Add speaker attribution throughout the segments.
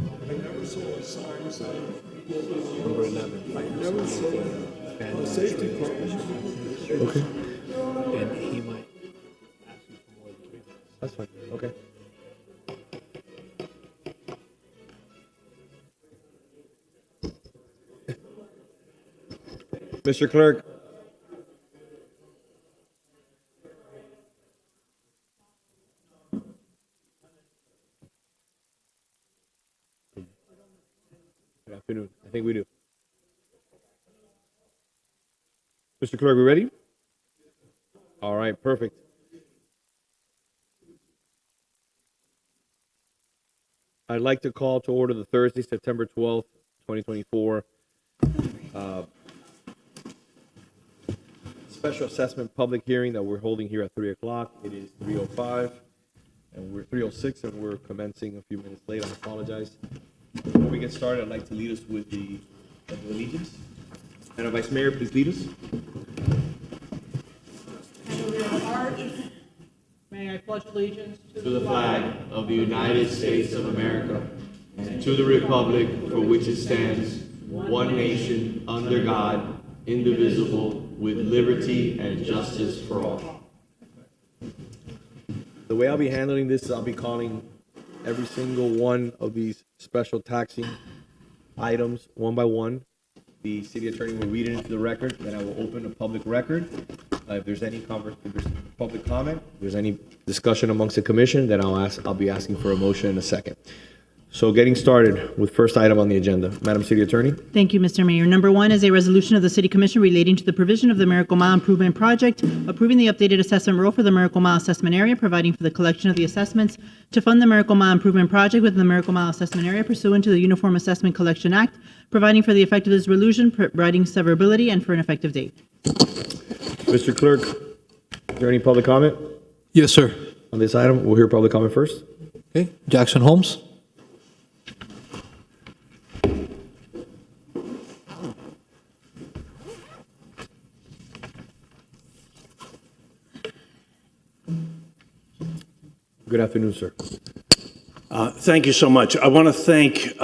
Speaker 1: I never saw a sign saying,
Speaker 2: Number 11.
Speaker 1: I never saw a safety purpose.
Speaker 3: Okay,
Speaker 2: And he might ask you for more than 3 minutes.
Speaker 3: that's fine. Okay. Mr. Clerk. Good afternoon. I think we do. Mr. Clerk, we ready? All right, perfect. I'd like to call to order the Thursday, September 12th, 2024 special assessment public hearing that we're holding here at 3 o'clock. It is 3:05 and we're 3:06 and we're commencing a few minutes late. I apologize. Before we get started, I'd like to lead us with the Pledge of Allegiance. Madam Vice Mayor, please lead us.
Speaker 4: May I pledge allegiance
Speaker 5: to the flag of the United States of America and to the republic for which it stands, one nation, under God, indivisible, with liberty and justice for all.
Speaker 3: The way I'll be handling this is I'll be calling every single one of these special taxing items one by one. The city attorney will read it into the record, then I will open a public record. If there's any if there's public comment, if there's any discussion amongst the commission, then I'll be asking for a motion in a second. So getting started with first item on the agenda. Madam City Attorney.
Speaker 4: Thank you, Mr. Mayor. Number 1 is a resolution of the City Commission relating to the provision of the Miracle Mile Improvement Project, approving the updated assessment roll for the Miracle Mile Assessment Area, providing for the collection of the assessments to fund the Miracle Mile Improvement Project within the Miracle Mile Assessment Area pursuant to the Uniform Assessment Collection Act, providing for the effect of this resolution, providing severability, and for an effective date.
Speaker 3: Mr. Clerk, is there any public comment
Speaker 2: Yes, sir.
Speaker 3: on this item? We'll hear public comment first.
Speaker 2: Okay, Jackson Holmes.
Speaker 3: Good afternoon, sir.
Speaker 6: Thank you so much. I want to thank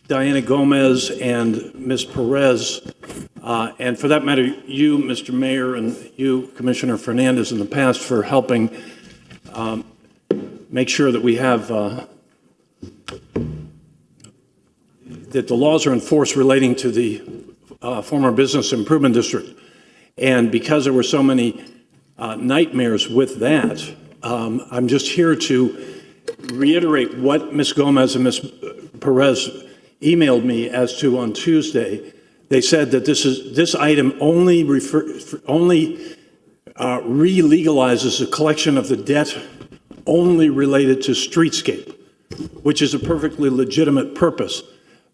Speaker 6: Diana Gomez and Ms. Perez, and for that matter, you, Mr. Mayor, and you, Commissioner Fernandez, in the past for helping make sure that we have that the laws are enforced relating to the former Business Improvement District. And because there were so many nightmares with that, I'm just here to reiterate what Ms. Gomez and Ms. Perez emailed me as to on Tuesday. They said that this item only re-legalizes the collection of the debt only related to streetscape, which is a perfectly legitimate purpose.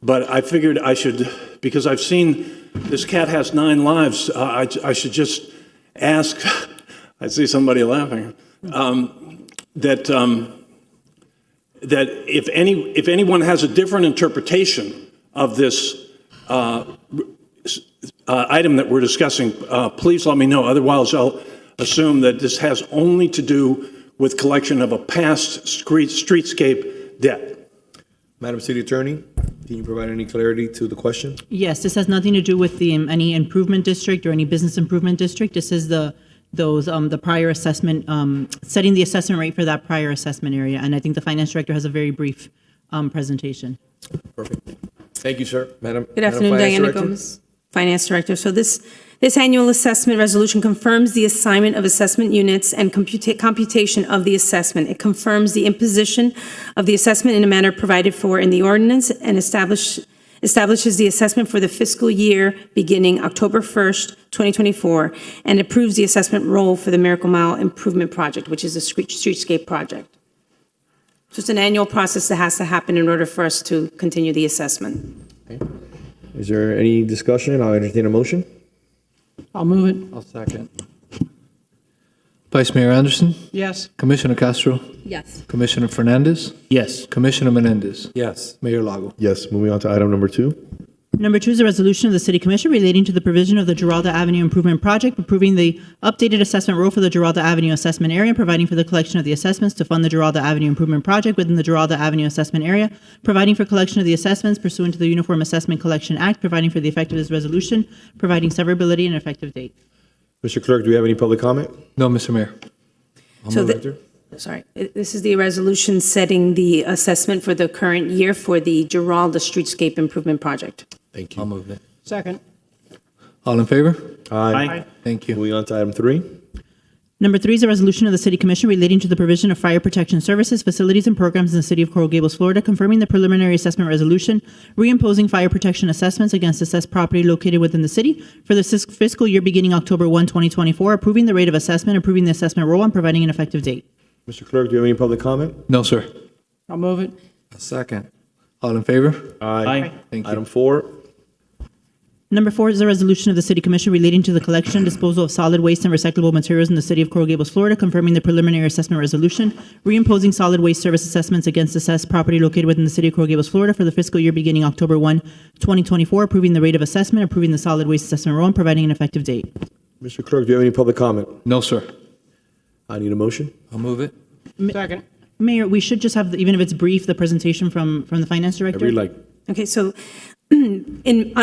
Speaker 6: But I figured I should, because I've seen this cat has 9 lives, I should just ask, I see somebody laughing, that if anyone has a different interpretation of this item that we're discussing, please let me know. Otherwise, I'll assume that this has only to do with collection of a past streetscape debt.
Speaker 3: Madam City Attorney, can you provide any clarity to the question?
Speaker 4: Yes, this has nothing to do with any improvement district or any business improvement district. This is the prior assessment, setting the assessment rate for that prior assessment area. And I think the finance director has a very brief presentation.
Speaker 3: Perfect. Thank you, sir.
Speaker 7: Good afternoon, Diana Gomez, Finance Director. So this annual assessment resolution confirms the assignment of assessment units and computation of the assessment. It confirms the imposition of the assessment in a manner provided for in the ordinance and establishes the assessment for the fiscal year beginning October 1st, 2024, and approves the assessment roll for the Miracle Mile Improvement Project, which is a streetscape project. So it's an annual process that has to happen in order for us to continue the assessment.
Speaker 3: Okay. Is there any discussion? I'll entertain a motion.
Speaker 4: I'll move it.
Speaker 2: I'll second. Vice Mayor Anderson.
Speaker 4: Yes.
Speaker 2: Commissioner Castro.
Speaker 7: Yes.
Speaker 2: Commissioner Fernandez.
Speaker 5: Yes.
Speaker 2: Commissioner Menendez.
Speaker 5: Yes.
Speaker 2: Mayor Lago.
Speaker 3: Yes, moving on to item number 2.
Speaker 4: Number 2 is a resolution of the City Commission relating to the provision of the Giralda Avenue Improvement Project, approving the updated assessment roll for the Giralda Avenue assessment area, providing for the collection of the assessments to fund the Giralda Avenue Improvement Project within the Giralda Avenue assessment area, providing for collection of the assessments pursuant to the Uniform Assessment Collection Act, providing for the effect of this resolution, providing severability and effective date.
Speaker 3: Mr. Clerk, do we have any public comment?
Speaker 2: No, Mr. Mayor.
Speaker 7: So sorry, this is the resolution setting the assessment for the current year for the Giralda Streetscape Improvement Project.
Speaker 3: Thank
Speaker 2: I'll
Speaker 3: you.
Speaker 2: move it.
Speaker 8: Second.
Speaker 2: All in favor?
Speaker 3: Aye.
Speaker 2: Thank you.
Speaker 3: Moving on to item 3.
Speaker 4: Number 3 is a resolution of the City Commission relating to the provision of fire protection services, facilities, and programs in the City of Coral Gables, Florida, confirming the preliminary assessment resolution, reimposing fire protection assessments against assessed property located within the city for the fiscal year beginning October 1, 2024, approving the rate of assessment, approving the assessment roll, and providing an effective date.
Speaker 3: Mr. Clerk, do you have any public comment?
Speaker 2: No, sir.
Speaker 8: I'll move it.
Speaker 2: Second. All in favor?
Speaker 3: Aye.
Speaker 2: Thank you.
Speaker 3: Item 4.
Speaker 4: Number 4 is a resolution of the City Commission relating to the collection and disposal of solid waste and recyclable materials in the City of Coral Gables, Florida, confirming the preliminary assessment resolution, reimposing solid waste service assessments against assessed property located within the City of Coral Gables, Florida for the fiscal year beginning October 1, 2024, approving the rate of assessment, approving the solid waste assessment roll, and providing an effective date.
Speaker 3: Mr. Clerk, do you have any public comment?
Speaker 2: No, sir.
Speaker 3: I need a motion.
Speaker 2: I'll move it.
Speaker 8: Second.
Speaker 4: Mayor, we should just have, even if it's brief, the presentation from the Finance Director.
Speaker 7: Okay, so on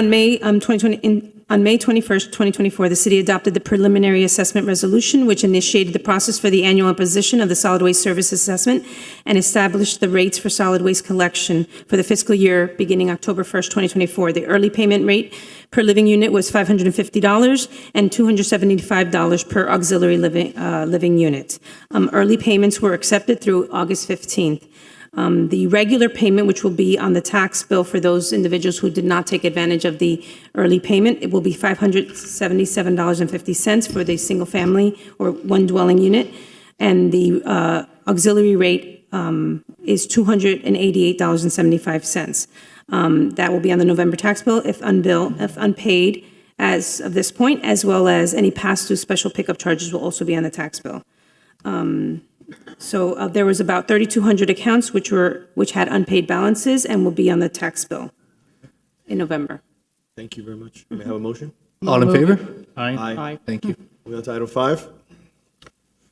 Speaker 7: May 21st, 2024, the city adopted the preliminary assessment resolution, which initiated the process for the annual imposition of the solid waste service assessment and established the rates for solid waste collection for the fiscal year beginning October 1st, 2024. The early payment rate per living unit was $550 and $275 per auxiliary living unit. Early payments were accepted through August 15th. The regular payment, which will be on the tax bill for those individuals who did not take advantage of the early payment, it will be $577.50 for the single family or one dwelling unit. And the auxiliary rate is $288.75. That will be on the November tax bill if unpaid as of this point, as well as any past-due special pickup charges will also be on the tax bill. So there was about 3,200 accounts which had unpaid balances and will be on the tax bill in November.
Speaker 3: Thank you very much. May I have a motion?
Speaker 2: All in favor?
Speaker 3: Aye.
Speaker 2: Thank you.
Speaker 3: Moving on to item 5.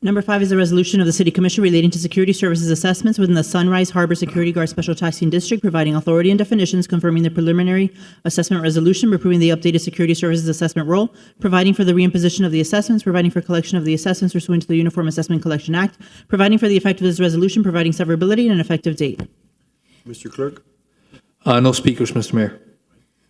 Speaker 4: Number 5 is a resolution of the City Commission relating to security services assessments within the Sunrise Harbor Security Guard Special Taxing District, providing authority and definitions, confirming the preliminary assessment resolution, approving the updated security services assessment roll, providing for the reimposition of the assessments, providing for collection of the assessments pursuant to the Uniform Assessment Collection Act, providing for the effect of this resolution, providing severability and an effective date.
Speaker 3: Mr. Clerk?
Speaker 2: No speakers, Mr. Mayor.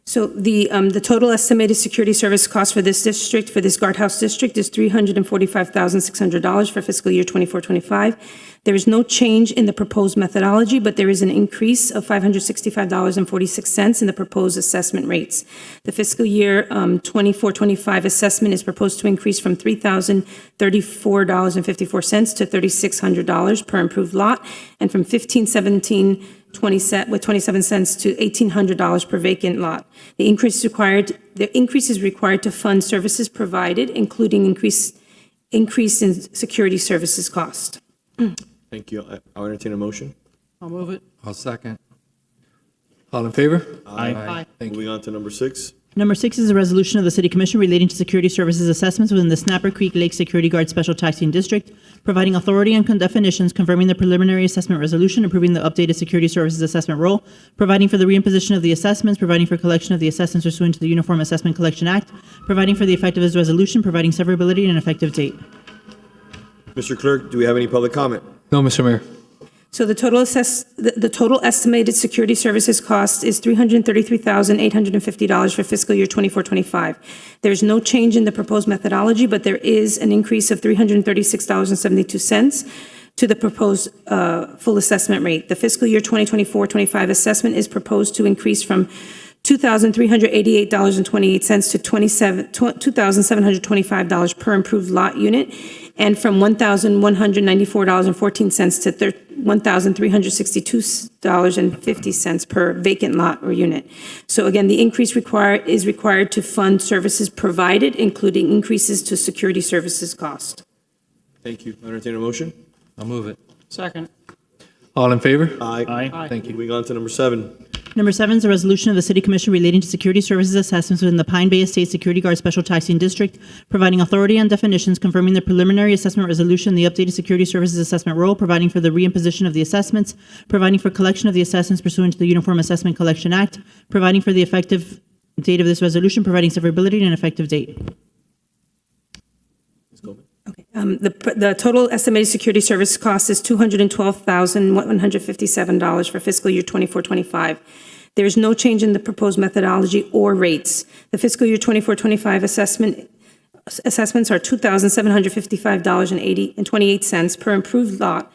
Speaker 7: So the total estimated security service cost for this district, for this guardhouse district, is $345,600 for fiscal year 24-25. There is no change in the proposed methodology, but there is an increase of $565.46 in the proposed assessment rates. The fiscal year 24-25 assessment is proposed to increase from $3,034.54 to $3,600 per improved lot, and from $1,517.27 cents to $1,800 per vacant lot. The increase is required to fund services provided, including increase in security services cost.
Speaker 3: Thank you. I'll entertain a motion.
Speaker 8: I'll move it.
Speaker 2: I'll second. All in favor?
Speaker 8: Aye.
Speaker 2: Thank you.
Speaker 3: Moving on to number 6.
Speaker 4: Number 6 is a resolution of the City Commission relating to security services assessments within the Snapper Creek Lake Security Guard Special Taxing District, providing authority and definitions, confirming the preliminary assessment resolution, approving the updated security services assessment roll, providing for the reimposition of the assessments, providing for collection of the assessments pursuant to the Uniform Assessment Collection Act, providing for the effect of this resolution, providing severability and an effective date.
Speaker 3: Mr. Clerk, do we have any public comment?
Speaker 2: No, Mr. Mayor.
Speaker 7: So the total estimated security services cost is $333,850 for fiscal year 24-25. There's no change in the proposed methodology, but there is an increase of $336.72 to the proposed full assessment rate. The fiscal year 2024-25 assessment is proposed to increase from $2,388.28 to $2,725 per improved lot unit, and from $1,194.14 to $1,362.50 per vacant lot or unit. So again, the increase is required to fund services provided, including increases to security services cost.
Speaker 3: Thank you. I'll entertain a motion.
Speaker 2: I'll move it.
Speaker 8: Second.
Speaker 2: All in favor?
Speaker 3: Aye.
Speaker 8: Aye.
Speaker 2: Thank you.
Speaker 3: Moving on to number 7.
Speaker 4: Number 7 is a resolution of the City Commission relating to security services assessments within the Pine Bay Estate Security Guard Special Taxing District, providing authority and definitions, confirming the preliminary assessment resolution, the updated security services assessment role, providing for the reimposition of the assessments, providing for collection of the assessments pursuant to the Uniform Assessment Collection Act, providing for the effective date of this resolution, providing severability and effective date.
Speaker 3: Ms. Goldman?
Speaker 7: The total estimated security service cost is $212,157 for fiscal year 24-25. There is no change in the proposed methodology or rates. The fiscal year 24-25 assessments are $2,755.28 per improved lot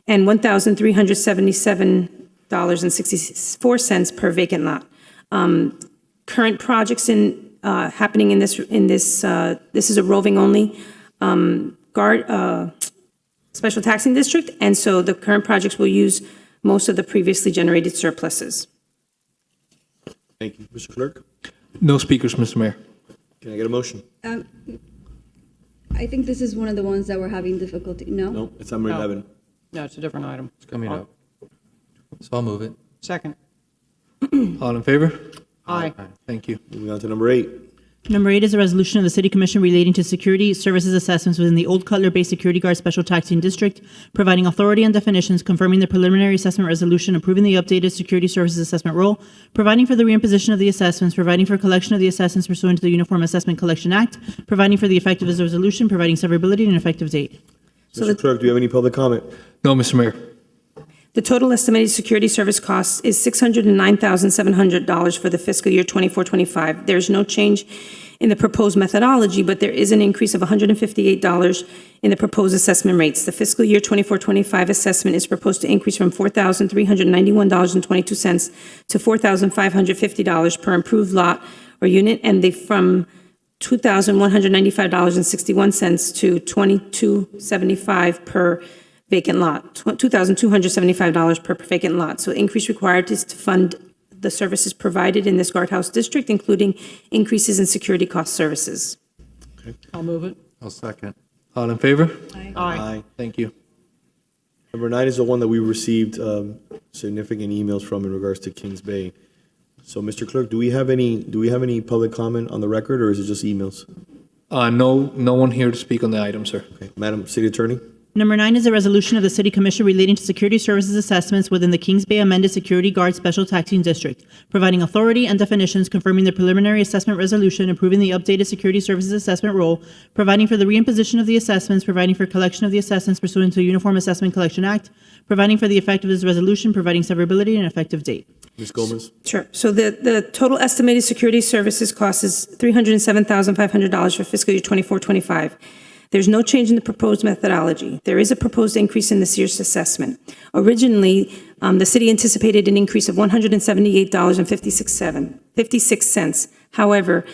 Speaker 7: and $1,377.64 per vacant lot. Current projects happening in this this is a roving only special taxing district, and so the current projects will use most of the previously generated surpluses.
Speaker 3: Thank you. Mr. Clerk,
Speaker 2: No speakers, Mr. Mayor.
Speaker 3: can I get a motion?
Speaker 9: I think this is one of the ones that we're having difficulty, no?
Speaker 3: No, it's number 11.
Speaker 8: No, it's a different item.
Speaker 10: It's coming up. So I'll move it.
Speaker 8: Second.
Speaker 2: All in favor?
Speaker 8: Aye.
Speaker 2: Thank you.
Speaker 3: Moving on to number 8.
Speaker 4: Number 8 is a resolution of the City Commission relating to security services assessments within the Old Cutler Bay Security Guard Special Taxing District, providing authority and definitions, confirming the preliminary assessment resolution, approving the updated security services assessment role, providing for the reimposition of the assessments, providing for collection of the assessments pursuant to the Uniform Assessment Collection Act, providing for the effective of this resolution, providing severability and effective date.
Speaker 3: Mr. Clerk, do you have any public comment?
Speaker 2: No, Mr. Mayor.
Speaker 7: The total estimated security service cost is $609,700 for the fiscal year 24-25. There's no change in the proposed methodology, but there is an increase of $158 in the proposed assessment rates. The fiscal year 24-25 assessment is proposed to increase from $4,391.22 to $4,550 per improved lot or unit, and from $2,195.61 to $2,275 per vacant lot, $2,275 per vacant lot. So increase required is to fund the services provided in this guardhouse district, including increases in security cost services.
Speaker 8: I'll move it.
Speaker 10: I'll second.
Speaker 2: All in favor?
Speaker 8: Aye.
Speaker 2: Thank you.
Speaker 3: Number 9 is the one that we received significant emails from in regards to Kings Bay. So, Mr. Clerk, do we have any public comment on the record, or is it just emails?
Speaker 2: No one here to speak on the item, sir.
Speaker 3: Okay, Madam City Attorney?
Speaker 4: Number 9 is a resolution of the City Commission relating to security services assessments within the Kings Bay Amended Security Guard Special Taxing District, providing authority and definitions, confirming the preliminary assessment resolution, approving the updated security services assessment role, providing for the reimposition of the assessments, providing for collection of the assessments pursuant to the Uniform Assessment Collection Act, providing for the effect of this resolution, providing severability and effective date.
Speaker 3: Ms. Gomez?
Speaker 7: Sure. So the total estimated security services cost is $307,500 for fiscal year 24-25. There's no change in the proposed methodology. There is a proposed increase in this year's assessment. Originally, the city anticipated an increase of $178.56. However,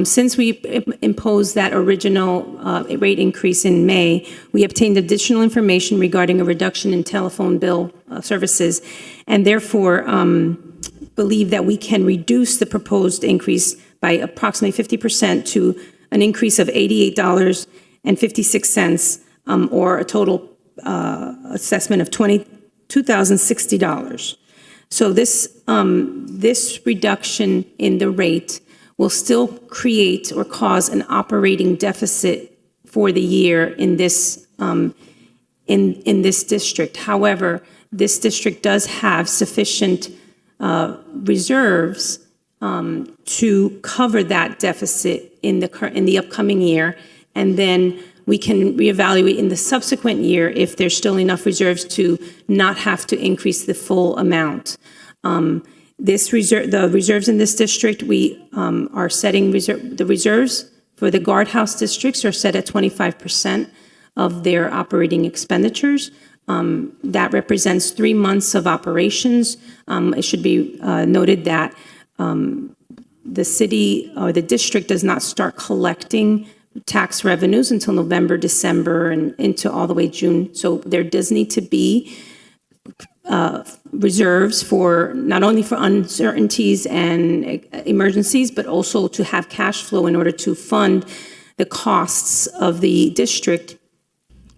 Speaker 7: since we imposed that original rate increase in May, we obtained additional information regarding a reduction in telephone bill services, and therefore believe that we can reduce the proposed increase by approximately 50% to an increase of $88.56, or a total assessment of $2,060. So this reduction in the rate will still create or cause an operating deficit for the year in this in this district. However, this district does have sufficient reserves to cover that deficit in the upcoming year, and then we can reevaluate in the subsequent year if there's still enough reserves to not have to increase the full amount. The reserves in this district, we are setting the reserves for the guardhouse districts are set at 25% of their operating expenditures. That represents 3 months of operations. It should be noted that the city or the district does not start collecting tax revenues until November, December, and into all the way June. So there does need to be reserves for not only for uncertainties and emergencies, but also to have cash flow in order to fund the costs of the district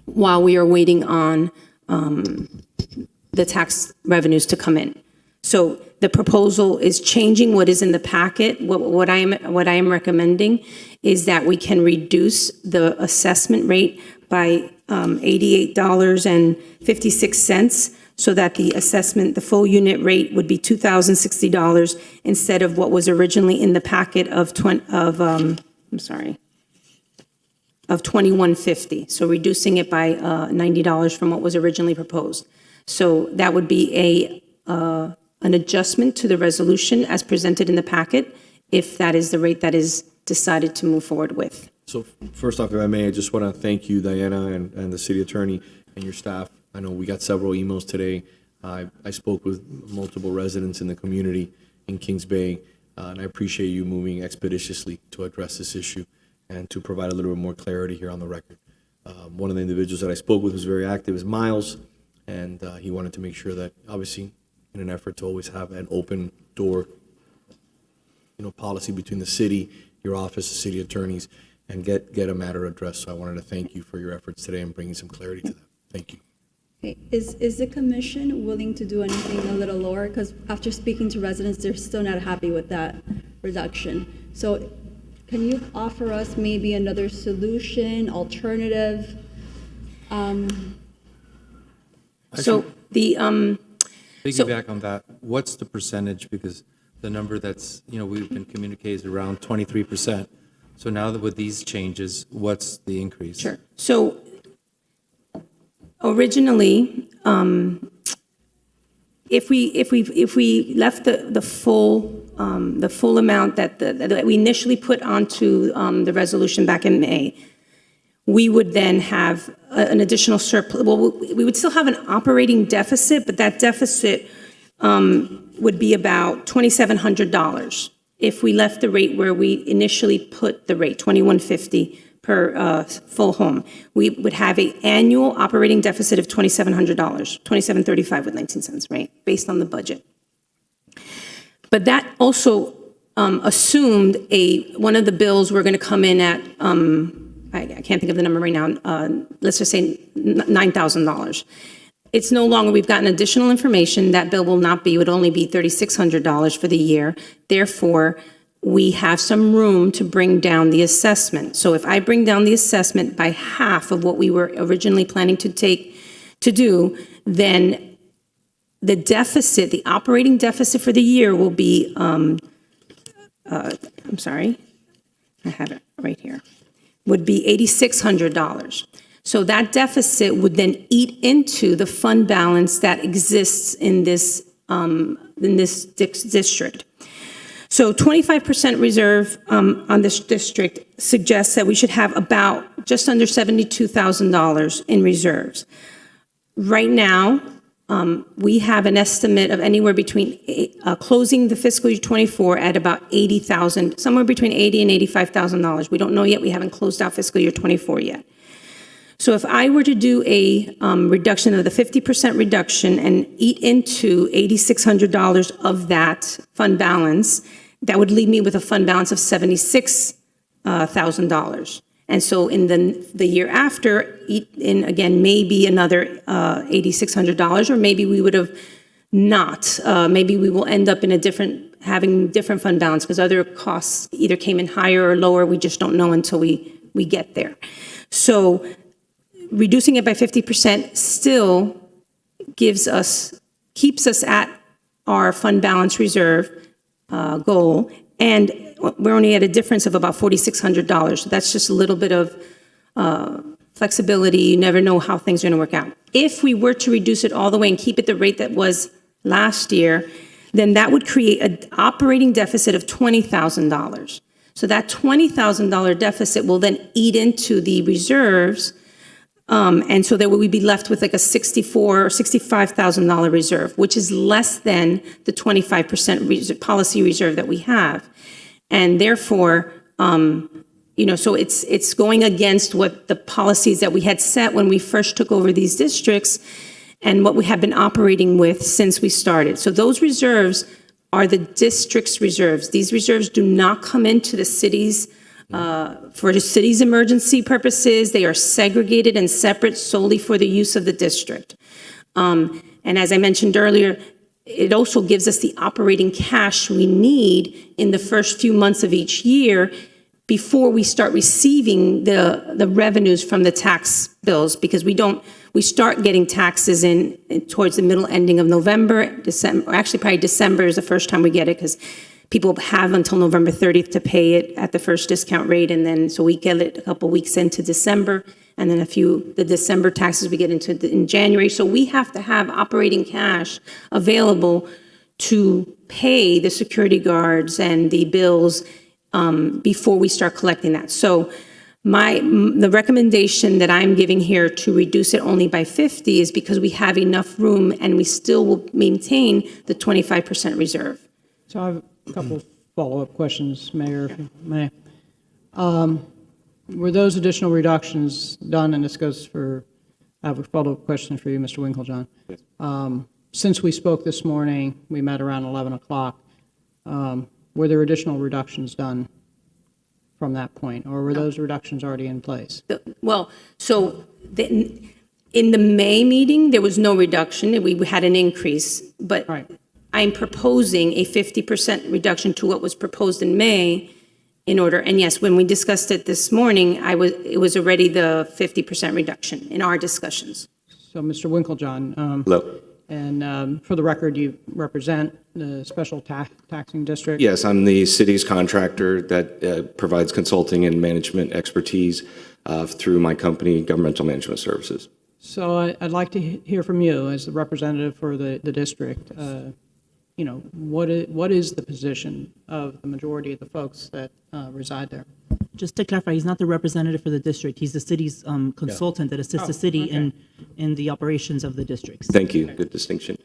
Speaker 7: while we are waiting on the tax revenues to come in. So the proposal is changing what is in the packet. What I am recommending is that we can reduce the assessment rate by $88.56, so that the assessment, the full unit rate would be $2,060 instead of what was originally in the packet of $21.50. So reducing it by $90 from what was originally proposed. So that would be an adjustment to the resolution as presented in the packet, if that is the rate that is decided to move forward with.
Speaker 3: So first off, if I may, I just want to thank you, Diana, and the city attorney and your staff. I know we got several emails today. I spoke with multiple residents in the community in Kings Bay, and I appreciate you moving expeditiously to address this issue and to provide a little bit more clarity here on the record. One of the individuals that I spoke with was very active is Miles, and he wanted to make sure that, obviously, in an effort to always have an open door, policy between the city, your office, the city attorneys, and get a matter addressed. So I wanted to thank you for your efforts today and bringing some clarity to that. Thank you.
Speaker 9: Okay. Is the commission willing to do anything a little lower? Because after speaking to residents, they're still not happy with that reduction. So can you offer us maybe another solution, alternative?
Speaker 7: So the,
Speaker 10: Piggyback on that, what's the percentage? Because the number that's, we've been communicated is around 23%. So now that with these changes, what's the increase?
Speaker 7: Sure. So originally, if we left the full amount that we initially put onto the resolution back in May, we would then have an additional surplus. Well, we would still have an operating deficit, but that deficit would be about $2,700 if we left the rate where we initially put the rate, $21.50 per full home. We would have an annual operating deficit of $2,700, $2,735 with 19 cents, right, based on the budget. But that also assumed one of the bills were going to come in at, I can't think of the number right now, let's just say $9,000. It's no longer, we've gotten additional information, that bill will not be, it would only be $3,600 for the year. Therefore, we have some room to bring down the assessment. So if I bring down the assessment by half of what we were originally planning to do, then the deficit, the operating deficit for the year will be, I'm sorry, I have it right here, would be $8,600. So that deficit would then eat into the fund balance that exists in this district. So 25% reserve on this district suggests that we should have about just under $72,000 in reserves. Right now, we have an estimate of anywhere between closing the fiscal year 24 at about $80,000, somewhere between $80,000 and $85,000. We don't know yet. We haven't closed out fiscal year 24 yet. So if I were to do a reduction of the 50% reduction and eat into $8,600 of that fund balance, that would leave me with a fund balance of $76,000. And so in the year after, eat in again maybe another $8,600, or maybe we would have not. Maybe we will end up in having different fund balance because other costs either came in higher or lower. We just don't know until we get there. So reducing it by 50% still keeps us at our fund balance reserve goal, and we're only at a difference of about $4,600. So that's just a little bit of flexibility. You never know how things are going to work out. If we were to reduce it all the way and keep it the rate that was last year, then that would create an operating deficit of $20,000. So that $20,000 deficit will then eat into the reserves. And so there would be left with like a $64,000 or $65,000 reserve, which is less than the 25% policy reserve that we have. And therefore, so it's going against what the policies that we had set when we first took over these districts and what we have been operating with since we started. So those reserves are the district's reserves. These reserves do not come into the city's for the city's emergency purposes. They are segregated and separate solely for the use of the district. And as I mentioned earlier, it also gives us the operating cash we need in the first few months of each year before we start receiving the revenues from the tax bills, because we start getting taxes in towards the middle ending of November, December, or actually probably December is the first time we get it, because people have until November 30th to pay it at the first discount rate, and then, so we get it a couple weeks into December, and then the December taxes we get in January. So we have to have operating cash available to pay the security guards and the bills before we start collecting that. So the recommendation that I'm giving here to reduce it only by 50 is because we have enough room and we still will maintain the 25% reserve.
Speaker 8: So I have a couple follow-up questions, Mayor, if you may. Were those additional reductions done, and this goes for, I have a follow-up question for you, Mr. Winklejohn. Since we spoke this morning, we met around 11 o'clock, were there additional reductions done from that point, or were those reductions already in place?
Speaker 7: Well, so in the May meeting, there was no reduction. We had an increase, but
Speaker 8: Right.
Speaker 7: I'm proposing a 50% reduction to what was proposed in May in order, and yes, when we discussed it this morning, it was already the 50% reduction in our discussions.
Speaker 8: So, Mr. Winklejohn,
Speaker 5: Hello.
Speaker 8: and for the record, you represent the special taxing district?
Speaker 5: Yes, I'm the city's contractor that provides consulting and management expertise through my company, Governmental Management Services.
Speaker 8: So I'd like to hear from you as the representative for the district. What is the position of the majority of the folks that reside there?
Speaker 4: Just to clarify, he's not the representative for the district. He's the city's consultant that assists the city in the operations of the districts.
Speaker 5: Thank you. Good distinction.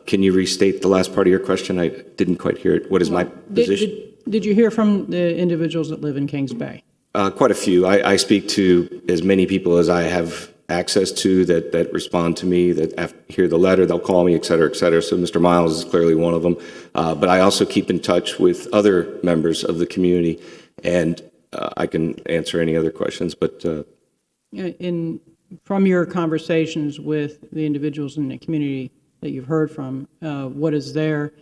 Speaker 5: Can you restate the last part of your question? I didn't quite hear it. What is my position?
Speaker 8: Did you hear from the individuals that live in Kings Bay?
Speaker 5: Quite a few. I speak to as many people as I have access to that respond to me, that hear the letter, they'll call me, et cetera, et cetera. So Mr. Miles is clearly one of them. But I also keep in touch with other members of the community, and I can answer any other questions. But
Speaker 8: From your conversations with the individuals in the community that you've heard from, what is their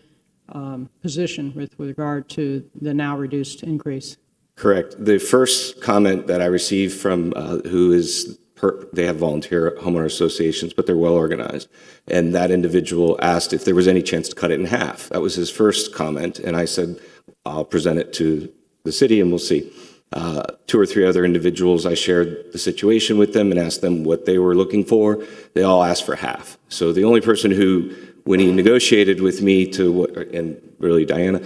Speaker 8: position with regard to the now reduced increase?
Speaker 5: correct. The first comment that I received from they have volunteer homeowner associations, but they're well organized. And that individual asked if there was any chance to cut it in half. That was his first comment. And I said, I'll present it to the city and we'll see. 2 or 3 other individuals, I shared the situation with them and asked them what they were looking for. They all asked for half. So the only person who, when he negotiated with me and really Diana,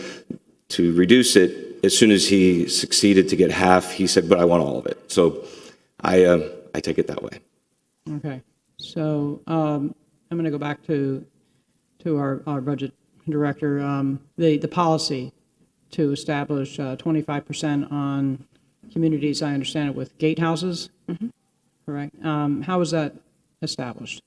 Speaker 5: to reduce it, as soon as he succeeded to get half, he said, but I want all of it. So I take it that way.
Speaker 8: Okay. So I'm going to go back to our budget director. The policy to establish 25% on communities, I understand it, with gatehouses, correct? How was that established?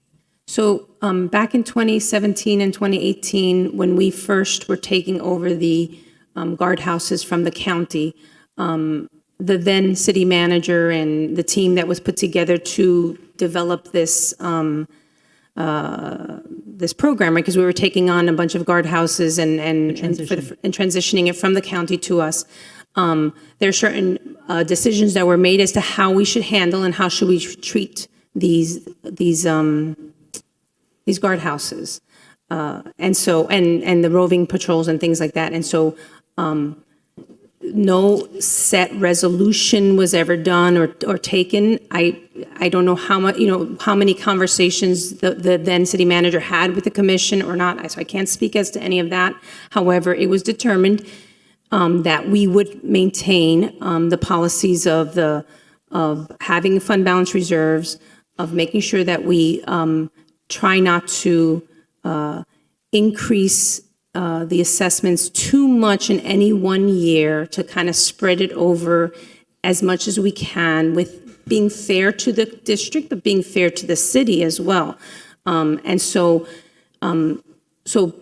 Speaker 7: So back in 2017 and 2018, when we first were taking over the guardhouses from the county, the then city manager and the team that was put together to develop this this program, right? Because we were taking on a bunch of guardhouses and transitioning it from the county to us. There are certain decisions that were made as to how we should handle and how should we treat these guardhouses, and so and the roving patrols and things like that. And so no set resolution was ever done or taken. I don't know how much, how many conversations the then city manager had with the commission or not, so I can't speak as to any of that. However, it was determined that we would maintain the policies of having fund balance reserves, of making sure that we try not to increase the assessments too much in any one year, to kind of spread it over as much as we can, with being fair to the district, but being fair to the city as well. And so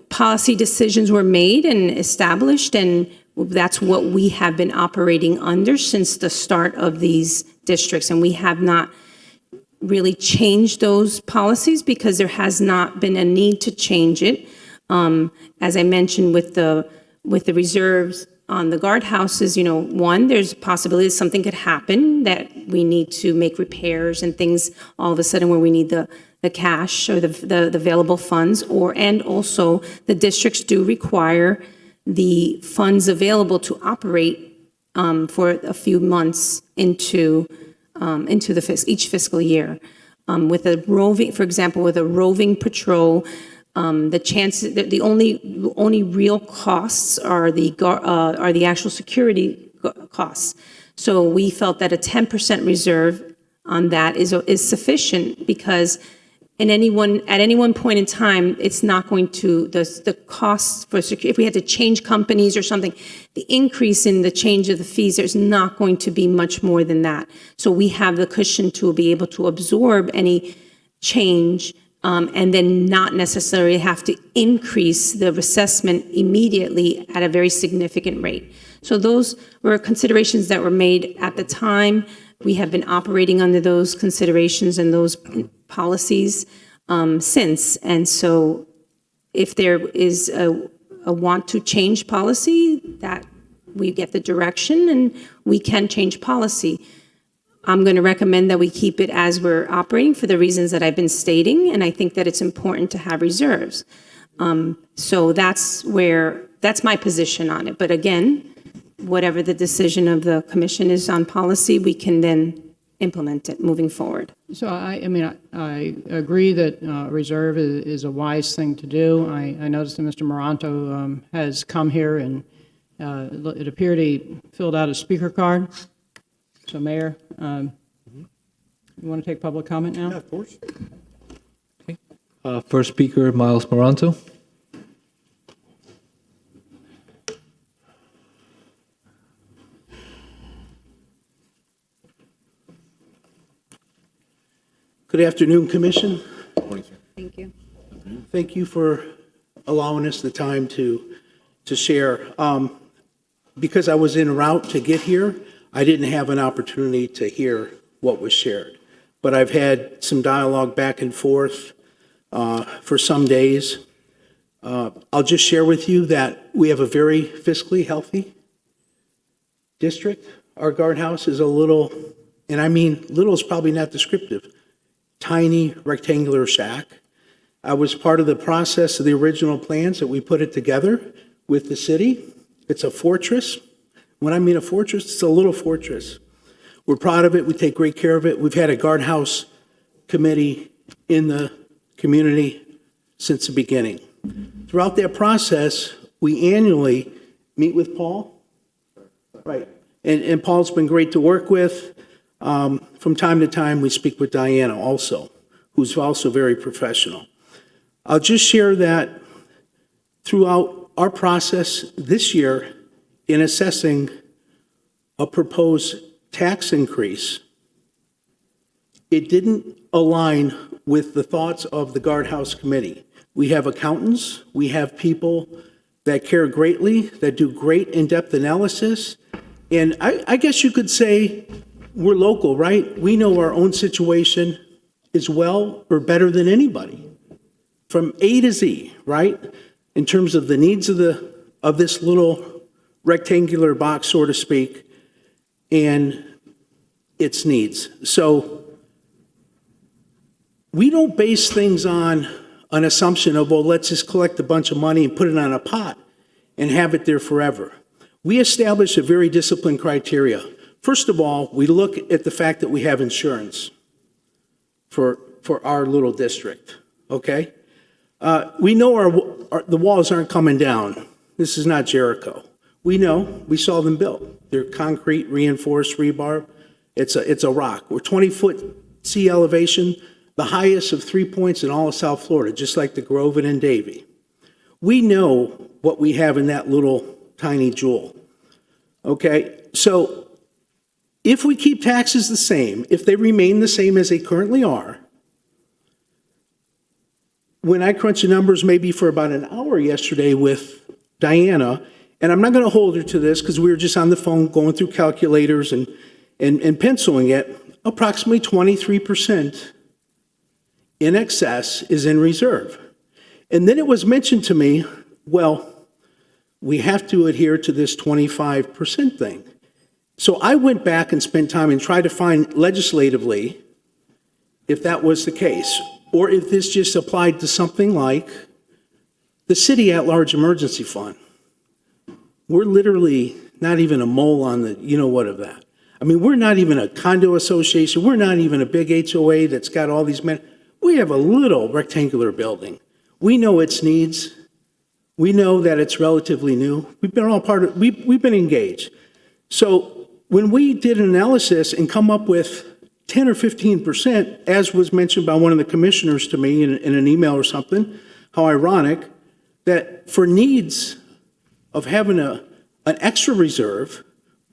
Speaker 7: policy decisions were made and established, and that's what we have been operating under since the start of these districts. And we have not really changed those policies because there has not been a need to change it. As I mentioned with the reserves on the guardhouses, one, there's a possibility something could happen that we need to make repairs and things all of a sudden where we need the cash or the available funds, and also the districts do require the funds available to operate for a few months into each fiscal year. With a roving, for example, with a roving patrol, the chances that the only real costs are the actual security costs. So we felt that a 10% reserve on that is sufficient because at any one point in time, it's not going to the costs for security. If we had to change companies or something, the increase in the change of the fees, there's not going to be much more than that. So we have the cushion to be able to absorb any change. And then not necessarily have to increase the assessment immediately at a very significant rate. So those were considerations that were made at the time. We have been operating under those considerations and those policies since. And so if there is a want to change policy, that we get the direction and we can change policy. I'm going to recommend that we keep it as we're operating for the reasons that I've been stating, and I think that it's important to have reserves. So that's my position on it. But again, whatever the decision of the commission is on policy, we can then implement it moving forward.
Speaker 8: So I agree that reserve is a wise thing to do. I noticed that Mr. Moranto has come here and it appeared he filled out a speaker card. So Mayor, you want to take public comment now?
Speaker 3: Yeah, of course.
Speaker 10: First speaker, Miles Moranto.
Speaker 11: Good afternoon, Commission.
Speaker 9: Thank you.
Speaker 11: Thank you for allowing us the time to share. Because I was en route to get here, I didn't have an opportunity to hear what was shared. But I've had some dialogue back and forth for some days. I'll just share with you that we have a very fiscally healthy district. Our guardhouse is a little, and I mean little is probably not descriptive, tiny rectangular shack. I was part of the process of the original plans that we put it together with the city. It's a fortress. When I mean a fortress, it's a little fortress. We're proud of it. We take great care of it. We've had a guardhouse committee in the community since the beginning. Throughout that process, we annually meet with Paul. Right. And Paul's been great to work with. From time to time, we speak with Diana also, who's also very professional. I'll just share that throughout our process this year in assessing a proposed tax increase, it didn't align with the thoughts of the guardhouse committee. We have accountants, we have people that care greatly, that do great in-depth analysis, and I guess you could say we're local, right? We know our own situation as well or better than anybody, from A to Z, right? In terms of the needs of this little rectangular box, so to speak, and its needs. So we don't base things on an assumption of, well, let's just collect a bunch of money and put it on a pot and have it there forever. We establish a very disciplined criteria. First of all, we look at the fact that we have insurance for our little district, okay? We know the walls aren't coming down. This is not Jericho. We know, we saw them built. They're concrete, reinforced rebar. It's a rock. We're 20-foot sea elevation, the highest of 3 points in all of South Florida, just like the Grove and in Davie. We know what we have in that little tiny jewel, okay? So if we keep taxes the same, if they remain the same as they currently are, when I crunched the numbers maybe for about an hour yesterday with Diana, and I'm not going to hold her to this because we were just on the phone going through calculators and penciling it, approximately 23% in excess is in reserve. And then it was mentioned to me, well, we have to adhere to this 25% thing. So I went back and spent time and tried to find legislatively if that was the case, or if this just applied to something like the city at-large emergency fund. We're literally not even a mole on the you-know-what of that. I mean, we're not even a condo association. We're not even a big HOA that's got all these men. We have a little rectangular building. We know its needs. We know that it's relatively new. We've been all part of, we've been engaged. So when we did an analysis and come up with 10 or 15%, as was mentioned by one of the commissioners to me in an email or something, how ironic, that for needs of having an extra reserve,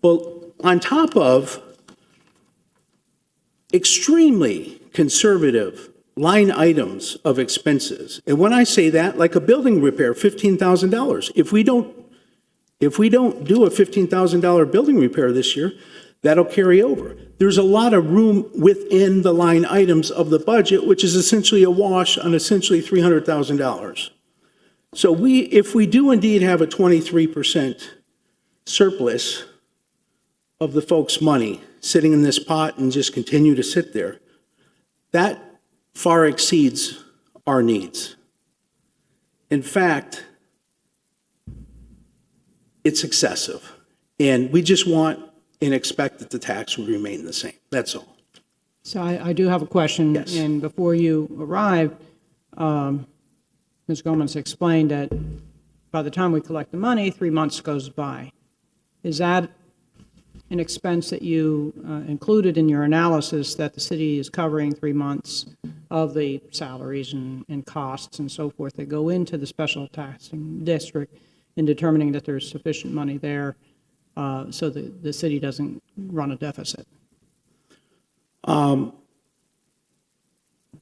Speaker 11: but on top of extremely conservative line items of expenses. And when I say that, like a building repair, $15,000. If we don't do a $15,000 building repair this year, that'll carry over. There's a lot of room within the line items of the budget, which is essentially a wash on essentially $300,000. So if we do indeed have a 23% surplus of the folks' money sitting in this pot and just continue to sit there, that far exceeds our needs. In fact, it's excessive. And we just want and expect that the tax would remain the same. That's all.
Speaker 8: So I do have a question.
Speaker 11: Yes.
Speaker 8: And before you arrived, Ms. Gomez explained that by the time we collect the money, 3 months goes by. Is that an expense that you included in your analysis, that the city is covering 3 months of the salaries and costs and so forth that go into the special taxing district in determining that there's sufficient money there so that the city doesn't run a deficit?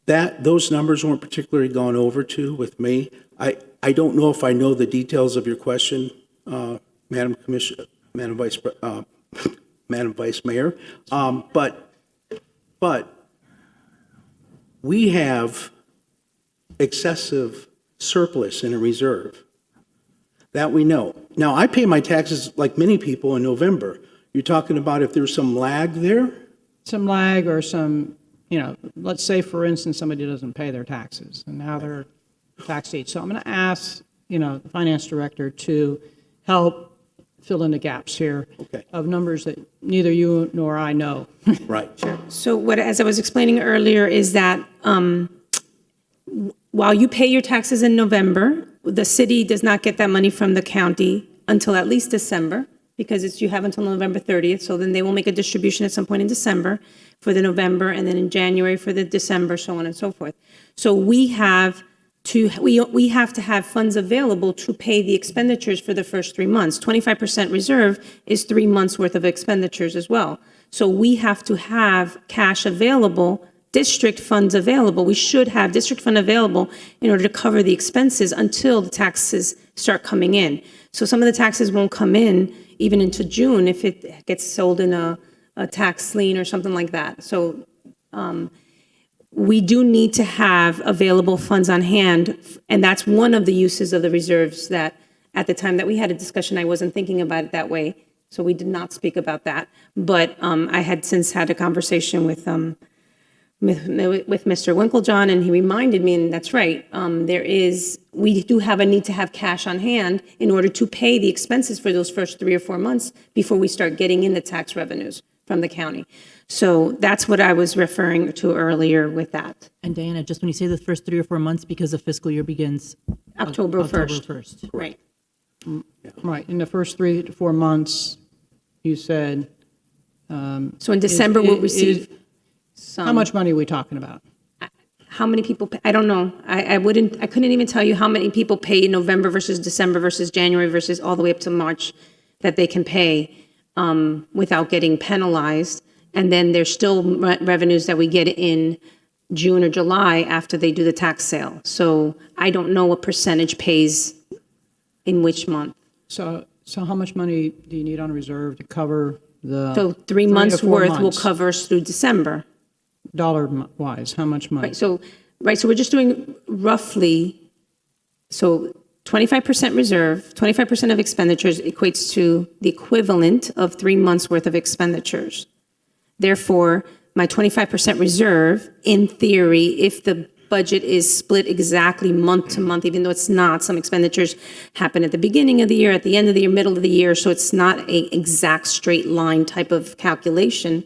Speaker 11: Those numbers weren't particularly gone over to with me. I don't know if I know the details of your question, Madam Commissioner, Madam Vice Mayor, but we have excessive surplus in a reserve. That we know. Now, I pay my taxes like many people in November. You're talking about if there's some lag there?
Speaker 8: Some lag or some, let's say, for instance, somebody doesn't pay their taxes and now they're tax date. So I'm going to ask, the finance director to help fill in the gaps here of numbers that neither you nor I know.
Speaker 11: Right.
Speaker 7: Sure. So as I was explaining earlier, is that while you pay your taxes in November, the city does not get that money from the county until at least December, because you have until November 30th. So then they will make a distribution at some point in December for the November, and then in January for the December, so on and so forth. So we have to have funds available to pay the expenditures for the first 3 months. 25% reserve is 3 months worth of expenditures as well. So we have to have cash available, district funds available. We should have district fund available in order to cover the expenses until the taxes start coming in. So some of the taxes won't come in even into June if it gets sold in a tax lien or something like that. So we do need to have available funds on hand, and that's one of the uses of the reserves that at the time that we had a discussion, I wasn't thinking about it that way, so we did not speak about that. But I had since had a conversation with Mr. Winklejohn, and he reminded me, and that's right, we do have a need to have cash on hand in order to pay the expenses for those first 3 or 4 months before we start getting in the tax revenues from the county. So that's what I was referring to earlier with that.
Speaker 4: And Diana, just when you say the first 3 or 4 months, because the fiscal year begins
Speaker 7: October 1st. Right.
Speaker 8: Right, in the first 3 to 4 months, you said.
Speaker 7: So in December, we'll receive some.
Speaker 8: How much money are we talking about?
Speaker 7: How many people pay? I don't know. I couldn't even tell you how many people pay in November versus December versus January versus all the way up to March that they can pay without getting penalized. And then there's still revenues that we get in June or July after they do the tax sale. So I don't know what percentage pays in which month.
Speaker 8: So how much money do you need on reserve to cover the?
Speaker 7: So 3 months worth will cover us through December.
Speaker 8: Dollar wise, how much money?
Speaker 7: Right, so we're just doing roughly So 25% reserve, 25% of expenditures equates to the equivalent of 3 months' worth of expenditures. Therefore, my 25% reserve, in theory, if the budget is split exactly month to month, even though it's not, some expenditures happen at the beginning of the year, at the end of the year, middle of the year, so it's not an exact straight line type of calculation,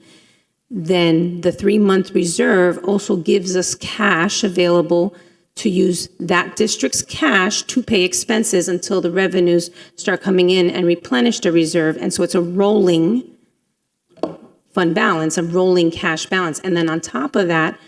Speaker 7: then the 3-month reserve also gives us cash available to use that district's cash to pay expenses until the revenues start coming in and replenish the reserve. And so it's a rolling fund balance, a rolling cash balance. And then on top of that,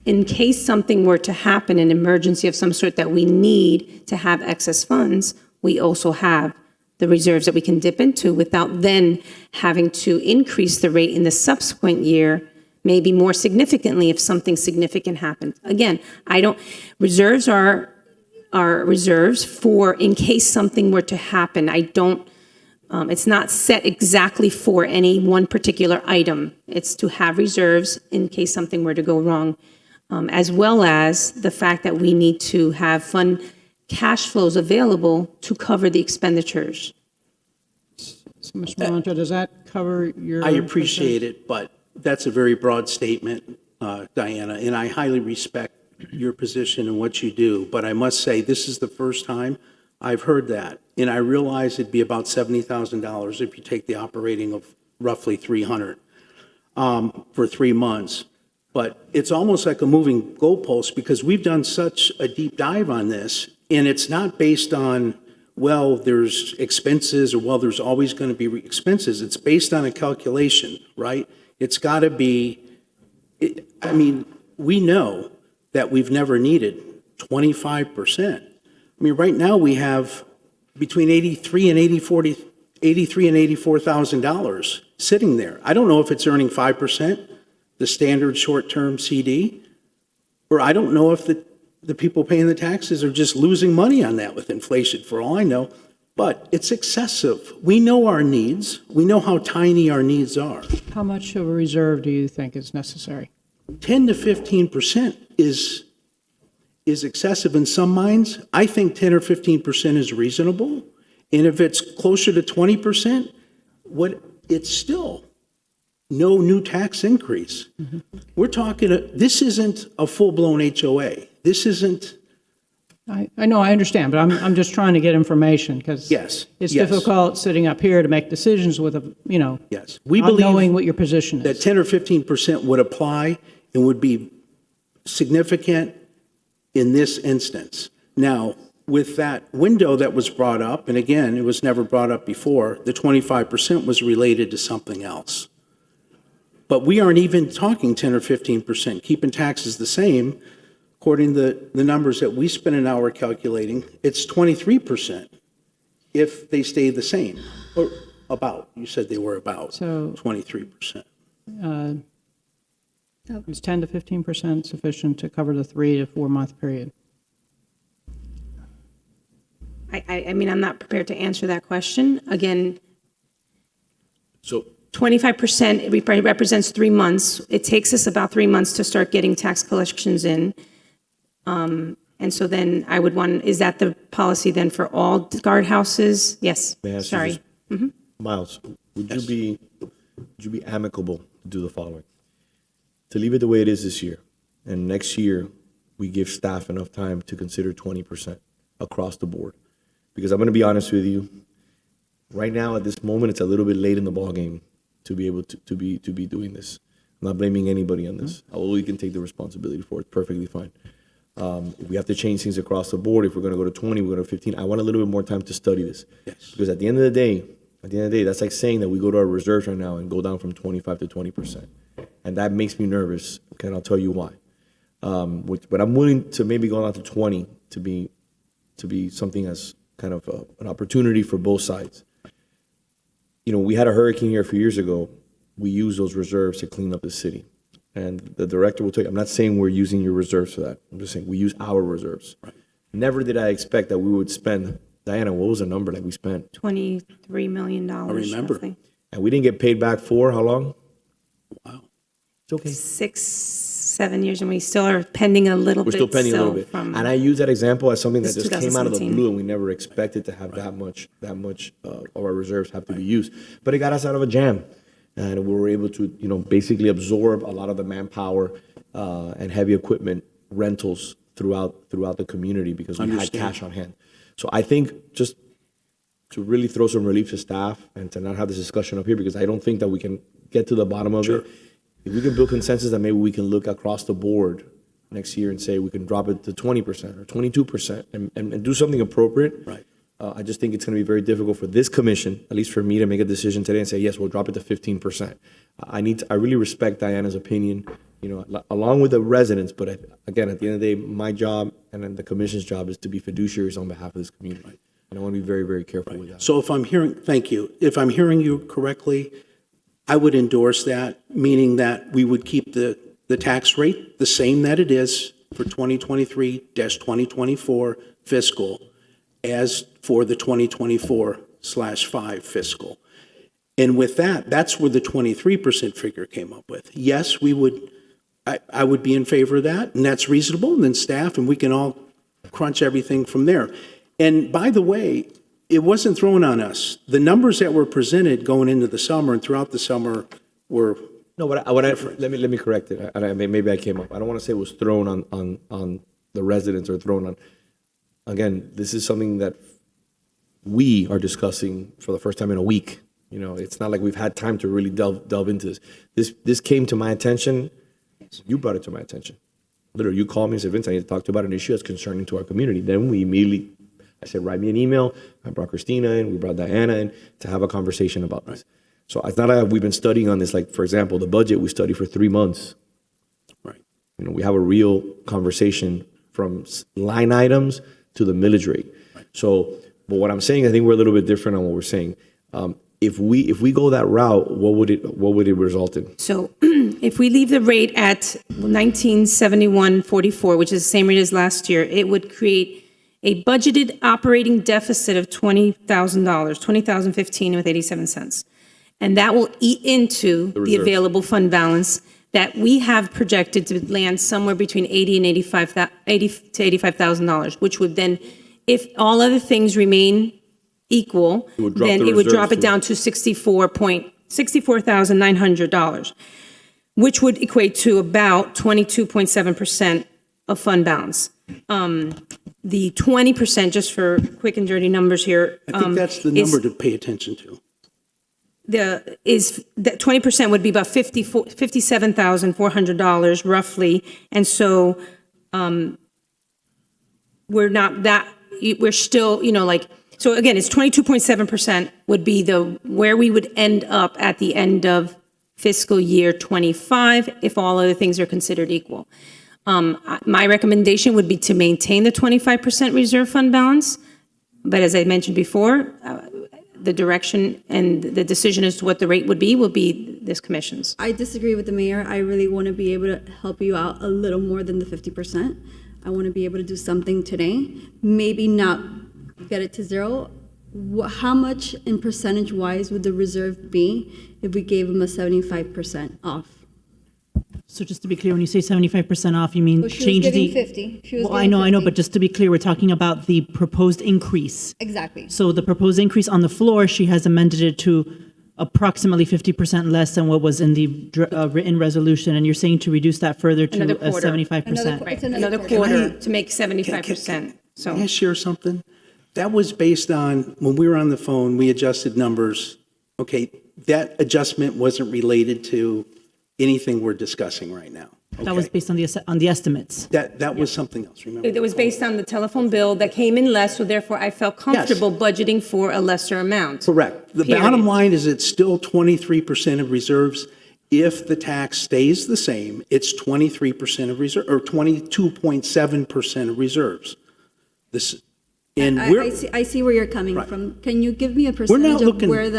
Speaker 7: in case something were to happen, an emergency of some sort that we need to have excess funds, we also have the reserves that we can dip into without then having to increase the rate in the subsequent year, maybe more significantly if something significant happens. Again, reserves are reserves for in case something were to happen. It's not set exactly for any one particular item. It's to have reserves in case something were to go wrong, as well as the fact that we need to have fund cash flows available to cover the expenditures.
Speaker 8: So, Mr. Malantra, does that cover your?
Speaker 11: I appreciate it, but that's a very broad statement, Diana, and I highly respect your position and what you do. But I must say, this is the first time I've heard that. And I realize it'd be about $70,000 if you take the operating of roughly 300 for 3 months. But it's almost like a moving goalpost because we've done such a deep dive on this, and it's not based on, well, there's expenses or, well, there's always going to be expenses. It's based on a calculation, right? It's got to be, we know that we've never needed 25%. I mean, right now we have between $83,000 and $84,000 sitting there. I don't know if it's earning 5%, the standard short-term CD, or I don't know if the people paying the taxes are just losing money on that with inflation, for all I know. But it's excessive. We know our needs. We know how tiny our needs are.
Speaker 8: How much of a reserve do you think is necessary?
Speaker 11: 10 to 15% is excessive in some minds. I think 10 or 15% is reasonable. And if it's closer to 20%, it's still no new tax increase. Mm-hmm. We're talking, this isn't a full-blown HOA. This isn't.
Speaker 8: I know, I understand, but I'm just trying to get information because it's difficult sitting up here to make decisions with
Speaker 11: we
Speaker 8: not
Speaker 11: believe
Speaker 8: knowing what your position is.
Speaker 11: That 10 or 15% would apply and would be significant in this instance. Now, with that window that was brought up, and again, it was never brought up before, the 25% was related to something else. But we aren't even talking 10 or 15%, keeping taxes the same. According to the numbers that we spent an hour calculating, it's 23% if they stay the same, or about. You said they were about 23%.
Speaker 8: Is 10 to 15% sufficient to cover the 3 to 4 month period?
Speaker 7: I'm not prepared to answer that question. Again,
Speaker 3: So
Speaker 7: 25% represents 3 months. It takes us about 3 months to start getting tax collections in. And so then I would want, is that the policy then for all guardhouses? Yes,
Speaker 3: may I ask you
Speaker 7: sorry.
Speaker 3: this? Miles, would you be amicable to do the following? To leave it the way it is this year, and next year, we give staff enough time to consider 20% across the board. Because I'm going to be honest with you, right now at this moment, it's a little bit late in the ballgame to be able to be doing this. I'm not blaming anybody on this. We can take the responsibility for it. Perfectly fine. If we have to change things across the board, if we're going to go to 20, we're going to 15. I want a little bit more time to study this. Yes. Because at the end of the day, that's like saying that we go to our reserves right now and go down from 25 to 20%. And that makes me nervous, okay, and I'll tell you why. But I'm willing to maybe go down to 20 to be something as kind of an opportunity for both sides. We had a hurricane here a few years ago. We used those reserves to clean up the city. And the director will tell you, I'm not saying we're using your reserves for that. I'm just saying we use our reserves. Right. Never did I expect that we would spend, Diana, what was the number that we spent?
Speaker 7: $23 million.
Speaker 11: I remember.
Speaker 7: Roughly.
Speaker 3: And we didn't get paid back for how long?
Speaker 11: Wow.
Speaker 3: It's okay.
Speaker 7: 7 years, and we still are pending a little
Speaker 3: We're
Speaker 7: bit.
Speaker 3: still pending a little bit.
Speaker 7: from-
Speaker 3: And I use that example as something that
Speaker 7: This
Speaker 3: just came out of the
Speaker 7: 2017.
Speaker 3: blue, and we never expected to have that much of our reserves have to be used. But it got us out of a jam, and we were able to, basically absorb a lot of the manpower and heavy equipment rentals throughout the community because we had cash on hand. So I think just to really throw some relief to staff and to not have this discussion up here, because I don't think that we can get to the bottom of it. If we can build consensus that maybe we can look across the board next year and say we can drop it to 20% or 22% and do something appropriate.
Speaker 11: Right.
Speaker 3: I just think it's going to be very difficult for this commission, at least for me, to make a decision today and say, yes, we'll drop it to 15%. I really respect Diana's opinion, along with the residents, but again, at the end of the day, my job and then the commission's job is to be fiduciaries on behalf of this community. Right. And I want to be very, very careful with that.
Speaker 11: So thank you. If I'm hearing you correctly, I would endorse that, meaning that we would keep the tax rate the same that it is for 2023-2024 fiscal as for the 2024/5 fiscal. And with that, that's where the 23% figure came up with. Yes, I would be in favor of that, and that's reasonable, and then staff, and we can all crunch everything from there. And by the way, it wasn't thrown on us. The numbers that were presented going into the summer and throughout the summer were
Speaker 3: No, but let me correct it. Maybe I came up. I don't want to say it was thrown on the residents or thrown on. Again, this is something that we are discussing for the first time in a week. It's not like we've had time to really delve into this. This came to my attention. You brought it to my attention. Literally, you called me and said, Vince, I need to talk to you about an issue that's concerning to our community. Then I said, write me an email. I brought Christina in, we brought Diana in to have a conversation about this. So it's not like we've been studying on this. Like, for example, the budget, we studied for 3 months.
Speaker 11: right.
Speaker 3: We have a real conversation from line items to the millage rate. So, but what I'm saying, I think we're a little bit different on what we're saying. If we go that route, what would it result in?
Speaker 7: So if we leave the rate at 1971.44, which is the same rate as last year, it would create a budgeted operating deficit of $20,000, $20,015.87. And that will eat into the available fund balance that we have projected to land somewhere between $80,000 and $80,000 to $85,000, which would then, if all other things remain equal, then it would drop it down to $64,900, which would equate to about 22.7% of fund balance. The 20%, just for quick and dirty numbers here.
Speaker 11: I think that's the number to pay attention to.
Speaker 7: That 20% would be about $57,400 roughly. And so we're still, so again, it's 22.7% would be where we would end up at the end of fiscal year 25 if all other things are considered equal. My recommendation would be to maintain the 25% reserve fund balance. But as I mentioned before, the direction and the decision as to what the rate would be will be this commission's.
Speaker 9: I disagree with the mayor. I really want to be able to help you out a little more than the 50%. I want to be able to do something today, maybe not get it to zero. How much in percentage wise would the reserve be if we gave them a 75% off?
Speaker 4: So just to be clear, when you say 75% off, you mean
Speaker 9: Well, she
Speaker 4: change
Speaker 9: was
Speaker 4: the...
Speaker 9: giving 50. She was
Speaker 4: Well, I
Speaker 9: giving
Speaker 4: know,
Speaker 9: 50.
Speaker 4: but just to be clear, we're talking about the proposed increase.
Speaker 9: Exactly.
Speaker 4: So the proposed increase on the floor, she has amended it to approximately 50% less than what was in the written resolution, and you're saying to reduce that further to
Speaker 7: Another
Speaker 4: a
Speaker 7: quarter.
Speaker 4: 75%.
Speaker 9: It's
Speaker 7: Another quarter to make 75%. So.
Speaker 11: Can I share something? That was based on, when we were on the phone, we adjusted numbers. Okay, that adjustment wasn't related to anything we're discussing right now.
Speaker 4: That was based on the estimates.
Speaker 11: That was something else, remember?
Speaker 7: It was based on the telephone bill that came in less, so therefore I felt comfortable budgeting for a lesser amount.
Speaker 11: Correct. The
Speaker 7: Period.
Speaker 11: bottom line is it's still 23% of reserves. If the tax stays the same, it's 23% of reserve, or 22.7% of reserves. This, and
Speaker 9: I see where you're coming from. Can you give me a
Speaker 11: not
Speaker 9: percentage of
Speaker 11: looking-
Speaker 9: where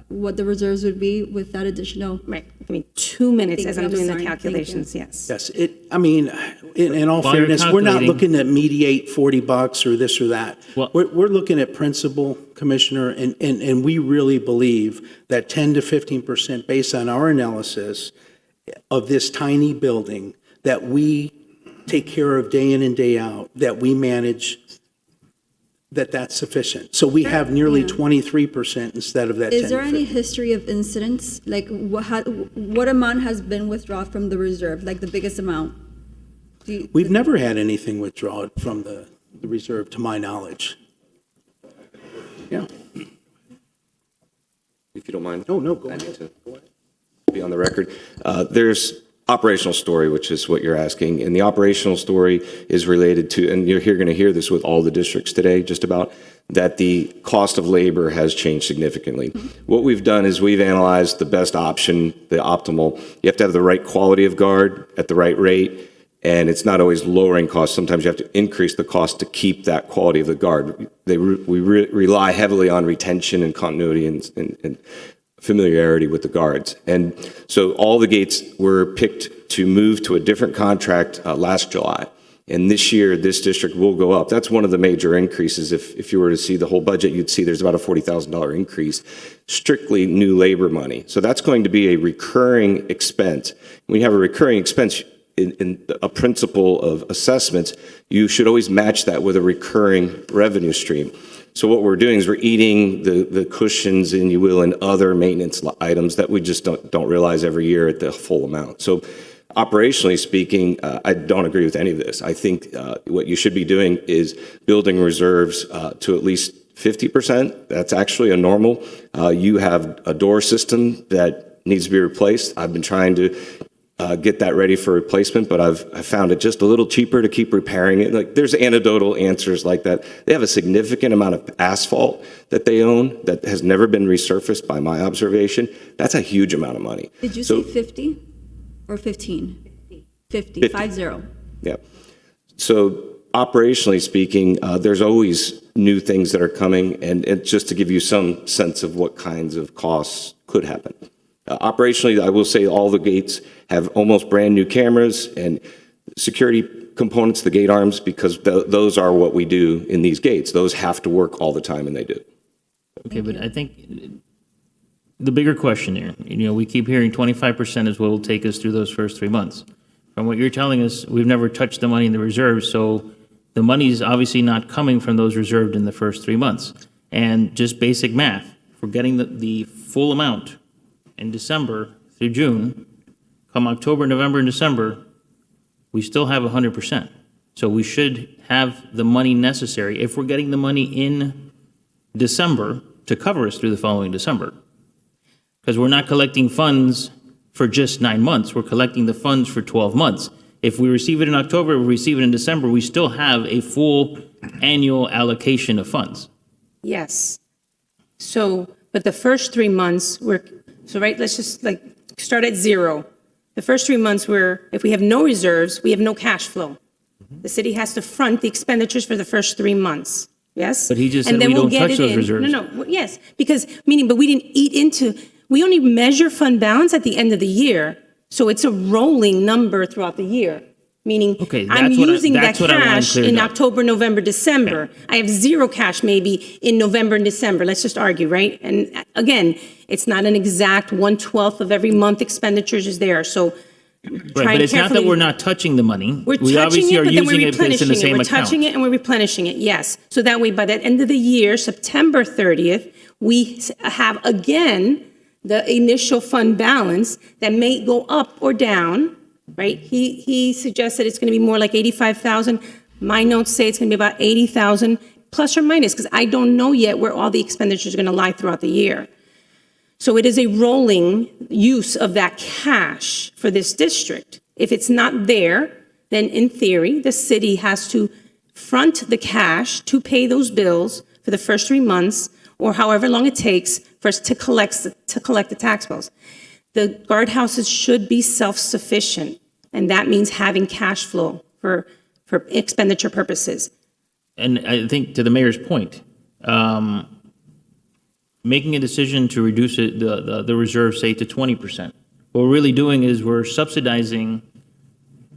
Speaker 9: what the reserves would be with that additional?
Speaker 7: Right. Give me 2 minutes as I'm doing the
Speaker 9: Sorry.
Speaker 7: calculations, yes.
Speaker 11: Yes, in all
Speaker 2: While you're
Speaker 11: fairness, we're not
Speaker 2: calculating-
Speaker 11: looking to mediate $40 or this or that.
Speaker 2: Well-
Speaker 11: We're looking at principal, Commissioner, and we really believe that 10 to 15% based on our analysis of this tiny building that we take care of day in and day out, that we manage, that's sufficient. So we have nearly
Speaker 9: Yeah.
Speaker 11: 23% instead of that 10
Speaker 9: Is there
Speaker 11: to
Speaker 9: any
Speaker 11: 15.
Speaker 9: history of incidents? Like what amount has been withdrawn from the reserve, like the biggest amount?
Speaker 11: We've never had anything withdrawn from the reserve, to my knowledge. Yeah.
Speaker 12: If you don't mind.
Speaker 11: Oh, no, go
Speaker 12: I
Speaker 11: ahead.
Speaker 12: need to be on the record. There's operational story, which is what you're asking, and the operational story is related to, and you're going to hear this with all the districts today, just about, that the cost of labor has changed significantly. What we've done is we've analyzed the best option, the optimal. You have to have the right quality of guard at the right rate, and it's not always lowering costs. Sometimes you have to increase the cost to keep that quality of the guard. We rely heavily on retention and continuity and familiarity with the guards. And so all the gates were picked to move to a different contract last July. And this year, this district will go up. That's one of the major increases. If you were to see the whole budget, you'd see there's about a $40,000 increase, strictly new labor money. So that's going to be a recurring expense. When you have a recurring expense, in a principle of assessments, you should always match that with a recurring revenue stream. So what we're doing is we're eating the cushions, and you will, in other maintenance items that we just don't realize every year at the full amount. So operationally speaking, I don't agree with any of this. I think what you should be doing is building reserves to at least 50%. That's actually a normal. You have a door system that needs to be replaced. I've been trying to get that ready for replacement, but I've found it just a little cheaper to keep repairing it. Like, there's anecdotal answers like that. They have a significant amount of asphalt that they own that has never been resurfaced by my observation. That's a huge amount of money.
Speaker 9: Did you say 50 or 15? 50, 50.
Speaker 12: Yeah. So operationally speaking, there's always new things that are coming, and just to give you some sense of what kinds of costs could happen. Operationally, I will say all the gates have almost brand new cameras and security components, the gate arms, because those are what we do in these gates. Those have to work all the time, and they do.
Speaker 2: Okay, but I think the bigger question here, we keep hearing 25% is what will take us through those first 3 months. From what you're telling us, we've never touched the money in the reserves, so the money is obviously not coming from those reserved in the first 3 months. And just basic math, if we're getting the full amount in December through June, come October, November, and December, we still have 100%. So we should have the money necessary, if we're getting the money in December, to cover us through the following December. Because we're not collecting funds for just 9 months, we're collecting the funds for 12 months. If we receive it in October, we receive it in December, we still have a full annual allocation of funds.
Speaker 7: Yes. So, but the first 3 months, let's just start at zero. The first 3 months if we have no reserves, we have no cash flow. The city has to front the expenditures for the first 3 months. Yes?
Speaker 2: But he just
Speaker 7: And
Speaker 2: said
Speaker 7: then
Speaker 2: we
Speaker 7: we'll
Speaker 2: don't
Speaker 7: get
Speaker 2: touch
Speaker 7: it
Speaker 2: those
Speaker 7: in.
Speaker 2: reserves.
Speaker 7: No, yes, but we didn't eat into, we only measure fund balance at the end of the year. So it's a rolling number throughout the year. Meaning,
Speaker 2: Okay,
Speaker 7: I'm
Speaker 2: that's what I-
Speaker 7: using that
Speaker 2: that's what I want
Speaker 7: cash
Speaker 2: cleared
Speaker 7: in
Speaker 2: up.
Speaker 7: October, November, December. I have zero cash maybe in November and December. Let's just argue, right? And again, it's not an exact 1/12 of every month expenditures is there. So
Speaker 2: Right,
Speaker 7: try
Speaker 2: but
Speaker 7: and
Speaker 2: it's not that
Speaker 7: carefully-
Speaker 2: we're not touching the money.
Speaker 7: We're
Speaker 2: We
Speaker 7: touching
Speaker 2: obviously
Speaker 7: it,
Speaker 2: are
Speaker 7: but then we're
Speaker 2: using it because it's in
Speaker 7: replenishing
Speaker 2: the
Speaker 7: it.
Speaker 2: same
Speaker 7: We're
Speaker 2: account.
Speaker 7: touching it and we're replenishing it, yes. So that way, by the end of the year, September 30th, we have again the initial fund balance that may go up or down, right? He suggested it's going to be more like 85,000. My notes say it's going to be about 80,000 plus or minus, because I don't know yet where all the expenditures are going to lie throughout the year. So it is a rolling use of that cash for this district. If it's not there, then in theory, the city has to front the cash to pay those bills for the first 3 months, or however long it takes for us to collect the tax bills. The guardhouses should be self-sufficient, and that means having cash flow for expenditure purposes.
Speaker 2: And I think to the mayor's point, making a decision to reduce the reserve, say, to 20%. What we're really doing is we're subsidizing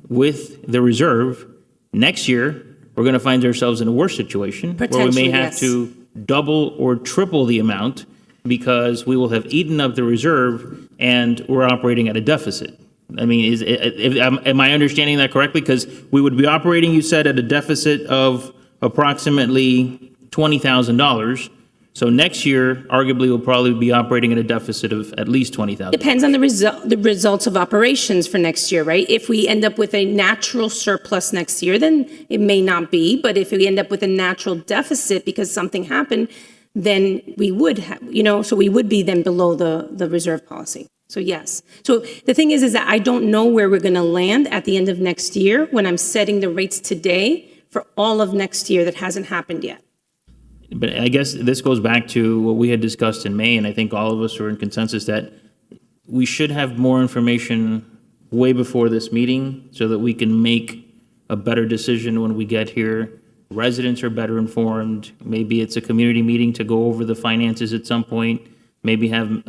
Speaker 2: with the reserve. Next year, we're going to find ourselves in a worse situation where we may
Speaker 7: Potentially,
Speaker 2: have
Speaker 7: yes.
Speaker 2: to double or triple the amount because we will have eaten up the reserve and we're operating at a deficit. I mean, am I understanding that correctly? Because we would be operating, you said, at a deficit of approximately $20,000. So next year, arguably, we'll probably be operating at a deficit of at least $20,000.
Speaker 7: Depends on the results of operations for next year, right? If we end up with a natural surplus next year, then it may not be. But if we end up with a natural deficit because something happened, then we would have, so we would be then below the reserve policy. So yes. So the thing is that I don't know where we're going to land at the end of next year when I'm setting the rates today for all of next year that hasn't happened yet.
Speaker 2: But I guess this goes back to what we had discussed in May, and I think all of us are in consensus that we should have more information way before this meeting so that we can make a better decision when we get here. Residents are better informed. Maybe it's a community meeting to go over the finances at some point. Maybe have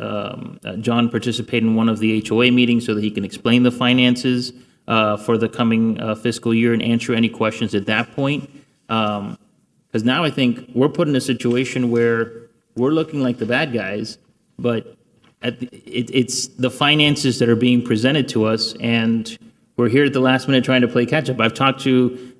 Speaker 2: John participate in one of the HOA meetings so that he can explain the finances for the coming fiscal year and answer any questions at that point. Because now I think we're put in a situation where we're looking like the bad guys, but it's the finances that are being presented to us, and we're here at the last minute trying to play catch up. I've talked to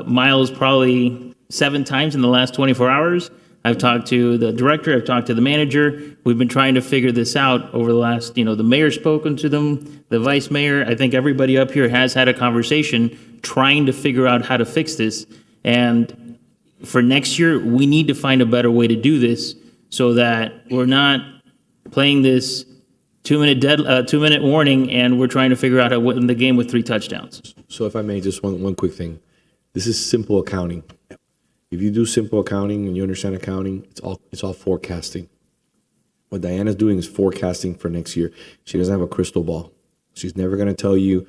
Speaker 2: Miles probably 7 times in the last 24 hours. I've talked to the director, I've talked to the manager. We've been trying to figure this out over the last, the mayor's spoken to them, the vice mayor. I think everybody up here has had a conversation trying to figure out how to fix this. And for next year, we need to find a better way to do this so that we're not playing this 2-minute warning and we're trying to figure out how to win the game with 3 touchdowns.
Speaker 3: So if I may, just one quick thing. This is simple accounting. If you do simple accounting and you understand accounting, it's all forecasting. What Diana's doing is forecasting for next year. She doesn't have a crystal ball. She's never going to tell you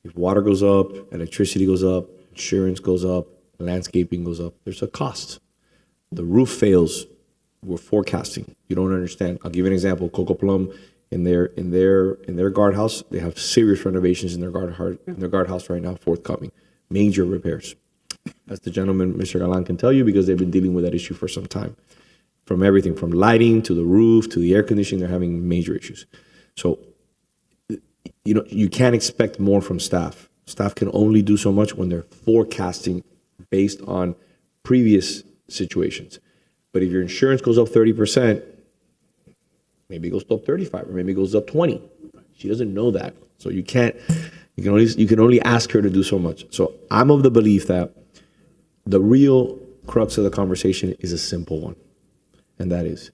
Speaker 3: if water goes up, electricity goes up, insurance goes up, landscaping goes up. There's a cost. The roof fails. We're forecasting. You don't understand. I'll give you an example. Coco Plum in their guardhouse, they have serious renovations in their guardhouse right now, forthcoming. Major repairs. As the gentleman, Mr. Galan, can tell you, because they've been dealing with that issue for some time. From everything, from lighting to the roof to the air conditioning, they're having major issues. So, you can't expect more from staff. Staff can only do so much when they're forecasting based on previous situations. But if your insurance goes up 30%, maybe it goes up 35, or maybe it goes up 20. She doesn't know that. So you can only ask her to do so much. So I'm of the belief that the real crux of the conversation is a simple one. And that is,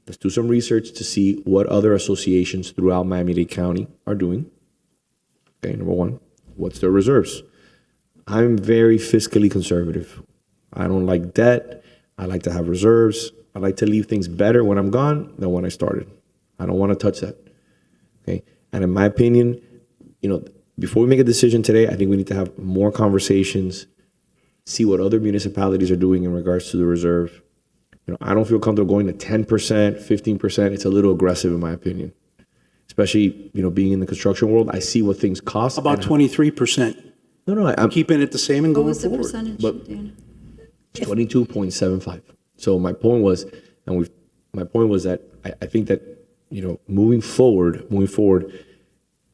Speaker 3: let's do some research to see what other associations throughout Miami-Dade County are doing. Okay, number one, what's their reserves? I'm very fiscally conservative. I don't like debt. I like to have reserves. I like to leave things better when I'm gone than when I started. I don't want to touch that. Okay, and in my opinion, before we make a decision today, I think we need to have more conversations, see what other municipalities are doing in regards to the reserve. I don't feel comfortable going to 10%, 15%. It's a little aggressive in my opinion, especially, being in the construction world. I see what things cost.
Speaker 11: About 23%.
Speaker 3: No, I'm
Speaker 11: Keeping it the same and
Speaker 9: What
Speaker 11: going
Speaker 9: was the
Speaker 11: forward.
Speaker 9: percentage,
Speaker 3: But-
Speaker 9: Dana?
Speaker 3: 22.75. So my point was, that I think that, moving forward,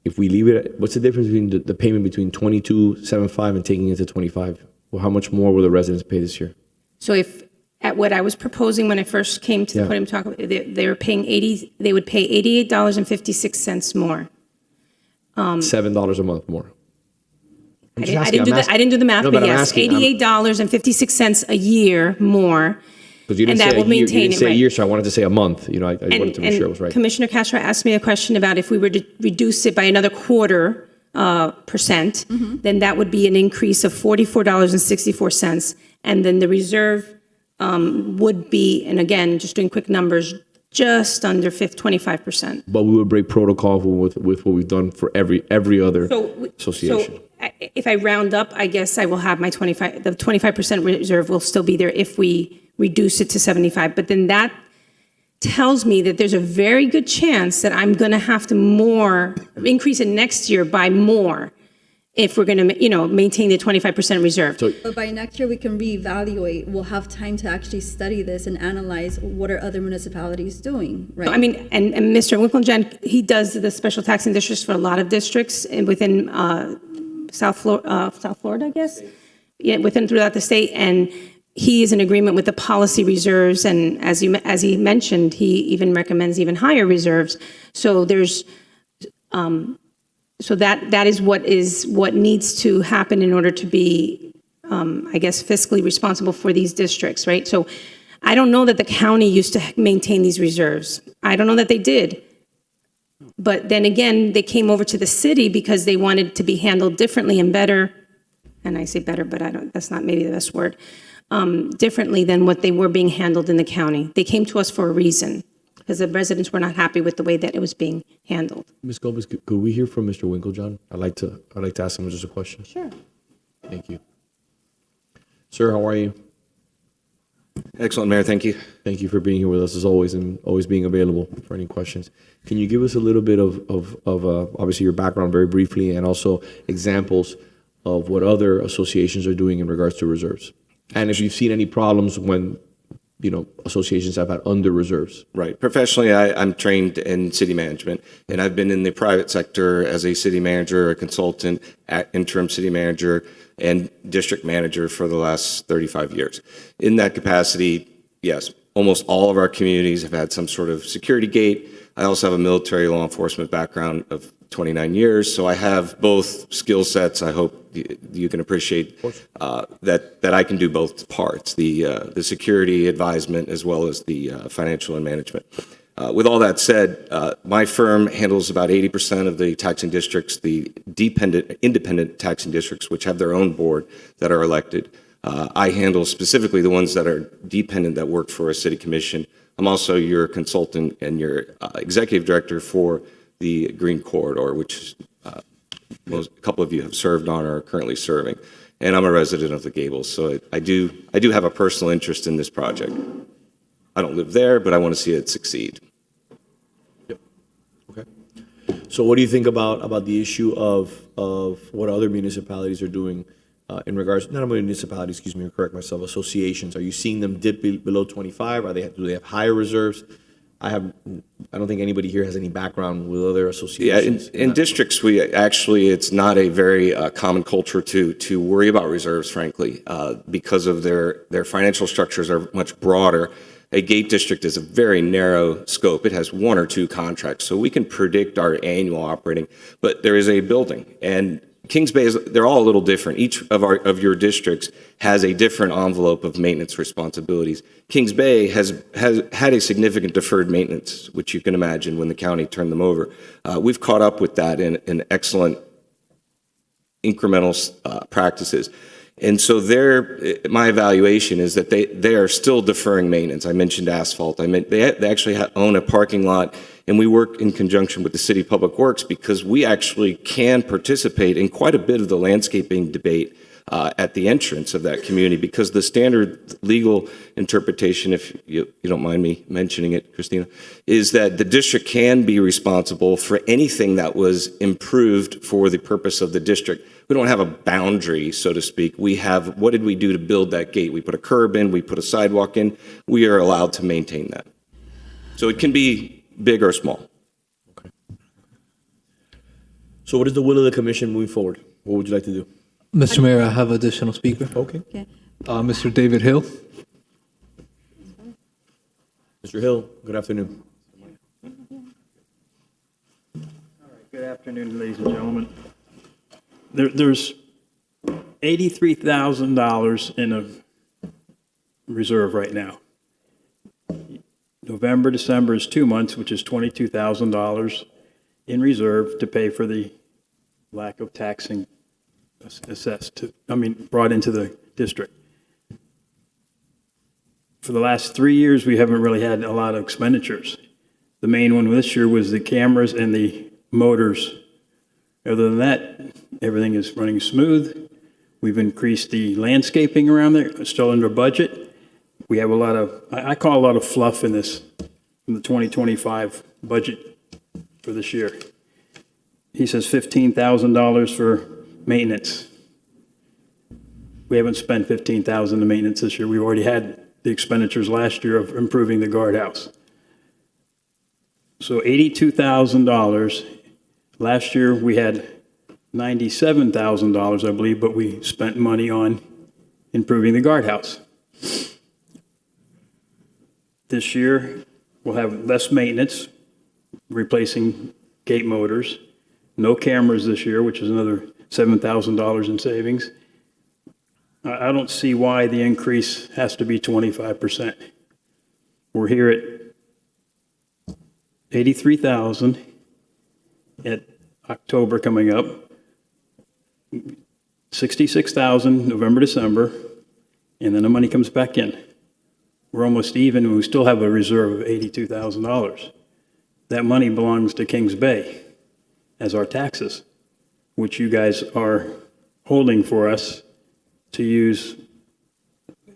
Speaker 3: if we leave it at, what's the difference between the payment between 22.75 and taking it to 25? Well, how much more will the residents pay this year?
Speaker 7: So if, at what I was proposing when I first came to the
Speaker 3: Yeah.
Speaker 7: podium to talk about, they were paying they would pay $88.56 more.
Speaker 3: $7 a month more. I'm just
Speaker 7: I
Speaker 3: asking,
Speaker 7: didn't do the math,
Speaker 3: No,
Speaker 7: but
Speaker 3: I'm
Speaker 7: yes,
Speaker 3: asking,
Speaker 7: $88.56 a year more.
Speaker 3: Because you
Speaker 7: And
Speaker 3: didn't
Speaker 7: that
Speaker 3: say
Speaker 7: will
Speaker 3: a year, you
Speaker 7: maintain
Speaker 3: didn't
Speaker 7: it,
Speaker 3: say a
Speaker 7: right.
Speaker 3: year, so I wanted to say a month. I wanted to make sure it was right.
Speaker 7: Commissioner Castro asked me a question about if we were to reduce it by another quarter percent, then that would be an increase of $44.64. And then the reserve would be, and again, just doing quick numbers, just under 25%.
Speaker 3: But we would break protocol with what we've done for every other association.
Speaker 7: So if I round up, I guess I will have my 25% reserve will still be there if we reduce it to 75. But then that tells me that there's a very good chance that I'm going to have to increase it next year by more if we're going to, maintain the 25% reserve.
Speaker 9: But by next year, we can reevaluate. We'll have time to actually study this and analyze what are other municipalities doing, right?
Speaker 7: I mean, and Mr. Winklejohn, he does the special taxing districts for a lot of districts and within South Florida, I guess? Yeah, throughout the state, and he is in agreement with the policy reserves, and as he mentioned, he even recommends even higher reserves. So there's, so that is what needs to happen in order to be, I guess, fiscally responsible for these districts, right? So I don't know that the county used to maintain these reserves. I don't know that they did. But then again, they came over to the city because they wanted to be handled differently and better. And I say better, but that's not maybe the best word. Differently than what they were being handled in the county. They came to us for a reason, because the residents were not happy with the way that it was being handled.
Speaker 3: Ms. Gomez, could we hear from Mr. Winklejohn? I'd like to ask him just a question.
Speaker 7: Sure.
Speaker 3: Thank you. Sir, how are you?
Speaker 12: Excellent, Mayor. Thank you.
Speaker 3: Thank you for being here with us as always and always being available for any questions. Can you give us a little bit of obviously your background very briefly and also examples of what other associations are doing in regards to reserves? And if you've seen any problems when, associations have had under reserves.
Speaker 12: Right. Professionally, I'm trained in city management, and I've been in the private sector as a city manager, a consultant, interim city manager, and district manager for the last 35 years. In that capacity, yes, almost all of our communities have had some sort of security gate. I also have a military law enforcement background of 29 years, so I have both skill sets. I hope you can appreciate that I can do both parts, the security advisement as well as the financial and management. With all that said, my firm handles about 80% of the taxing districts, the independent taxing districts, which have their own board that are elected. I handle specifically the ones that are dependent that work for a city commission. I'm also your consultant and your executive director for the Green Corridor, which a couple of you have served on or are currently serving. And I'm a resident of the Gables, so I do have a personal interest in this project. I don't live there, but I want to see it succeed.
Speaker 3: Okay. So what do you think about the issue of what other municipalities are doing in regards, not only municipalities, excuse me, correct myself, associations? Are you seeing them dip below 25? Do they have higher reserves? I don't think anybody here has any background with other associations.
Speaker 12: Yeah, in districts, it's not a very common culture to worry about reserves, frankly, because of their financial structures are much broader. A gate district is a very narrow scope. It has one or two contracts, so we can predict our annual operating, but there is a building. And Kings Bay, they're all a little different. Each of your districts has a different envelope of maintenance responsibilities. Kings Bay has had a significant deferred maintenance, which you can imagine when the county turned them over. We've caught up with that in excellent incremental practices. And so my evaluation is that they are still deferring maintenance. I mentioned asphalt. They actually own a parking lot, and we work in conjunction with the City Public Works because we actually can participate in quite a bit of the landscaping debate at the entrance of that community, because the standard legal interpretation, if you don't mind me mentioning it, Christina, is that the district can be responsible for anything that was improved for the purpose of the district. We don't have a boundary, so to speak. We have, what did we do to build that gate? We put a curb in, we put a sidewalk in. We are allowed to maintain that. So it can be big or small.
Speaker 3: Okay. So what is the will of the commission moving forward? What would you like to do?
Speaker 13: Mr. Mayor, I have additional speaker.
Speaker 3: Okay.
Speaker 13: Mr. David Hill.
Speaker 3: Mr. Hill, good afternoon.
Speaker 14: Good afternoon, ladies and gentlemen. There's $83,000 in a reserve right now. November, December is 2 months, which is $22,000 in reserve to pay for the lack of taxing brought into the district. For the last 3 years, we haven't really had a lot of expenditures. The main one this year was the cameras and the motors. Other than that, everything is running smooth. We've increased the landscaping around there, it's still under budget. We have a lot of, I call a lot of fluff in this, in the 2025 budget for this year. He says $15,000 for maintenance. We haven't spent 15,000 in maintenance this year. We've already had the expenditures last year of improving the guardhouse. So $82,000. Last year, we had $97,000, I believe, but we spent money on improving the guardhouse. This year, we'll have less maintenance, replacing gate motors, no cameras this year, which is another $7,000 in savings. I don't see why the increase has to be 25%. We're here at 83,000 at October coming up, 66,000 November, December, and then the money comes back in. We're almost even, and we still have a reserve of $82,000. That money belongs to Kings Bay as our taxes, which you guys are holding for us to use.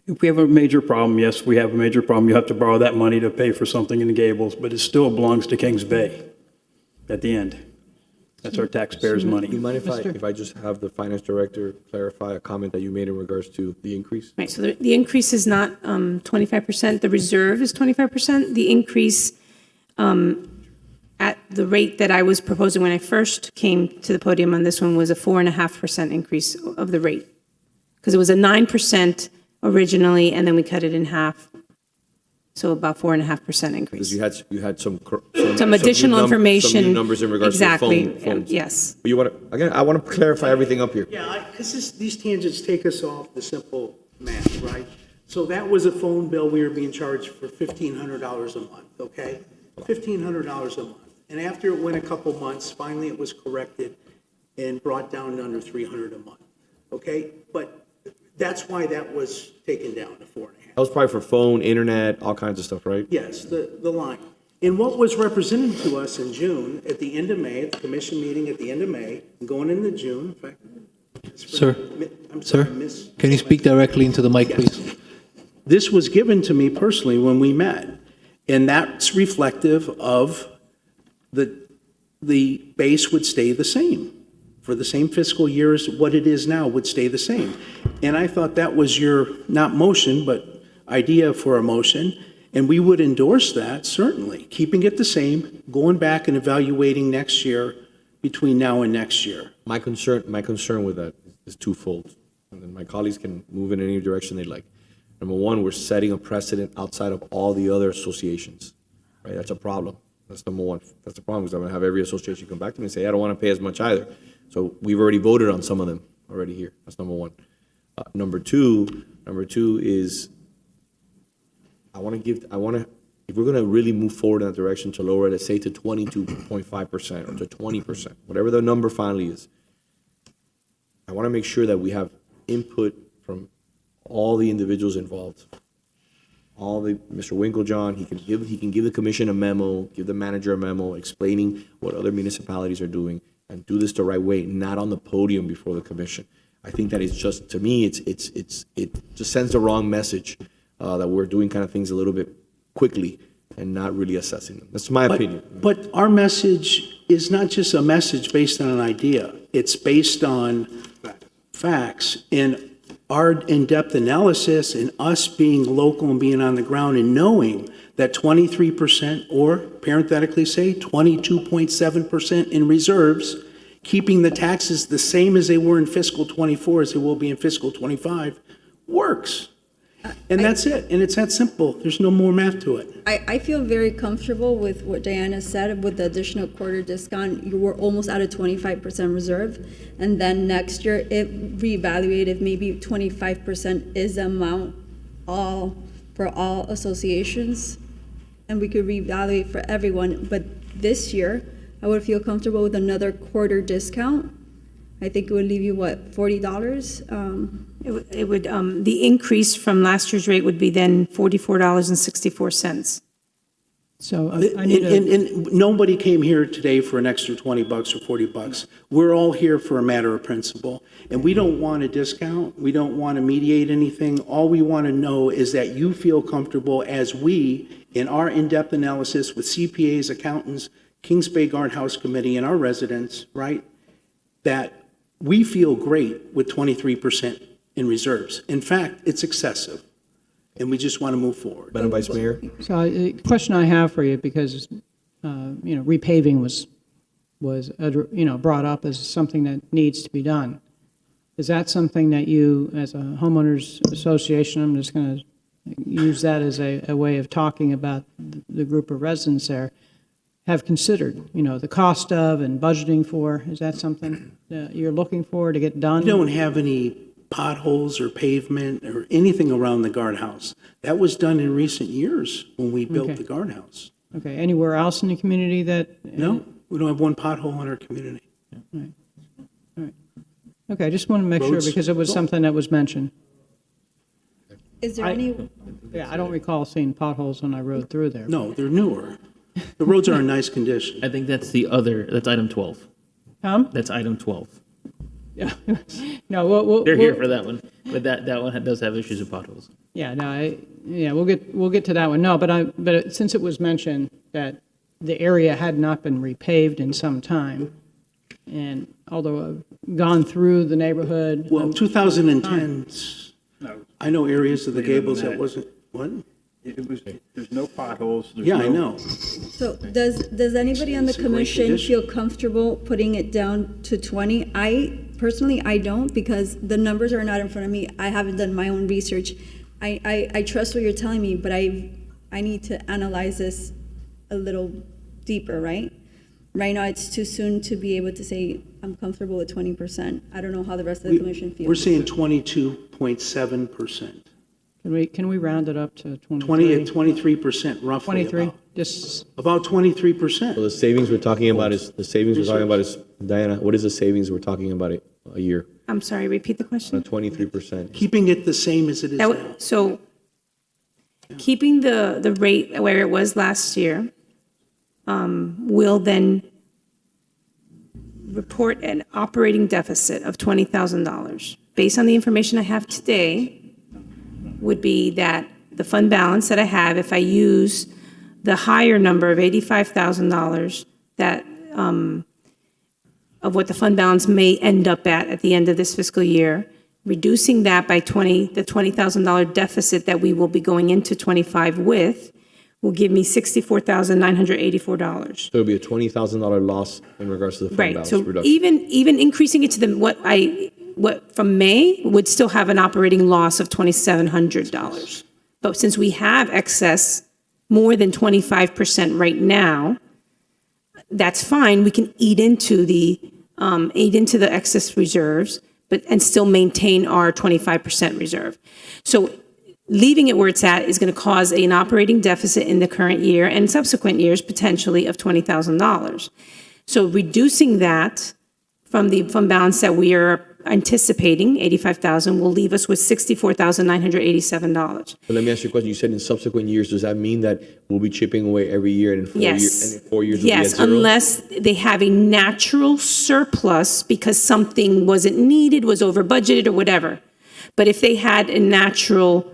Speaker 14: If we have a major problem, yes, we have a major problem. You have to borrow that money to pay for something in the Gables, but it still belongs to Kings Bay at the end. That's our taxpayers' money.
Speaker 3: Do you mind if I just have the finance director clarify a comment that you made in regards to the increase?
Speaker 7: Right, so the increase is not 25%, the reserve is 25%. The increase at the rate that I was proposing when I first came to the podium on this one was a 4.5% increase of the rate. Because it was a 9% originally, and then we cut it in half. So about 4.5% increase.
Speaker 3: Because you had some
Speaker 7: Additional information.
Speaker 3: Some new numbers in regards
Speaker 7: exactly,
Speaker 3: to phones.
Speaker 7: yes.
Speaker 3: But you want to, again, I want to clarify everything up here.
Speaker 11: Yeah, because these tangents take us off the simple math, right? So that was a phone bill we were being charged for $1,500 a month, okay? $1,500 a month. And after it went a couple months, finally it was corrected and brought down to under $300 a month, okay? But that's why that was taken down to 4.5.
Speaker 3: That was probably for phone, internet, all kinds of stuff, right?
Speaker 11: Yes, the line. And what was represented to us in June, at the end of May, at the commission meeting at the end of May, going into June, in fact.
Speaker 13: Sir,
Speaker 11: I'm
Speaker 13: sir,
Speaker 11: sorry, Miss.
Speaker 13: can you speak directly into the mic, please?
Speaker 11: This was given to me personally when we met, and that's reflective of the base would stay the same. For the same fiscal year as what it is now would stay the same. And I thought that was your, not motion, but idea for a motion, and we would endorse that, certainly, keeping it the same, going back and evaluating next year, between now and next year.
Speaker 3: My concern with that is twofold, and then my colleagues can move in any direction they like. Number one, we're setting a precedent outside of all the other associations, right? That's a problem. That's number one. That's the problem, because I'm going to have every association come back to me and say, I don't want to pay as much either. So we've already voted on some of them already here. That's number one. Number two is if we're going to really move forward in that direction to lower it, let's say to 22.5% or to 20%, whatever the number finally is, I want to make sure that we have input from all the individuals involved. Mr. Winklejohn, he can give the commission a memo, give the manager a memo explaining what other municipalities are doing, and do this the right way, not on the podium before the commission. I think that it's just, to me, it just sends the wrong message that we're doing kind of things a little bit quickly and not really assessing them. That's my opinion.
Speaker 11: But our message is not just a message based on an idea. It's based on facts and our in-depth analysis and us being local and being on the ground and knowing that 23%, or parenthetically say 22.7% in reserves, keeping the taxes the same as they were in fiscal 24 as they will be in fiscal 25, works. And that's it. And it's that simple. There's no more math to it.
Speaker 9: I feel very comfortable with what Diana said with the additional quarter discount. You were almost at a 25% reserve. And then next year, reevaluate if maybe 25% is the amount for all associations. And we could reevaluate for everyone. But this year, I would feel comfortable with another quarter discount. I think it would leave you, what, $40?
Speaker 7: It would, the increase from last year's rate would be then $44.64.
Speaker 8: So I need to,
Speaker 11: And nobody came here today for an extra $20 or $40. We're all here for a matter of principle. And we don't want a discount. We don't want to mediate anything. All we want to know is that you feel comfortable as we, in our in-depth analysis with CPAs, accountants, Kings Bay Guardhouse Committee, and our residents, right, that we feel great with 23% in reserves. In fact, it's excessive, and we just want to move forward.
Speaker 3: Madam Vice Mayor?
Speaker 8: So a question I have for you, because, repaving was, brought up as something that needs to be done. Is that something that you, as a homeowners association, I'm just going to use that as a way of talking about the group of residents there, have considered, the cost of and budgeting for? Is that something that you're looking for to get done?
Speaker 11: We don't have any potholes or pavement or anything around the guardhouse. That was done in recent years when we built
Speaker 8: Okay.
Speaker 11: the guardhouse.
Speaker 8: Okay, anywhere else in the community that?
Speaker 11: No, we don't have one pothole in our community.
Speaker 8: All right. Okay, I just want to make sure,
Speaker 11: Roads-
Speaker 8: because it was something that was mentioned.
Speaker 9: Is there
Speaker 8: I-
Speaker 9: any,
Speaker 8: Yeah, I don't recall seeing potholes when I rode through there.
Speaker 11: No, they're newer. The roads are in nice condition.
Speaker 2: I think that's that's item 12.
Speaker 8: Tom?
Speaker 2: That's item 12.
Speaker 8: Yeah. No, we'll.
Speaker 2: They're here for that one, but that one does have issues with potholes.
Speaker 8: Yeah, no, we'll get to that one. No, but since it was mentioned that the area had not been repaved in some time, and although I've gone through the neighborhood.
Speaker 11: Well, 2010, I know areas of the
Speaker 14: Later than
Speaker 11: Gables that
Speaker 14: that.
Speaker 11: wasn't, what?
Speaker 14: There's no potholes. there's
Speaker 11: Yeah, I
Speaker 14: no-
Speaker 11: know.
Speaker 9: so does anybody on the
Speaker 11: It's in great
Speaker 9: commission
Speaker 11: condition.
Speaker 9: feel comfortable putting it down to 20? Personally, I don't, because the numbers are not in front of me. I haven't done my own research. I trust what you're telling me, but I need to analyze this a little deeper, right? Right now, it's too soon to be able to say, I'm comfortable with 20%. I don't know how the rest of the commission feels.
Speaker 11: We're saying 22.7%.
Speaker 8: Can we round it up to
Speaker 11: 20
Speaker 8: 23?
Speaker 11: at 23% roughly.
Speaker 8: 23,
Speaker 11: about.
Speaker 8: just,
Speaker 11: About 23%.
Speaker 3: So the savings we're talking about is, Diana, what is the savings we're talking about a year?
Speaker 7: I'm sorry, repeat the question?
Speaker 3: 23%.
Speaker 11: Keeping it the same as it is now.
Speaker 7: So keeping the rate where it was last year will then report an operating deficit of $20,000. Based on the information I have today, would be that the fund balance that I have, if I use the higher number of $85,000 that of what the fund balance may end up at the end of this fiscal year, reducing that by the $20,000 deficit that we will be going into 25 with, will give me $64,984.
Speaker 3: So it'll be a $20,000 loss in regards to the fund
Speaker 7: Right,
Speaker 3: balance
Speaker 7: so
Speaker 3: reduction.
Speaker 7: even increasing it to what from May would still have an operating loss of $2,700. But since we have excess more than 25% right now, that's fine. We can eat into the excess reserves, and still maintain our 25% reserve. So leaving it where it's at is going to cause an operating deficit in the current year and subsequent years potentially of $20,000. So reducing that from the fund balance that we are anticipating, $85,000, will leave us with $64,987.
Speaker 3: But let me ask you a question. You said in subsequent years, does that mean that we'll be chipping away every year and in 4 years,
Speaker 7: Yes.
Speaker 3: and in 4 years we'll be at
Speaker 7: Yes,
Speaker 3: zero?
Speaker 7: unless they have a natural surplus because something wasn't needed, was over budgeted or whatever. But if they had a natural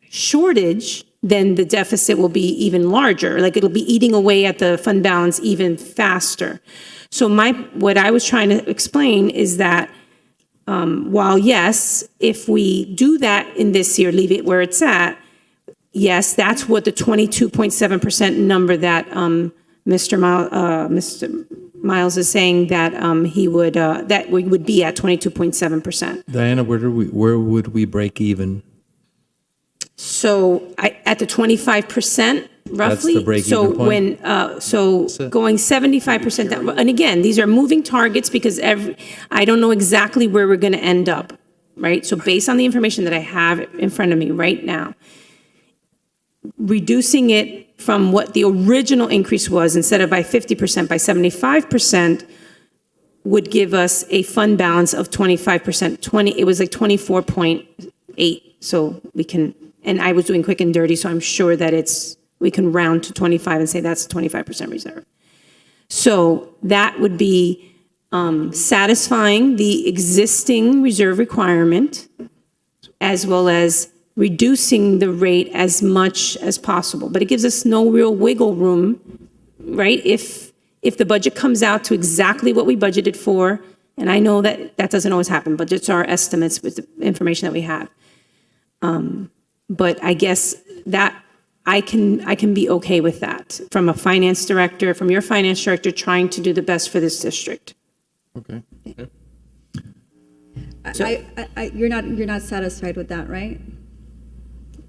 Speaker 7: shortage, then the deficit will be even larger. Like it'll be eating away at the fund balance even faster. So what I was trying to explain is that while yes, if we do that in this year, leave it where it's at, yes, that's what the 22.7% number that Mr. Miles is saying that he would that we would be at 22.7%.
Speaker 10: Diana, where would we break even?
Speaker 7: So at the 25%. Roughly.
Speaker 10: the break-even point?
Speaker 7: So going 75% down, and again, these are moving targets because I don't know exactly where we're going to end up, right? So based on the information that I have in front of me right now, reducing it from what the original increase was, instead of by 50%, by 75%, would give us a fund balance of 25%. It was like 24.8. So we can, and I was doing quick and dirty, so I'm sure that we can round to 25 and say that's a 25% reserve. So that would be satisfying the existing reserve requirement, as well as reducing the rate as much as possible. But it gives us no real wiggle room, right? If the budget comes out to exactly what we budgeted for, And I know that that doesn't always happen, but it's our estimates with the information that we have. But I guess that I can be okay with that from a finance director, from your finance director, trying to do the best for this district.
Speaker 10: Okay.
Speaker 9: You're not satisfied with that, right?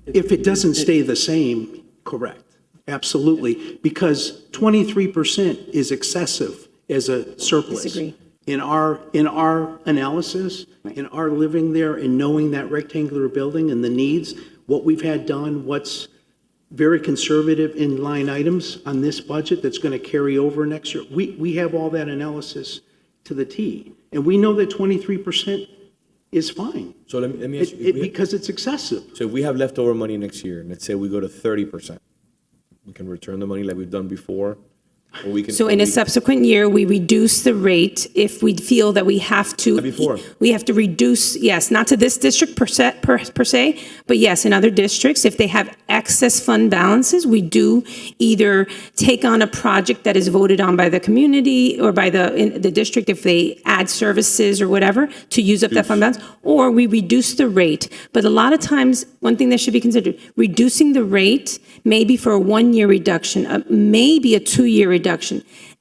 Speaker 11: If it doesn't stay the same, correct, absolutely, because 23% is excessive as a surplus.
Speaker 7: Disagree.
Speaker 11: In our analysis, in our living there and knowing that rectangular building and the needs, what we've had done, what's very conservative in line items on this budget that's going to carry over next year, we have all that analysis to the T. And we know that 23% is fine.
Speaker 3: So let me ask you,
Speaker 11: Because it's excessive.
Speaker 3: so if we have leftover money next year, and let's say we go to 30%, we can return the money like we've done before, or we can.
Speaker 7: So in a subsequent year, we reduce the rate if we feel that we have to.
Speaker 3: Before.
Speaker 7: We have to reduce, yes, not to this district per se, but yes, in other districts, if they have excess fund balances, we do either take on a project that is voted on by the community or by the district if they add services or whatever to use up that fund balance, or we reduce the rate. But a lot of times, one thing that should be considered, reducing the rate maybe for a 1-year reduction, maybe a 2-year reduction.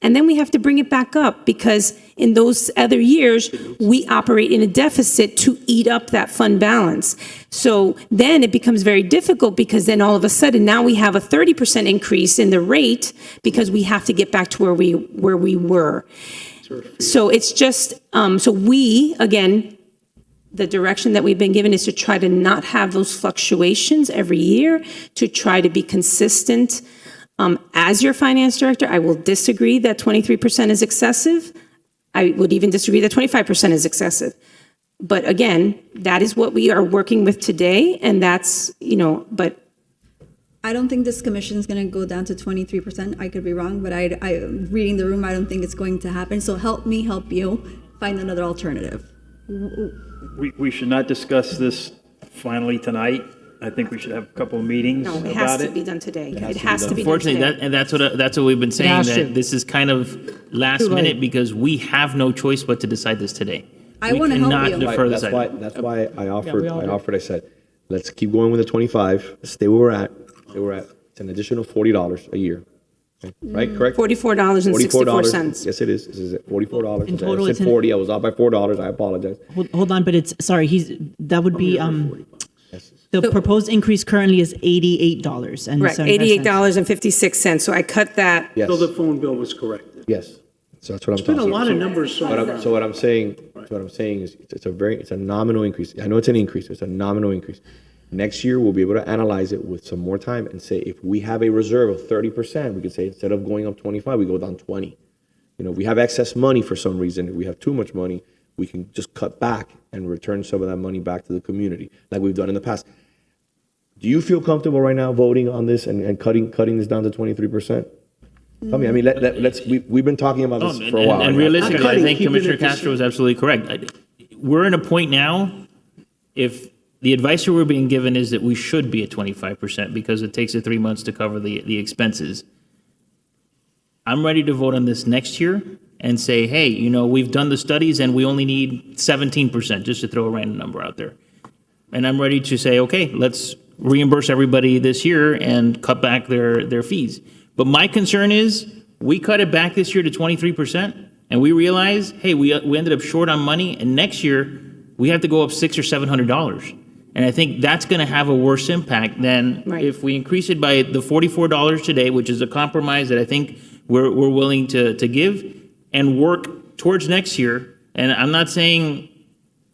Speaker 7: And then we have to bring it back up because in those other years, we operate in a deficit to eat up that fund balance. So then it becomes very difficult because then all of a sudden now we have a 30% increase in the rate because we have to get back to where we were. So it's just, so we, again, the direction that we've been given is to try to not have those fluctuations every year, to try to be consistent. As your finance director, I will disagree that 23% is excessive. I would even disagree that 25% is excessive. But again, that is what we are working with today, and that's, but.
Speaker 9: I don't think this commission is going to go down to 23%. I could be wrong, but reading the room, I don't think it's going to happen. So help me help you find another alternative.
Speaker 14: We should not discuss this finally tonight. I think we should have a couple of meetings
Speaker 7: No,
Speaker 14: about it.
Speaker 7: it has to be done today. It has to be done
Speaker 2: Unfortunately,
Speaker 7: today.
Speaker 2: that's what we've been saying,
Speaker 8: has to.
Speaker 2: that this is kind of last minute because we have no choice but to decide this today.
Speaker 9: I wanna help you.
Speaker 2: We cannot defer this
Speaker 3: That's why,
Speaker 2: item.
Speaker 3: that's why I offered,
Speaker 8: we all do.
Speaker 3: I said, let's keep going with the 25, stay where we're at, It's an additional $40 a year. Okay, right, correct?
Speaker 7: $44.64.
Speaker 3: Yes, it is. This is it, $44.
Speaker 4: In total,
Speaker 3: I
Speaker 4: it's
Speaker 3: said 40, I was off by $4, I apologize.
Speaker 4: Hold on, but that would be, the proposed increase currently is $88 and
Speaker 7: Right,
Speaker 4: 75 cents.
Speaker 7: $88.56. So I cut that.
Speaker 3: Yes,
Speaker 11: So the phone bill was corrected.
Speaker 3: yes. So that's what I'm
Speaker 11: It's been
Speaker 3: talking
Speaker 11: a
Speaker 3: about.
Speaker 11: lot of numbers so far.
Speaker 3: So what I'm saying is it's a nominal increase. I know it's an increase, it's a nominal increase. Next year, we'll be able to analyze it with some more time and say, if we have a reserve of 30%, we could say instead of going up 25, we go down 20. If we have excess money for some reason, if we have too much money, we can just cut back and return some of that money back to the community, like we've done in the past. Do you feel comfortable right now voting on this and cutting this down to 23%? I mean, we've been talking about this for a while.
Speaker 2: And realistically, I think
Speaker 11: keeping
Speaker 2: Commissioner
Speaker 11: it the
Speaker 2: Castro is absolutely correct. We're in a point now, if the advice we're being given is that we should be at 25% because it takes 3 months to cover the expenses. I'm ready to vote on this next year and say, hey, we've done the studies and we only need 17%, just to throw a random number out there. And I'm ready to say, okay, let's reimburse everybody this year and cut back their fees. But my concern is we cut it back this year to 23% and we realize, hey, we ended up short on money and next year we have to go up $600 or $700. And I think that's going to have a worse impact than if we increase it by the $44 today, which is a compromise that I think we're willing to give, and work towards next year. And I'm not saying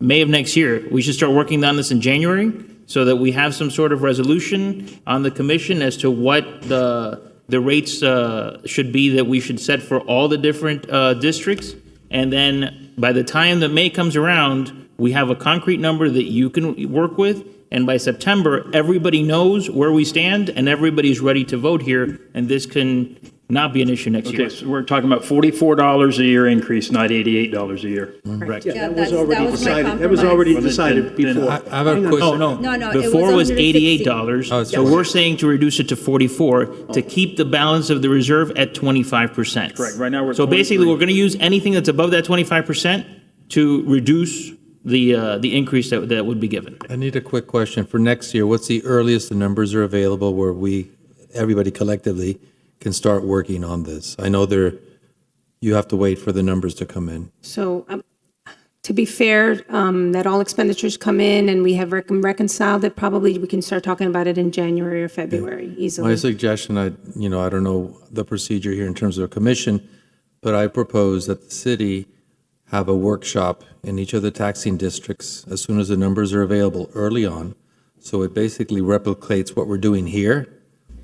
Speaker 2: May of next year. We should start working on this in January so that we have some sort of resolution on the commission as to what the rates should be that we should set for all the different districts. And then by the time that May comes around, we have a concrete number that you can work with, and by September, everybody knows where we stand, and everybody's ready to vote here, and this can not be an issue next year.
Speaker 14: Okay, so we're talking about $44 a year increase, not $88 a year.
Speaker 2: Correct.
Speaker 9: Yeah,
Speaker 11: That was
Speaker 9: that
Speaker 11: already
Speaker 9: was my
Speaker 11: decided. That was already
Speaker 9: compromise.
Speaker 11: decided before.
Speaker 10: I have a question.
Speaker 2: Oh, no.
Speaker 9: No, it
Speaker 2: Before
Speaker 9: was
Speaker 2: was
Speaker 9: $160.
Speaker 2: $88,
Speaker 10: Oh,
Speaker 2: so
Speaker 10: yes.
Speaker 2: we're saying to reduce it to 44 to keep the balance of the reserve at 25%.
Speaker 14: Correct. Right now, we're at
Speaker 2: So basically,
Speaker 14: 23.
Speaker 2: we're going to use anything that's above that 25% to reduce the increase that would be given.
Speaker 10: I need a quick question. For next year, what's the earliest the numbers are available where everybody collectively can start working on this? I know you have to wait for the numbers to come in.
Speaker 7: So to be fair, that all expenditures come in and we have reconciled it, probably we can start talking about it in January or February easily.
Speaker 10: My suggestion, I don't know the procedure here in terms of a commission, but I propose that the city have a workshop in each of the taxing districts as soon as the numbers are available early on. So it basically replicates what we're doing here,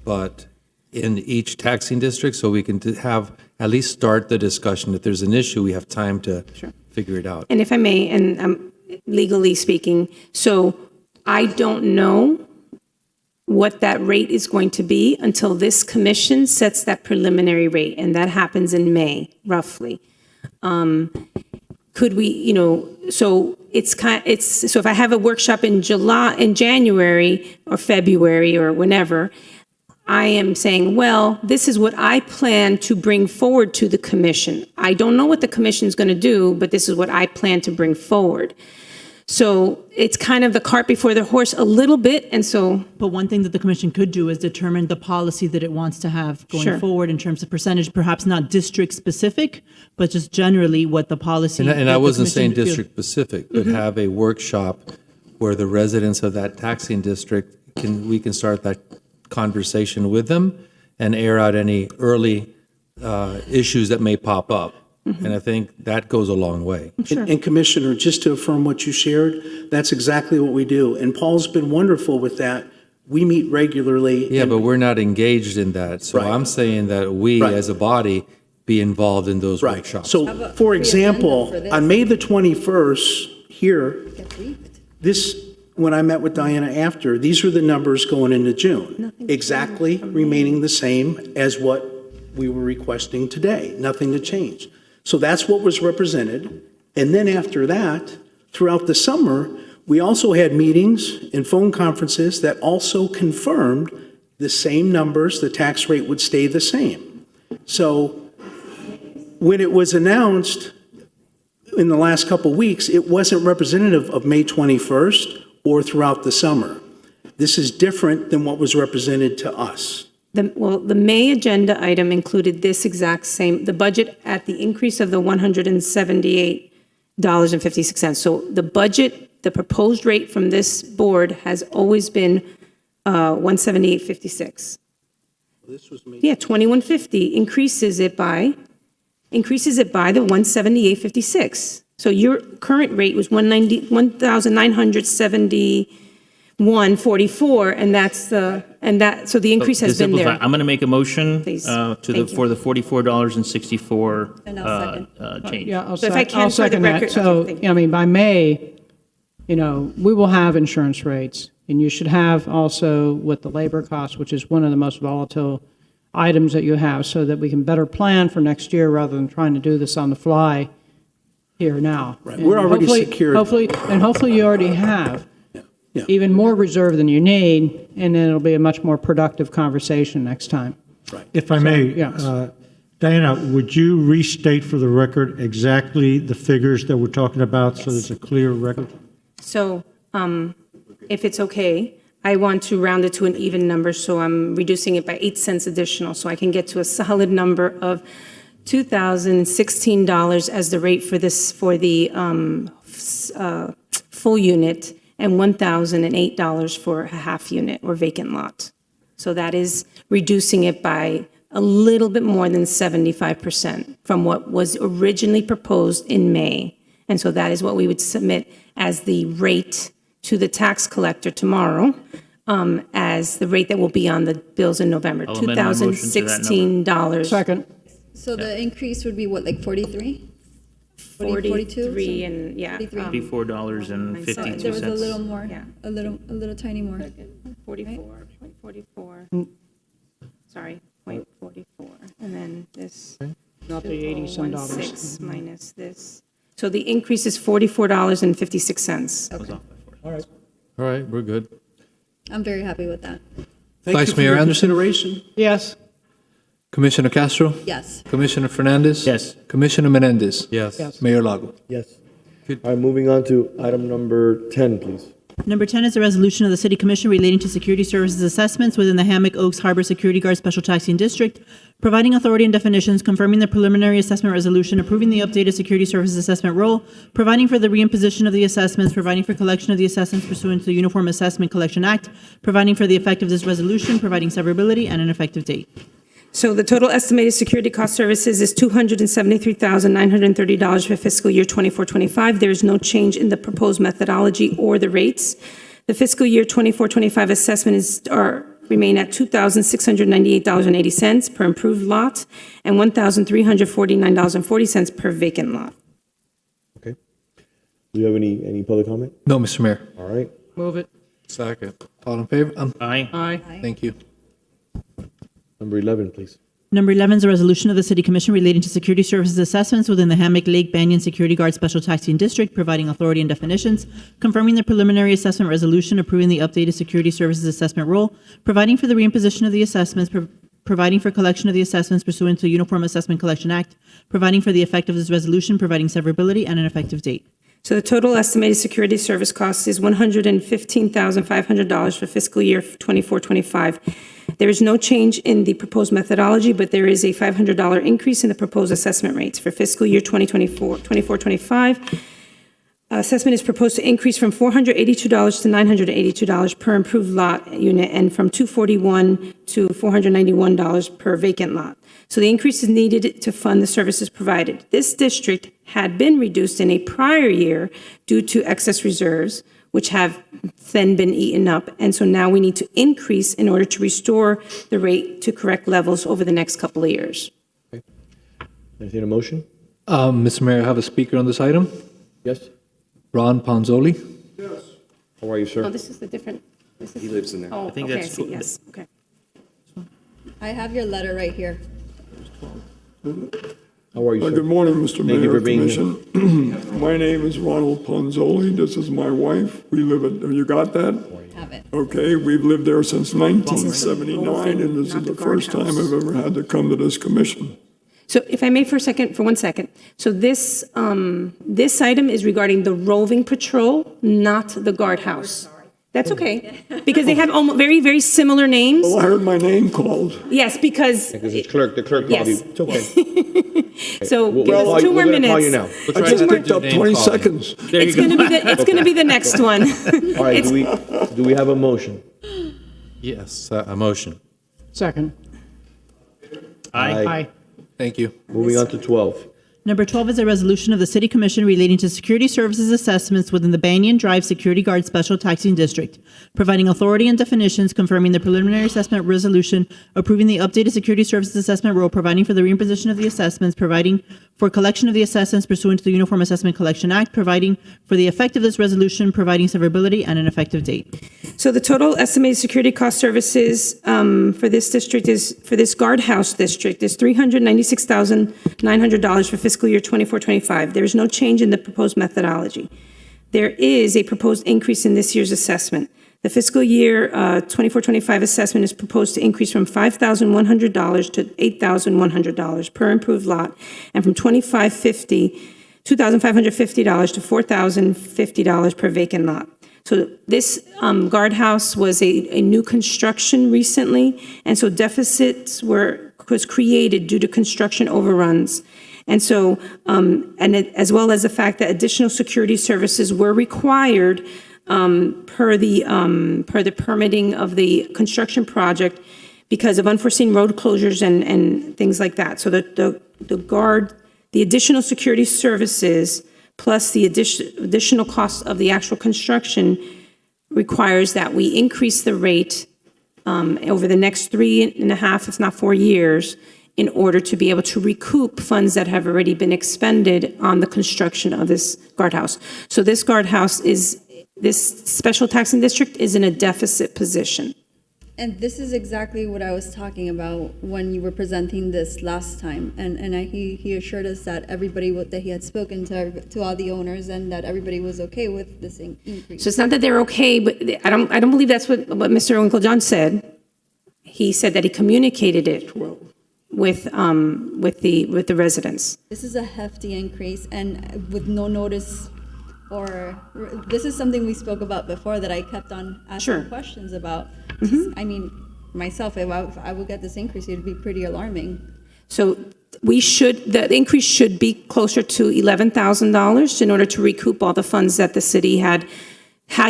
Speaker 10: but in each taxing district, so we can have, at least start the discussion. If there's an issue, we have time to figure it out.
Speaker 7: And if I may, and legally speaking, so I don't know what that rate is going to be until this commission sets that preliminary rate, and that happens in May, roughly. Could we, so so if I have a workshop in January or February or whenever, I am saying, well, this is what I plan to bring forward to the commission. I don't know what the commission is going to do, but this is what I plan to bring forward. So it's kind of the cart before the horse a little bit, and so.
Speaker 4: But one thing that the commission could do is determine the policy that it wants to have going forward in terms of percentage, perhaps not district specific, but just generally what the policy.
Speaker 10: And I wasn't saying district specific, but have a workshop where the residents of that taxing district we can start that conversation with them and air out any early issues that may pop up. And I think that goes a long way.
Speaker 11: And Commissioner, just to affirm what you shared, that's exactly what we do. And Paul's been wonderful with that. We meet regularly.
Speaker 10: Yeah, but we're not engaged in that. So I'm saying that we, as a body, be involved in those workshops.
Speaker 11: So, for example, on May the 21st, here, when I met with Diana after, these were the numbers going into June. Exactly remaining the same as what we were requesting today. Nothing to change. So that's what was represented. And then after that, throughout the summer, we also had meetings and phone conferences that also confirmed the same numbers, the tax rate would stay the same. So when it was announced in the last couple of weeks, it wasn't representative of May 21st or throughout the summer. This is different than what was represented to us.
Speaker 7: The May agenda item included this exact same, the budget at the increase of the $178.56. So the budget, the proposed rate from this board has always been $178.56. Yeah, 2150 increases it by the $178.56. So your current rate was $1,971.44, so the increase has been there.
Speaker 2: I'm going to make a motion
Speaker 7: Please.
Speaker 2: for the $44.64 change.
Speaker 8: Yeah,
Speaker 7: So if I can
Speaker 8: I'll
Speaker 7: for the
Speaker 8: second that.
Speaker 7: record-
Speaker 8: So,
Speaker 7: okay, thank you.
Speaker 8: I mean, by May, we will have insurance rates, and you should have also with the labor costs, which is one of the most volatile items that you have, so that we can better plan for next year rather than trying to do this on the fly here now.
Speaker 11: Right.
Speaker 8: And
Speaker 11: We're already
Speaker 8: hopefully-
Speaker 11: secured.
Speaker 8: Hopefully you already have even more reserve than you need, and then it'll be a much more productive conversation next time.
Speaker 15: If I may,
Speaker 8: yes.
Speaker 15: Diana, would you restate for the record exactly the figures that we're talking about so there's a clear record?
Speaker 7: So if it's okay, I want to round it to an even number, so I'm reducing it by 8 cents additional, so I can get to a solid number of $2,016 as the rate for the full unit, and $1,008 for a half unit or vacant lot. So that is reducing it by a little bit more than 75% from what was originally proposed in May. And so that is what we would submit as the rate to the tax collector tomorrow, as the rate that will be on the bills in November,
Speaker 2: I'll amend my motion to that number.
Speaker 7: $2,016.
Speaker 8: Second.
Speaker 9: So the increase would be what, like 43?
Speaker 7: 43 and, yeah.
Speaker 2: $44.52.
Speaker 9: There was a little more,
Speaker 7: Yeah.
Speaker 9: a little tiny more.
Speaker 7: 44, sorry, 0.44, and then this.
Speaker 8: Not the 80-some dollars.
Speaker 7: 0.16 minus this. So the increase is $44.56.
Speaker 10: All right, we're good.
Speaker 9: I'm very happy with that.
Speaker 11: Thank
Speaker 13: Vice
Speaker 11: you for
Speaker 13: Mayor
Speaker 11: your
Speaker 13: Anderson?
Speaker 11: consideration.
Speaker 8: Yes.
Speaker 13: Commissioner Castro?
Speaker 9: Yes.
Speaker 13: Commissioner Fernandez?
Speaker 2: Yes.
Speaker 13: Commissioner Menendez?
Speaker 10: Yes.
Speaker 8: Yes.
Speaker 13: Mayor Lago?
Speaker 11: Yes.
Speaker 3: All right, moving on to item number 10, please.
Speaker 4: Number 10 is a resolution of the City Commission relating to security services assessments within the Hammock Oaks Harbor Security Guard Special Taxing District, providing authority and definitions, confirming the preliminary assessment resolution, approving the updated security services assessment role, providing for the reimposition of the assessments, providing for collection of the assessments pursuant to the Uniform Assessment Collection Act, providing for the effect of this resolution, providing severability, and an effective date.
Speaker 7: So the total estimated security cost services is $273,930 for fiscal year 24-25. There is no change in the proposed methodology or the rates. The fiscal year 24-25 assessment remain at $2,698.80 per improved lot and $1,349.40 per vacant lot.
Speaker 3: Okay. Do you have any public comment?
Speaker 13: No, Mr. Mayor.
Speaker 3: All right.
Speaker 8: Move it.
Speaker 13: Second. All in favor?
Speaker 2: Aye.
Speaker 8: Aye.
Speaker 13: Thank you.
Speaker 3: Number 11, please.
Speaker 4: Number 11 is a resolution of the City Commission relating to security services assessments within the Hammock Lake Banyan Security Guard Special Taxing District, providing authority and definitions, confirming the preliminary assessment resolution, approving the updated security services assessment role, providing for the reimposition of the assessments, providing for collection of the assessments pursuant to the Uniform Assessment Collection Act, providing for the effect of this resolution, providing severability, and an effective date.
Speaker 7: So the total estimated security service cost is $115,500 for fiscal year 24-25. There is no change in the proposed methodology, but there is a $500 increase in the proposed assessment rates. For fiscal year 24-25, assessment is proposed to increase from $482 to $982 per improved lot unit and from $241 to $491 per vacant lot. So the increase is needed to fund the services provided. This district had been reduced in a prior year due to excess reserves, which have then been eaten up. And so now we need to increase in order to restore the rate to correct levels over the next couple of years.
Speaker 3: Entertain a motion?
Speaker 13: Mr. Mayor, I have a speaker on this item.
Speaker 3: Yes?
Speaker 13: Ron Ponzoli.
Speaker 3: How are you, sir?
Speaker 7: Oh, this is the different.
Speaker 12: He lives in there.
Speaker 7: Oh,
Speaker 2: think
Speaker 7: okay, I
Speaker 2: that's
Speaker 7: see, yes, okay.
Speaker 9: I have your letter right here.
Speaker 3: How are you, sir?
Speaker 1: Good morning, Mr.
Speaker 3: Thank you
Speaker 1: Mayor,
Speaker 3: for being here.
Speaker 1: Commission. My name is Ronald Ponzoli. This is my wife. We live at, you got that?
Speaker 9: Have it.
Speaker 1: Okay, we've lived there since 1979, and this is the first time I've ever had to come to this commission.
Speaker 7: So if I may for 1 second. So this item is regarding the roving patrol, not the guardhouse. That's okay, because they have almost very, very similar names.
Speaker 1: Well, I heard my name called.
Speaker 7: Yes, because,
Speaker 3: Because the clerk called
Speaker 7: Yes.
Speaker 3: you. It's okay.
Speaker 7: so
Speaker 3: We'll
Speaker 7: give
Speaker 3: call
Speaker 7: us
Speaker 3: you-
Speaker 7: 2 more
Speaker 3: we're gonna call
Speaker 7: minutes.
Speaker 3: you now.
Speaker 1: I just picked up 20 seconds.
Speaker 7: It's gonna be the next one.
Speaker 3: All right, do we have a motion?
Speaker 10: Yes, a motion.
Speaker 8: Second.
Speaker 2: Aye.
Speaker 8: Aye.
Speaker 10: Thank you.
Speaker 3: Moving on to 12.
Speaker 4: Number 12 is a resolution of the City Commission relating to security services assessments within the Banyan Drive Security Guard Special Taxing District, providing authority and definitions, confirming the preliminary assessment resolution, approving the updated security services assessment role, providing for the reimposition of the assessments, providing for collection of the assessments pursuant to the Uniform Assessment Collection Act, providing for the effect of this resolution, providing severability, and an effective date.
Speaker 7: So the total estimated security cost services for this district for this guardhouse district is $396,900 for fiscal year 24-25. There is no change in the proposed methodology. There is a proposed increase in this year's assessment. The fiscal year 24-25 assessment is proposed to increase from $5,100 to $8,100 per improved lot, and from $2,550 to $4,050 per vacant lot. So this guardhouse was a new construction recently, and so deficits was created due to construction overruns. And so, as well as the fact that additional security services were required per the permitting of the construction project because of unforeseen road closures and things like that. So the additional security services plus the additional cost of the actual construction requires that we increase the rate over the next 3.5, if not 4 years, in order to be able to recoup funds that have already been expended on the construction of this guardhouse. So this this special taxing district is in a deficit position.
Speaker 9: And this is exactly what I was talking about when you were presenting this last time. He assured us that everybody that he had spoken to all the owners and that everybody was okay with this increase.
Speaker 7: So it's not that they're okay, but I don't believe that's what Mr. Uncle John said. He said that he communicated it with the residents.
Speaker 9: This is a hefty increase and with no notice Or this is something we spoke about before that I kept on asking
Speaker 7: Sure.
Speaker 9: questions about. I mean, myself, if I would get this increase, it'd be pretty alarming.
Speaker 7: So the increase should be closer to $11,000 in order to recoup all the funds that the city had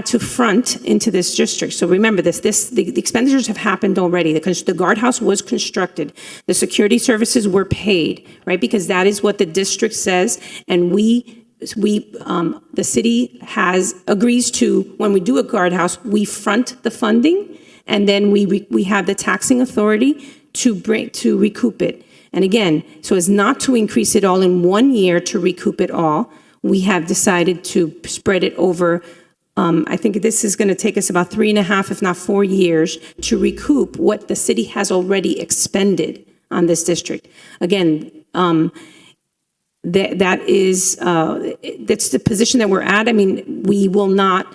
Speaker 7: to front into this district. So remember this, the expenditures have happened already. The guardhouse was constructed. The security services were paid, right? Because that is what the district says. And the city agrees to, when we do a guardhouse, we front the funding, and then we have the taxing authority to recoup it. And again, so as not to increase it all in 1 year to recoup it all, we have decided to spread it over. I think this is going to take us about 3.5, if not 4 years, to recoup what the city has already expended on this district. Again, that's the position that we're at. I mean, we will not.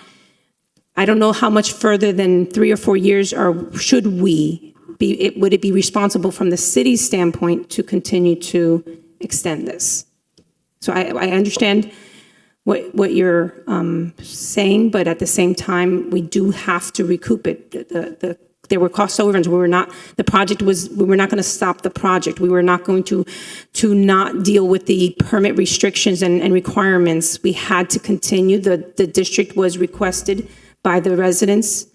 Speaker 7: I don't know how much further than 3 or 4 years, or should we be? Would it be responsible from the city's standpoint to continue to extend this? So I understand what you're saying, but at the same time, we do have to recoup it. There were cost overruns. We were not going to stop the project. We were not going to not deal with the permit restrictions and requirements. We had to continue. The district was requested by the residents,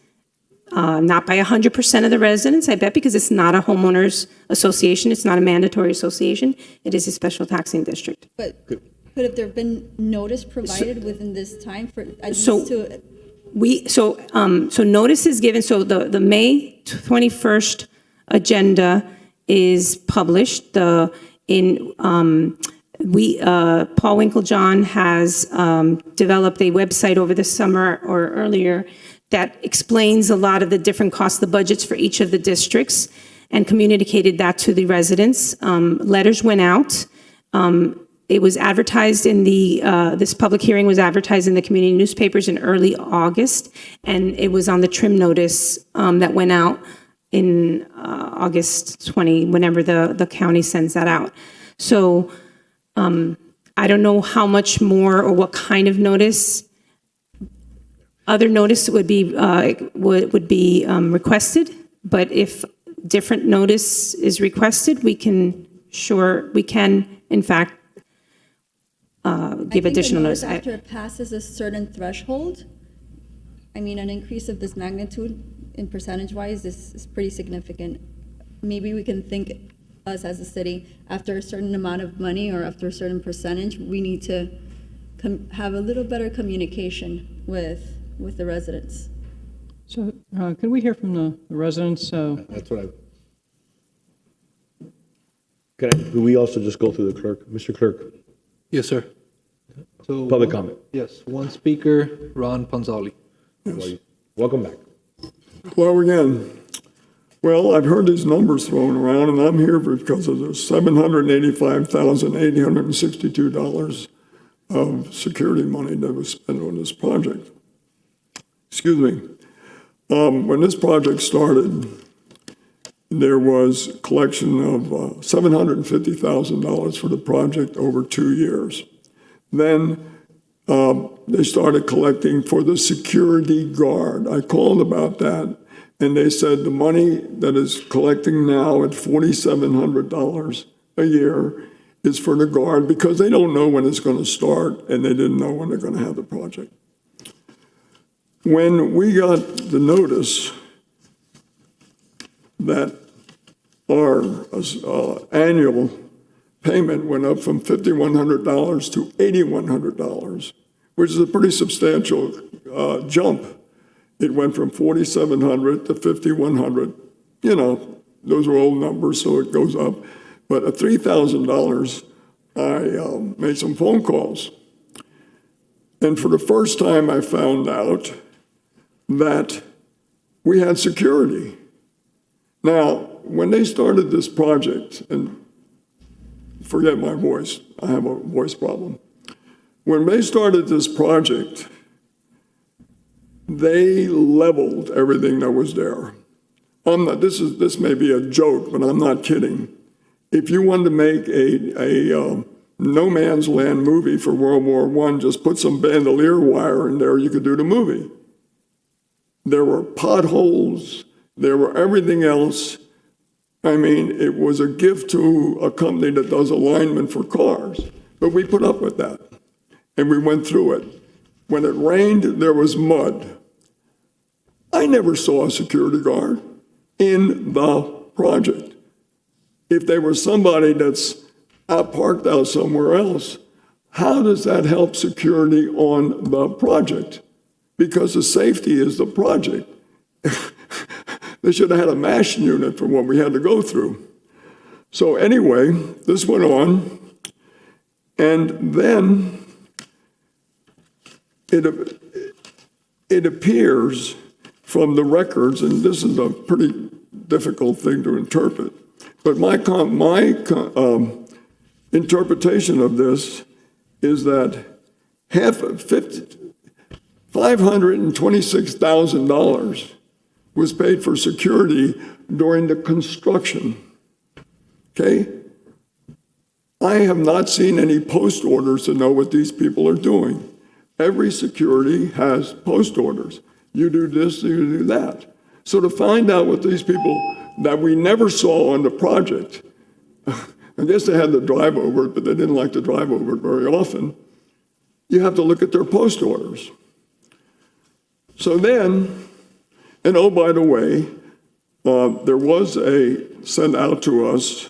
Speaker 7: not by 100% of the residents, I bet, because it's not a homeowners association. It's not a mandatory association. It is a special taxing district.
Speaker 9: But have there been notice provided within this time for at least
Speaker 7: So notice is given. So the May 21st agenda is published. Paul Winklejohn has developed a website over the summer or earlier that explains a lot of the different costs, the budgets for each of the districts, and communicated that to the residents. Letters went out. It was advertised in this public hearing was advertised in the community newspapers in early August, and it was on the trim notice that went out in August 20, whenever the county sends that out. So I don't know how much more or what kind of notice. Other notice would be requested, but if different notice is requested, we can in fact give additional notice.
Speaker 9: After it passes a certain threshold, I mean, an increase of this magnitude in percentage-wise is pretty significant. Maybe we can think, us as a city, after a certain amount of money or after a certain percentage, we need to have a little better communication with the residents.
Speaker 8: So can we hear from the residents?
Speaker 3: That's what could we also just go through the clerk? Mr. Clerk,
Speaker 13: Yes, sir. So
Speaker 3: public comment.
Speaker 13: Yes, one speaker, Ron Ponzoli.
Speaker 3: Welcome back.
Speaker 1: Hello again. Well, I've heard these numbers thrown around, and I'm here because of the $785,862 of security money that was spent on this project. Excuse me. When this project started, there was a collection of $750,000 for the project over 2 years. Then they started collecting for the security guard. I called about that, and they said the money that is collecting now at $4,700 a year is for the guard because they don't know when it's going to start, and they didn't know when they're going to have the project. When we got the notice that our annual payment went up from $5,100 to $8,100, which is a pretty substantial jump. It went from $4,700 to $5,100. You know, those are old numbers, so it goes up. But at $3,000, I made some phone calls. And for the first time, I found out that we had security. Now, when they started this project, and forget my voice, I have a voice problem. When they started this project, they leveled everything that was there. This may be a joke, but I'm not kidding. If you wanted to make a no man's land movie for World War I. Just put some bandolier wire in there, you could do the movie. There were potholes, there were everything else. I mean, it was a gift to a company that does alignment for cars. But we put up with that, and we went through it. When it rained, there was mud. I never saw a security guard in the project. If there was somebody that's parked out somewhere else, how does that help security on the project? Because the safety is the project. They should have had a MASH unit for what we had to go through. So anyway, this went on, and then it appears from the records, and this is a pretty difficult thing to interpret, but my interpretation of this is that $526,000 was paid for security during the construction. Okay? I have not seen any post orders to know what these people are doing. Every security has post orders. You do this, you do that. So to find out what these people that we never saw on the project, I guess they had to drive over it, but they didn't like to drive over it very often. You have to look at their post orders. So then, and oh, by the way, there was sent out to us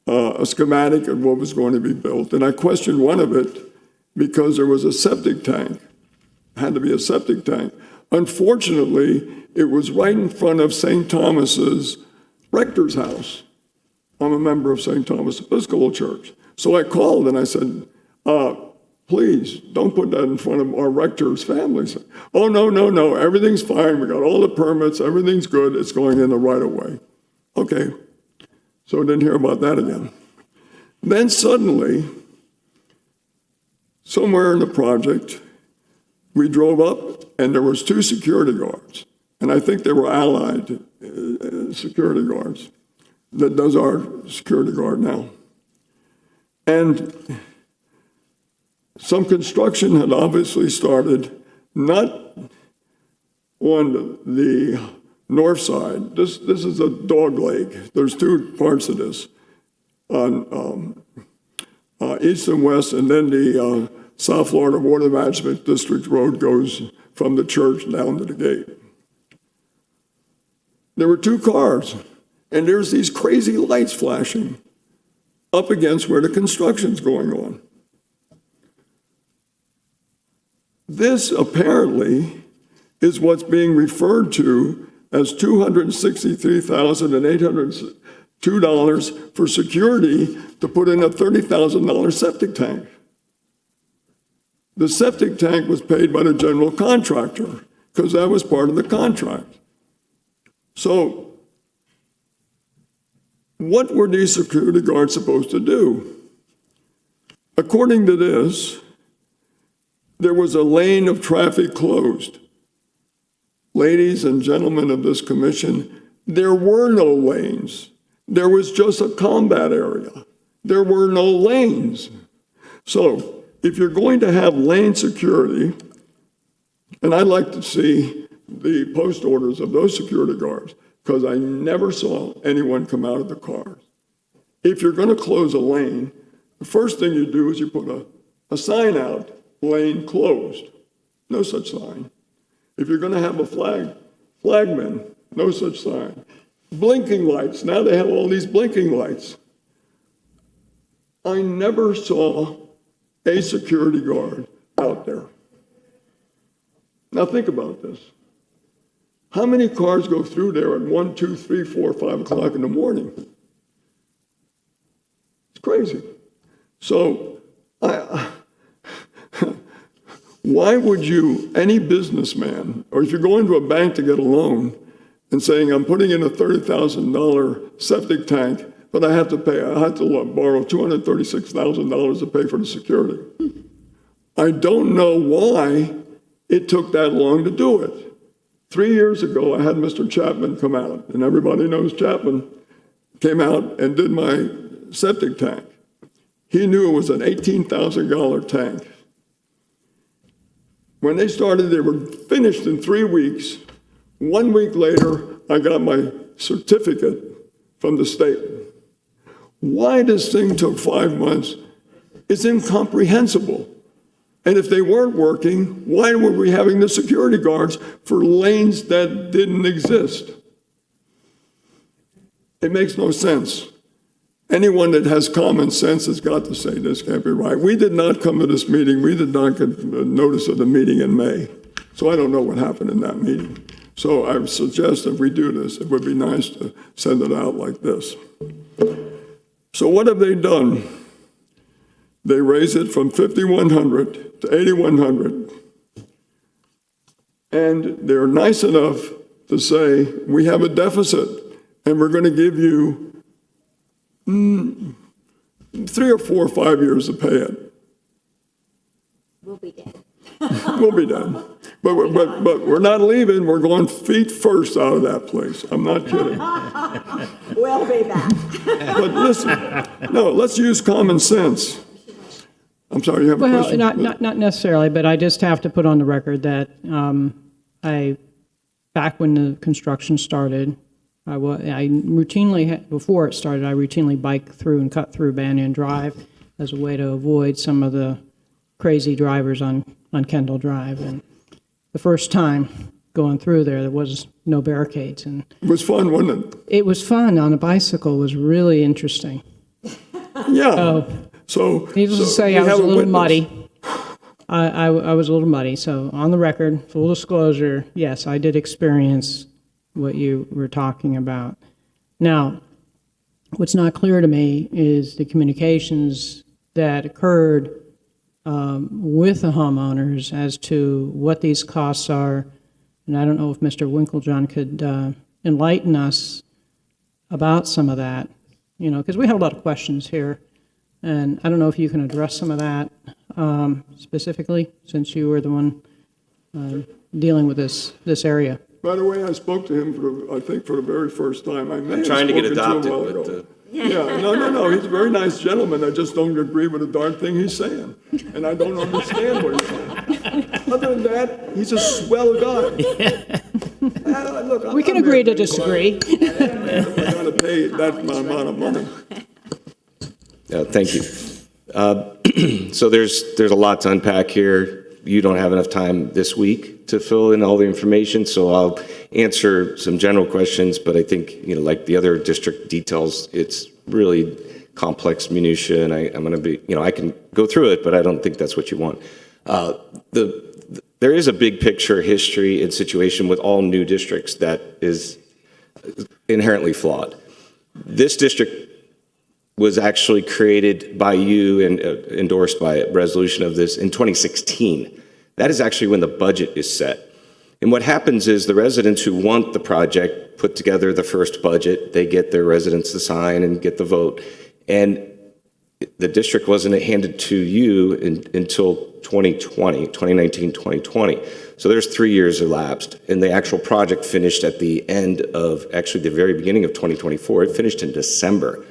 Speaker 1: a schematic of what was going to be built. And I questioned one of it because there was a septic tank. It had to be a septic tank. Unfortunately, it was right in front of St. Thomas's rector's house. I'm a member of St. Thomas Episcopal Church. So I called and I said, please, don't put that in front of our rector's family. Oh, no, everything's fine. We got all the permits, everything's good. It's going in the right of way. Okay, so I didn't hear about that again. Then suddenly, somewhere in the project, we drove up and there was 2 security guards. And I think they were allied security guards that does our security guard now. And some construction had obviously started, not on the north side. This is a dog leg. There's 2 parts of this, on east and west, and then the South Florida Water Management District Road goes from the church down to the gate. There were 2 cars, and there's these crazy lights flashing up against where the construction's going on. This apparently is what's being referred to as $263,802 for security to put in a $30,000 septic tank. The septic tank was paid by the general contractor because that was part of the contract. So what were these security guards supposed to do? According to this, there was a lane of traffic closed. Ladies and gentlemen of this commission, there were no lanes. There was just a combat area. There were no lanes. So if you're going to have lane security, and I'd like to see the post orders of those security guards, because I never saw anyone come out of the cars. If you're going to close a lane, the first thing you do is you put a sign out, lane closed. No such sign. If you're going to have a flagman, no such sign. Blinking lights, now they have all these blinking lights. I never saw a security guard out there. Now think about this. How many cars go through there at 1, 2, 3, 4, 5 o'clock in the morning? It's crazy. So why would you, any businessman, or if you're going to a bank to get a loan and saying, I'm putting in a $30,000 septic tank, but I have to borrow $236,000 to pay for the security. I don't know why it took that long to do it. 3 years ago, I had Mr. Chapman come out, and everybody knows Chapman came out and did my septic tank. He knew it was an $18,000 tank. When they started, they were finished in 3 weeks. 1 week later, I got my certificate from the state. Why this thing took 5 months is incomprehensible. And if they weren't working, why were we having the security guards for lanes that didn't exist? It makes no sense. Anyone that has common sense has got to say this can't be right. We did not come to this meeting. We did not get notice of the meeting in May. So I don't know what happened in that meeting. So I suggest if we do this, it would be nice to send it out like this. So what have they done? They raised it from 5,100 to 8,100. And they're nice enough to say, we have a deficit and we're going to give you 3 or 4 or 5 years to pay it.
Speaker 16: We'll be dead.
Speaker 1: We'll be dead. But we're not leaving. We're going feet first out of that place. I'm not kidding.
Speaker 16: We'll be back.
Speaker 1: But listen, no, let's use common sense. I'm sorry, you have a
Speaker 8: Well,
Speaker 1: question?
Speaker 8: not necessarily, but I just have to put on the record that back when the construction started, I routinely, before it started, I routinely biked through and cut through Banyan Drive as a way to avoid some of the crazy drivers on Kendall Drive. And the first time going through there was no barricades. And
Speaker 1: it was fun, wasn't it?
Speaker 8: It was fun on a bicycle. It was really interesting.
Speaker 1: Yeah. So
Speaker 8: needless to say, I was a little muddy. I was a little muddy. So on the record, full disclosure, yes, I did experience what you were talking about. Now, what's not clear to me is the communications that occurred with the homeowners as to what these costs are. And I don't know if Mr. Winklejohn could enlighten us about some of that, because we had a lot of questions here. And I don't know if you can address some of that specifically, since you were the one dealing with this area.
Speaker 1: By the way, I spoke to him for the very first time. I'm
Speaker 12: trying to get adopted, but
Speaker 1: yeah, no. He's a very nice gentleman. I just don't agree with a darn thing he's saying, and I don't understand what he's saying. Other than that, he's a swell guy. Look,
Speaker 8: We can agree to disagree.
Speaker 1: I'm going to pay that amount of money.
Speaker 12: Thank you. So there's a lot to unpack here. You don't have enough time this week to fill in all the information, so I'll answer some general questions, but I think, like the other district details, it's really complex minutia, and I'm going to be, I can go through it, but I don't think that's what you want. There is a big picture history and situation with all new districts that is inherently flawed. This district was actually created by you and endorsed by a resolution of this in 2016. That is actually when the budget is set. And what happens is the residents who want the project put together the first budget. They get their residents to sign and get the vote. And the district wasn't handed to you until 2019, 2020. So there's 3 years elapsed. And the actual project finished at the end of, actually the very beginning of 2024. It finished in December.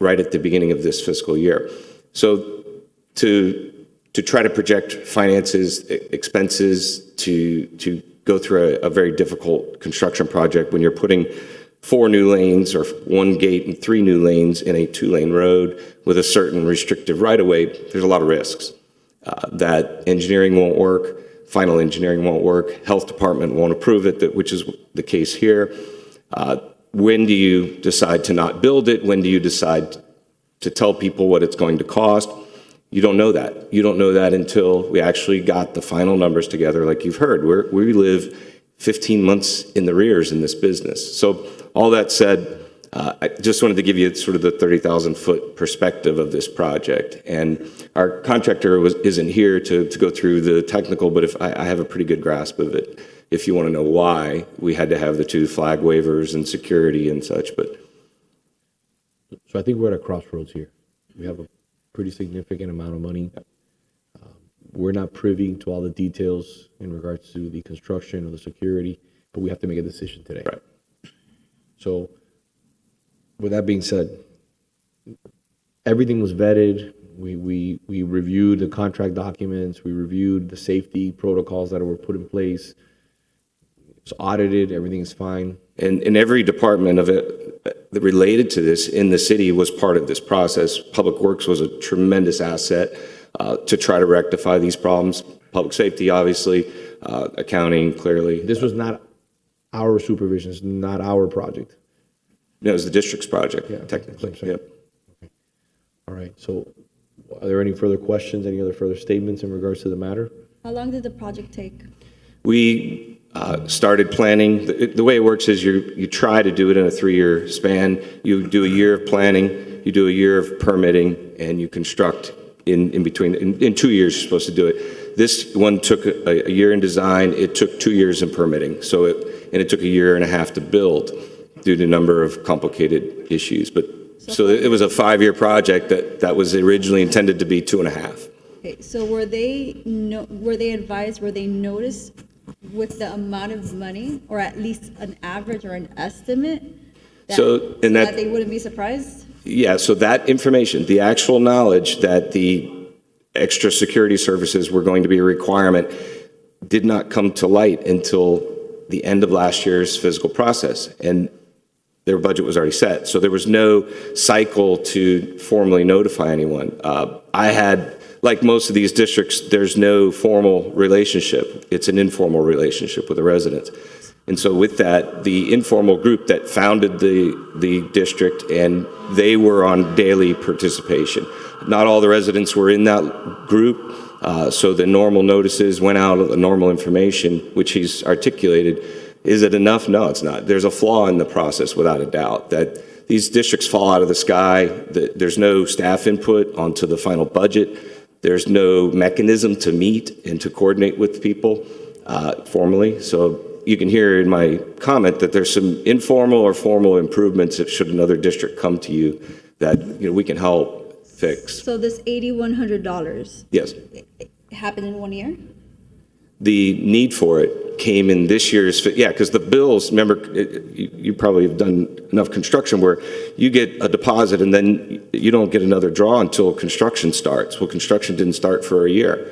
Speaker 12: Right at the beginning of this fiscal year. So to try to project finances, expenses, to go through a very difficult construction project when you're putting 4 new lanes or 1 gate and 3 new lanes in a 2-lane road with a certain restrictive right-of-way, there's a lot of risks. That engineering won't work, final engineering won't work, health department won't approve it, which is the case here. When do you decide to not build it? When do you decide to tell people what it's going to cost? You don't know that. You don't know that until we actually got the final numbers together, like you've heard. We live 15 months in the rears in this business. So all that said, I just wanted to give you sort of the 30,000-foot perspective of this project. And our contractor isn't here to go through the technical, but if I have a pretty good grasp of it. If you want to know why we had to have the 2 flag waivers and security and such, but.
Speaker 3: So I think we're at a crossroads here. We have a pretty significant amount of money. We're not privy to all the details in regards to the construction or the security, but we have to make a decision today.
Speaker 12: Right.
Speaker 3: So with that being said, everything was vetted. We reviewed the contract documents. We reviewed the safety protocols that were put in place. It's audited. Everything's fine.
Speaker 12: And every department of it that related to this in the city was part of this process. Public Works was a tremendous asset to try to rectify these problems. Public safety, obviously, accounting, clearly.
Speaker 3: This was not our supervision. It's not our project.
Speaker 12: No, it was the district's project,
Speaker 3: Yeah,
Speaker 12: technically.
Speaker 3: so-
Speaker 12: Yep.
Speaker 3: All right. So are there any further questions, any other further statements in regards to the matter?
Speaker 9: How long did the project take?
Speaker 12: We started planning. The way it works is you try to do it in a 3-year span. You do a year of planning, you do a year of permitting, and you construct in between. In 2 years, you're supposed to do it. This one took a year in design. It took 2 years in permitting. And it took a year and a half to build due to a number of complicated issues. So it was a 5-year project that was originally intended to be 2.5.
Speaker 9: Okay, so were they advised, were they noticed with the amount of money, or at least an average or an estimate? That they wouldn't be surprised?
Speaker 12: Yeah, so that information, the actual knowledge that the extra security services were going to be a requirement did not come to light until the end of last year's fiscal process. And their budget was already set. So there was no cycle to formally notify anyone. I had, like most of these districts, there's no formal relationship. It's an informal relationship with the residents. And so with that, the informal group that founded the district, and they were on daily participation. Not all the residents were in that group, so the normal notices went out of the normal information, which he's articulated. Is it enough? No, it's not. There's a flaw in the process, without a doubt, that these districts fall out of the sky. There's no staff input onto the final budget. There's no mechanism to meet and to coordinate with people formally. So you can hear in my comment that there's some informal or formal improvements that should another district come to you that we can help fix.
Speaker 9: So this $8,100,
Speaker 12: Yes.
Speaker 9: it happened in 1 year?
Speaker 12: The need for it came in this year's, because the bills, remember, you probably have done enough construction where you get a deposit and then you don't get another draw until construction starts. Well, construction didn't start for a year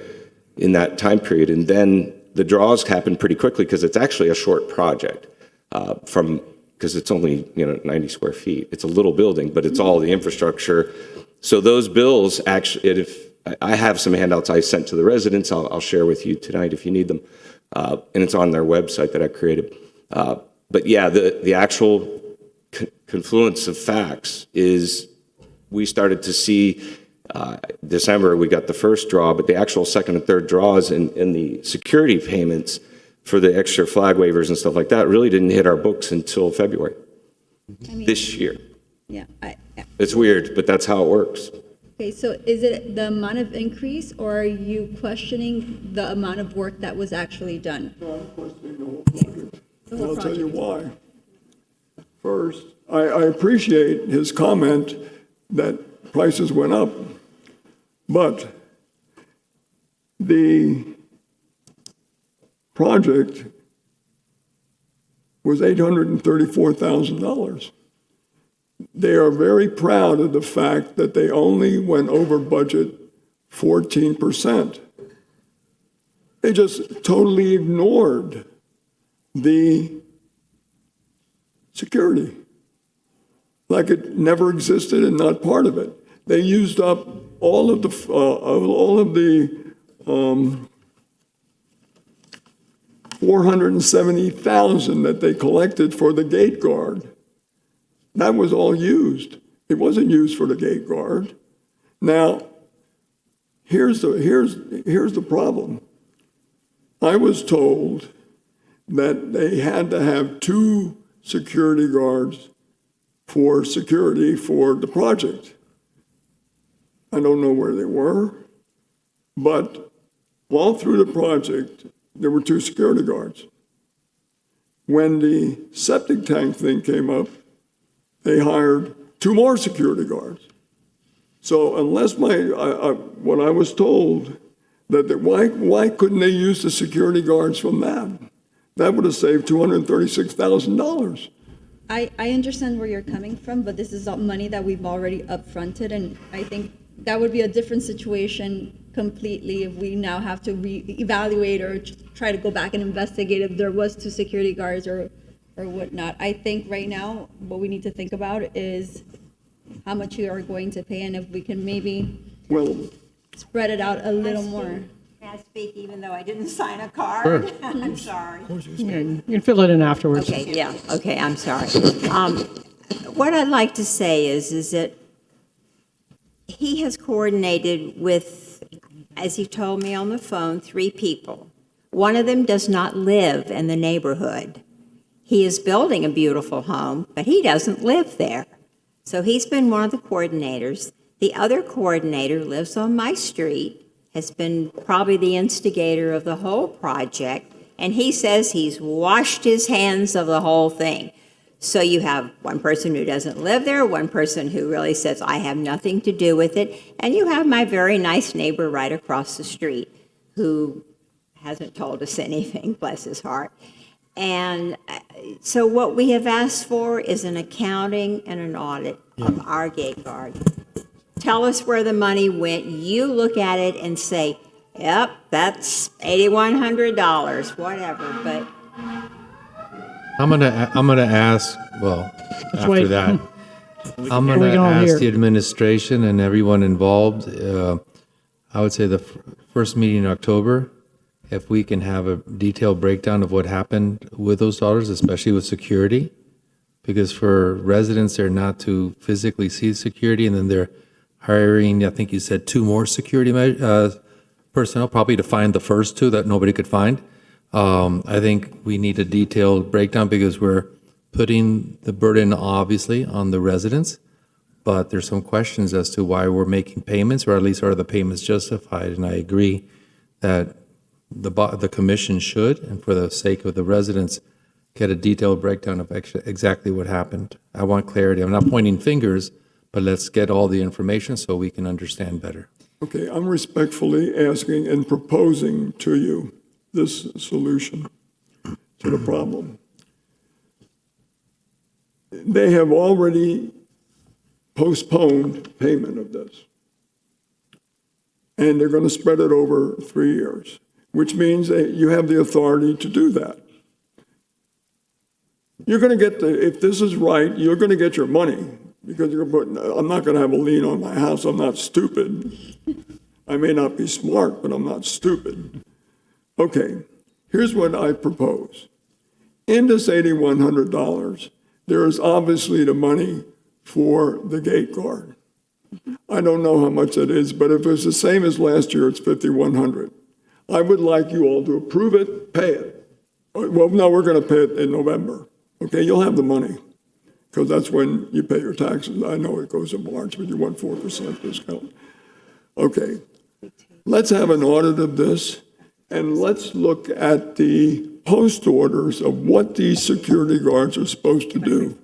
Speaker 12: in that time period. And then the draws happen pretty quickly because it's actually a short project because it's only 90 square feet. It's a little building, but it's all the infrastructure. So those bills actually, I have some handouts I sent to the residents. I'll share with you tonight if you need them. And it's on their website that I created. But yeah, the actual confluence of facts is we started to see December, we got the first draw, but the actual second and third draws and the security payments for the extra flag waivers and stuff like that really didn't hit our books until February this year.
Speaker 9: Yeah.
Speaker 12: It's weird, but that's how it works.
Speaker 9: Okay, so is it the amount of increase, or are you questioning the amount of work that was actually done?
Speaker 1: No, I'm questioning the whole project. And I'll tell you why. First, I appreciate his comment that prices went up, but the project was $834,000. They are very proud of the fact that they only went over budget 14%. They just totally ignored the security, like it never existed and not part of it. They used up all of the $470,000 that they collected for the gate guard. That was all used. It wasn't used for the gate guard. Now, here's the problem. I was told that they had to have 2 security guards for security for the project. I don't know where they were, but all through the project, there were 2 security guards. When the septic tank thing came up, they hired 2 more security guards. So unless what I was told, why couldn't they use the security guards from that? That would have saved $236,000.
Speaker 9: I understand where you're coming from, but this is all money that we've already upfronted, and I think that would be a different situation completely if we now have to reevaluate or try to go back and investigate if there was 2 security guards or whatnot. I think right now, what we need to think about is how much you are going to pay, and if we can maybe
Speaker 1: Well,
Speaker 9: spread it out a little more.
Speaker 16: May I speak even though I didn't sign a card? I'm sorry.
Speaker 8: Yeah, you can fill it in afterwards.
Speaker 16: Okay, yeah, okay, I'm sorry. What I'd like to say is that he has coordinated with, as he told me on the phone, 3 people. One of them does not live in the neighborhood. He is building a beautiful home, but he doesn't live there. So he's been one of the coordinators. The other coordinator lives on my street, has been probably the instigator of the whole project, and he says he's washed his hands of the whole thing. So you have one person who doesn't live there, one person who really says, I have nothing to do with it, and you have my very nice neighbor right across the street who hasn't told us anything, bless his heart. And so what we have asked for is an accounting and an audit of our gate guard. Tell us where the money went. You look at it and say, yep, that's $8,100, whatever, but
Speaker 10: I'm gonna ask, well, after
Speaker 8: wait.
Speaker 10: that, I'm
Speaker 8: We
Speaker 10: gonna
Speaker 8: can all hear.
Speaker 10: ask the administration and everyone involved, I would say the first meeting in October, if we can have a detailed breakdown of what happened with those dollars, especially with security, because for residents, they're not to physically see security, and then they're hiring, I think you said 2 more security personnel, probably to find the first 2 that nobody could find. I think we need a detailed breakdown because we're putting the burden, obviously, on the residents, but there's some questions as to why we're making payments, or at least are the payments justified? And I agree that the commission should, and for the sake of the residents, get a detailed breakdown of exactly what happened. I want clarity. I'm not pointing fingers, but let's get all the information so we can understand better.
Speaker 1: okay, I'm respectfully asking and proposing to you this solution to the problem. They have already postponed payment of this. And they're going to spread it over 3 years, which means that you have the authority to do that. You're going to get if this is right, you're going to get your money because you're going to put, I'm not going to have a lien on my house. I'm not stupid. I may not be smart, but I'm not stupid. Okay, here's what I propose. In this $8,100, there is obviously the money for the gate guard. I don't know how much that is, but if it's the same as last year, it's $5,100. I would like you all to approve it, pay it. Well, no, we're going to pay it in November. Okay, you'll have the money because that's when you pay your taxes. I know it goes in March, but you want 4% discount. Okay, let's have an audit of this, and let's look at the post orders of what these security guards are supposed to do.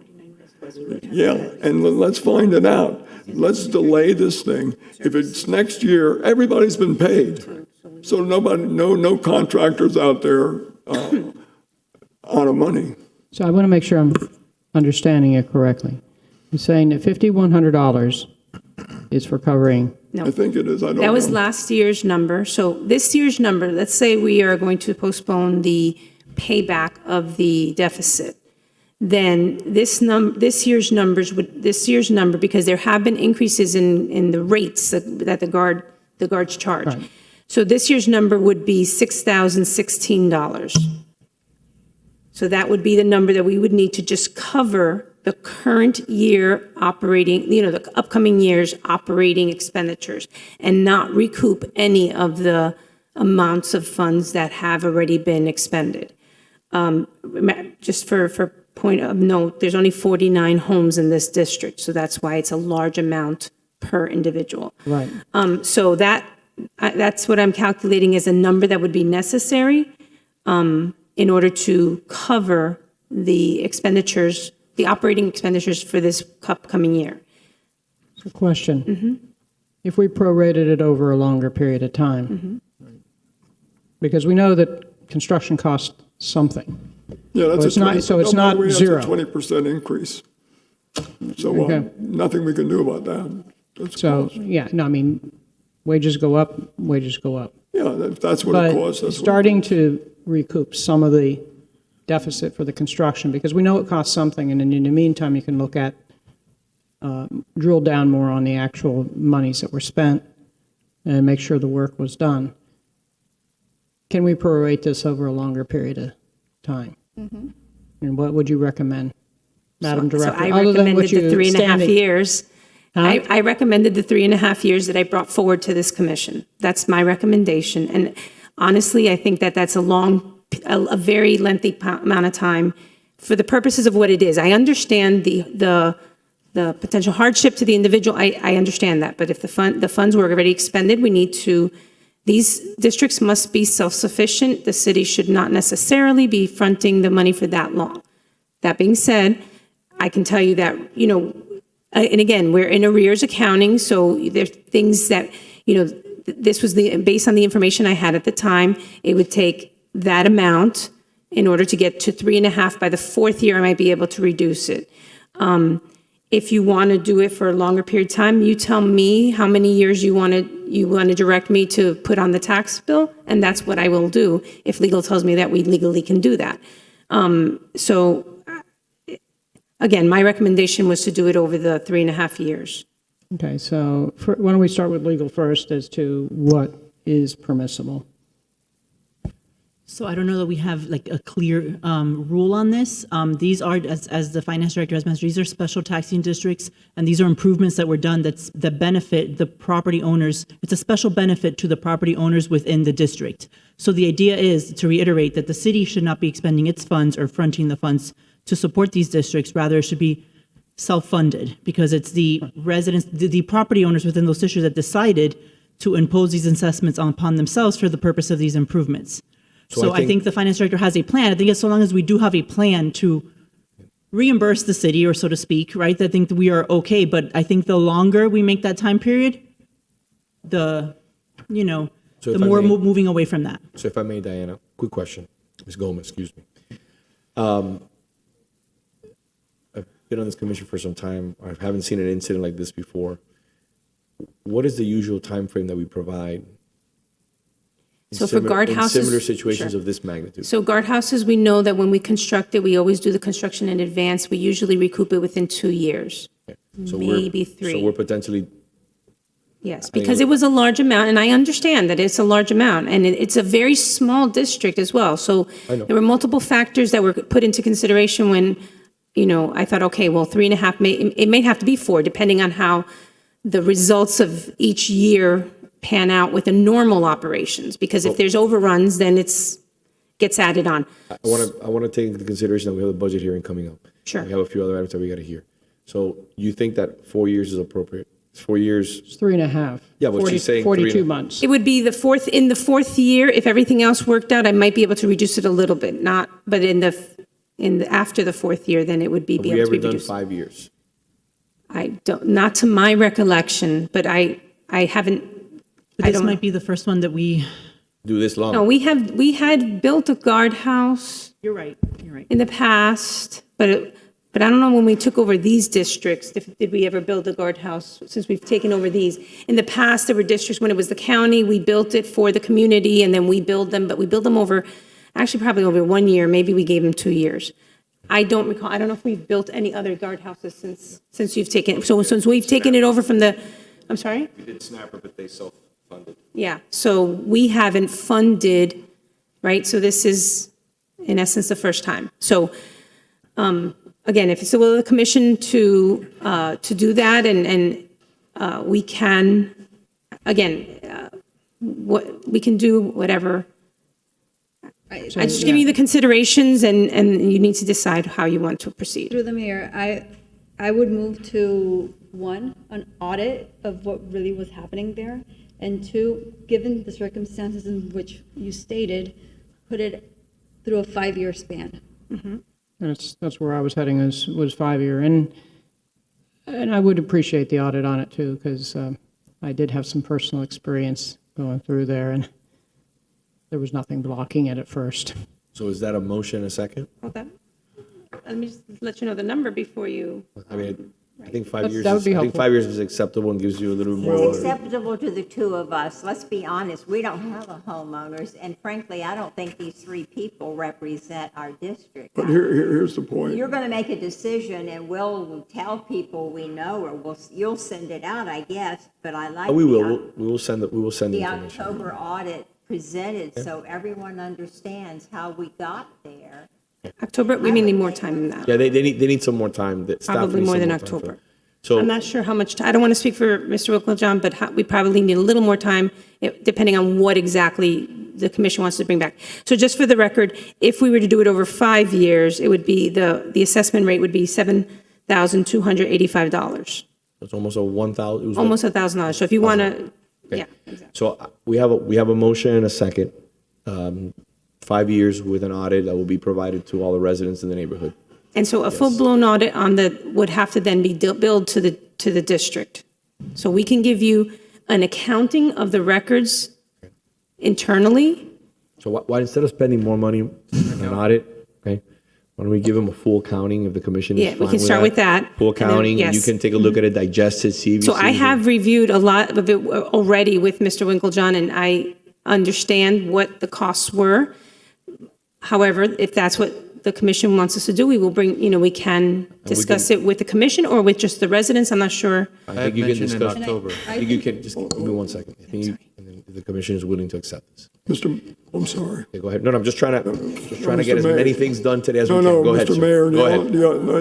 Speaker 1: Yeah, and let's find it out. Let's delay this thing. If it's next year, everybody's been paid. So no contractors out there out of money.
Speaker 8: So I want to make sure I'm understanding it correctly. You're saying that $5,100 is for covering.
Speaker 7: No.
Speaker 1: I think it is. I don't know.
Speaker 7: That was last year's number. So this year's number, let's say we are going to postpone the payback of the deficit. Then this year's number, because there have been increases in the rates that the guards charge.
Speaker 8: Right.
Speaker 7: So this year's number would be $6,016. So that would be the number that we would need to just cover the current year operating, the upcoming year's operating expenditures, and not recoup any of the amounts of funds that have already been expended. Just for point of note, there's only 49 homes in this district, so that's why it's a large amount per individual.
Speaker 8: Right.
Speaker 7: So that's what I'm calculating as a number that would be necessary in order to cover the expenditures, the operating expenditures for this upcoming year.
Speaker 8: So question. If we prorated it over a longer period of time, because we know that construction costs something,
Speaker 1: Yeah, that's
Speaker 8: So it's not- so it's not zero.
Speaker 1: 20% increase. So
Speaker 8: Okay.
Speaker 1: nothing we can do about that. That's
Speaker 8: So,
Speaker 1: cost.
Speaker 8: yeah, no, I mean, wages go up, wages go up.
Speaker 1: Yeah, if that's what it costs.
Speaker 8: But
Speaker 1: That's what it
Speaker 8: starting to recoup some of the deficit for the construction, because we know it costs something, and in the meantime, you can look at, drill down more on the actual monies that were spent and make sure the work was done. Can we prorate this over a longer period of time? And what would you recommend, Madam
Speaker 7: So
Speaker 8: Director?
Speaker 7: I
Speaker 8: other than what
Speaker 7: recommended the
Speaker 8: you
Speaker 7: 3.5
Speaker 8: standing-
Speaker 7: years.
Speaker 8: Huh?
Speaker 7: I recommended the 3.5 years that I brought forward to this commission. That's my recommendation. And honestly, I think that that's a very lengthy amount of time for the purposes of what it is. I understand the potential hardship to the individual. I understand that. But if the funds were already expended, these districts must be self-sufficient. The city should not necessarily be fronting the money for that long. That being said, I can tell you that, and again, we're in arrears accounting, so there's things that, this was based on the information I had at the time, it would take that amount in order to get to 3.5. By the fourth year, I might be able to reduce it. If you want to do it for a longer period of time, you tell me how many years you want to direct me to put on the tax bill, and that's what I will do if legal tells me that we legally can do that. So again, my recommendation was to do it over the 3.5 years.
Speaker 8: Okay, so why don't we start with legal first as to what is permissible?
Speaker 4: So I don't know that we have like a clear rule on this. These are, as the finance director has mentioned, these are special taxing districts, and these are improvements that were done that benefit the property owners. It's a special benefit to the property owners within the district. So the idea is to reiterate that the city should not be expending its funds or fronting the funds to support these districts. Rather, it should be self-funded, because it's the residents, the property owners within those districts that decided to impose these assessments upon themselves for the purpose of these improvements. So I think the finance director has a plan. I think as so long as we do have a plan to reimburse the city, or so to speak, right, I think that we are okay. But I think the longer we make that time period, the more moving away from that.
Speaker 3: So if I may, Diana, quick question. Ms. Gomez, excuse me. I've been on this commission for some time. I haven't seen an incident like this before. What is the usual time frame that we provide?
Speaker 7: So for guardhouses.
Speaker 3: In similar situations
Speaker 7: Sure.
Speaker 3: of this magnitude.
Speaker 7: So guardhouses, we know that when we construct it, we always do the construction in advance. We usually recoup it within 2 years,
Speaker 3: So
Speaker 7: maybe 3.
Speaker 3: So we're potentially,
Speaker 7: Yes, because it was a large amount, and I understand that it's a large amount, and it's a very small district as well. So
Speaker 3: I know.
Speaker 7: there were multiple factors that were put into consideration when, I thought, okay, well, 3.5, it may have to be 4, depending on how the results of each year pan out with the normal operations. Because if there's overruns, then gets added on.
Speaker 3: I want to take into consideration that we have a budget hearing coming up.
Speaker 7: Sure.
Speaker 3: We have a few other items that we got to hear. So you think that 4 years is appropriate? 4 years?
Speaker 8: It's 3.5.
Speaker 3: Yeah, but she's saying
Speaker 8: 42 months.
Speaker 7: It would be in the fourth year, if everything else worked out, I might be able to reduce it a little bit, but after the fourth year, then it would be
Speaker 3: Have
Speaker 7: able
Speaker 3: we
Speaker 7: to be
Speaker 3: ever done
Speaker 7: reduced.
Speaker 3: 5 years?
Speaker 7: Not to my recollection, but I haven't,
Speaker 4: But this might be the first one that we.
Speaker 3: Do this long?
Speaker 7: no, we had built a guardhouse
Speaker 4: You're right. You're right.
Speaker 7: in the past, but I don't know when we took over these districts, did we ever build a guardhouse since we've taken over these? In the past, there were districts, when it was the county, we built it for the community, and then we build them, but we build them probably over 1 year, maybe we gave them 2 years. I don't recall, I don't know if we've built any other guardhouses since you've taken, so since we've taken it over from I'm sorry?
Speaker 12: We did Snapper, but they self-funded.
Speaker 7: Yeah, so we haven't funded, right? So this is, in essence, the first time. So, again, if it's the will of the commission to do that, and we can, again, we can do whatever. I just give you the considerations, and you need to decide how you want to proceed.
Speaker 9: Through the mayor, I would move to, 1, an audit of what really was happening there, and 2, given the circumstances in which you stated, put it through a 5-year span.
Speaker 8: And that's where I was heading, was 5 year. And I would appreciate the audit on it too, because I did have some personal experience going through there, and there was nothing blocking it at first.
Speaker 3: So is that a motion and a second?
Speaker 7: Hold on. Let me just let you know the number before you.
Speaker 3: I mean, I think 5 years,
Speaker 8: That would be
Speaker 3: I think
Speaker 8: helpful.
Speaker 3: 5 years is acceptable and gives you a little
Speaker 16: It's
Speaker 3: more.
Speaker 16: acceptable to the two of us. Let's be honest, we don't have a homeowners, and frankly, I don't think these three people represent our district.
Speaker 1: But here's the point.
Speaker 16: You're gonna make a decision, and we'll tell people we know, or you'll send it out, I guess, but I like
Speaker 3: We will, we will send the
Speaker 16: the
Speaker 3: information.
Speaker 16: October audit presented, so everyone understands how we got there.
Speaker 7: October, we may need more time than that.
Speaker 3: Yeah, they need some more time. The staff
Speaker 7: Probably
Speaker 3: needs
Speaker 7: more
Speaker 3: some
Speaker 7: than
Speaker 3: time for
Speaker 7: October.
Speaker 3: it. So.
Speaker 7: I'm not sure how much, I don't want to speak for Mr. Wicklejohn, but we probably need a little more time, depending on what exactly the commission wants to bring back. So just for the record, if we were to do it over 5 years, it would be, the assessment rate would be $7,285.
Speaker 3: It's almost a 1,000. it was
Speaker 7: Almost $1,000. So if you want to,
Speaker 3: Okay.
Speaker 7: yeah, exactly.
Speaker 3: So we have a motion and a second. 5 years with an audit that will be provided to all the residents in the neighborhood.
Speaker 7: And so a full-blown audit on would have to then be billed to the district. So we can give you an accounting of the records internally.
Speaker 3: So why instead of spending more money on an audit, okay, why don't we give them a full accounting if the commission is
Speaker 7: Yeah,
Speaker 3: fine
Speaker 7: we can start with that.
Speaker 3: Full
Speaker 7: and then-
Speaker 3: accounting, and you
Speaker 7: yes.
Speaker 3: can take a look at it, digest it, see if you
Speaker 7: So
Speaker 3: see
Speaker 7: I
Speaker 3: anything.
Speaker 7: have reviewed a lot of it already with Mr. Winklejohn, and I understand what the costs were. However, if that's what the commission wants us to do, we will bring, we can discuss it with the commission or with just the residents. I'm not sure.
Speaker 3: I
Speaker 10: I
Speaker 3: think
Speaker 10: had
Speaker 3: you can
Speaker 10: mentioned in
Speaker 3: discuss.
Speaker 10: October.
Speaker 3: I think you can, just give me 1 second. I think and then the commission is willing to accept this.
Speaker 1: I'm sorry.
Speaker 3: Okay, go ahead. No, I'm just trying to get
Speaker 1: Mr.
Speaker 3: as
Speaker 1: Mayor.
Speaker 3: many things done today as we
Speaker 1: No,
Speaker 3: can.
Speaker 1: no,
Speaker 3: Go ahead,
Speaker 1: Mr.
Speaker 3: sir.
Speaker 1: Mayor,
Speaker 3: Go ahead.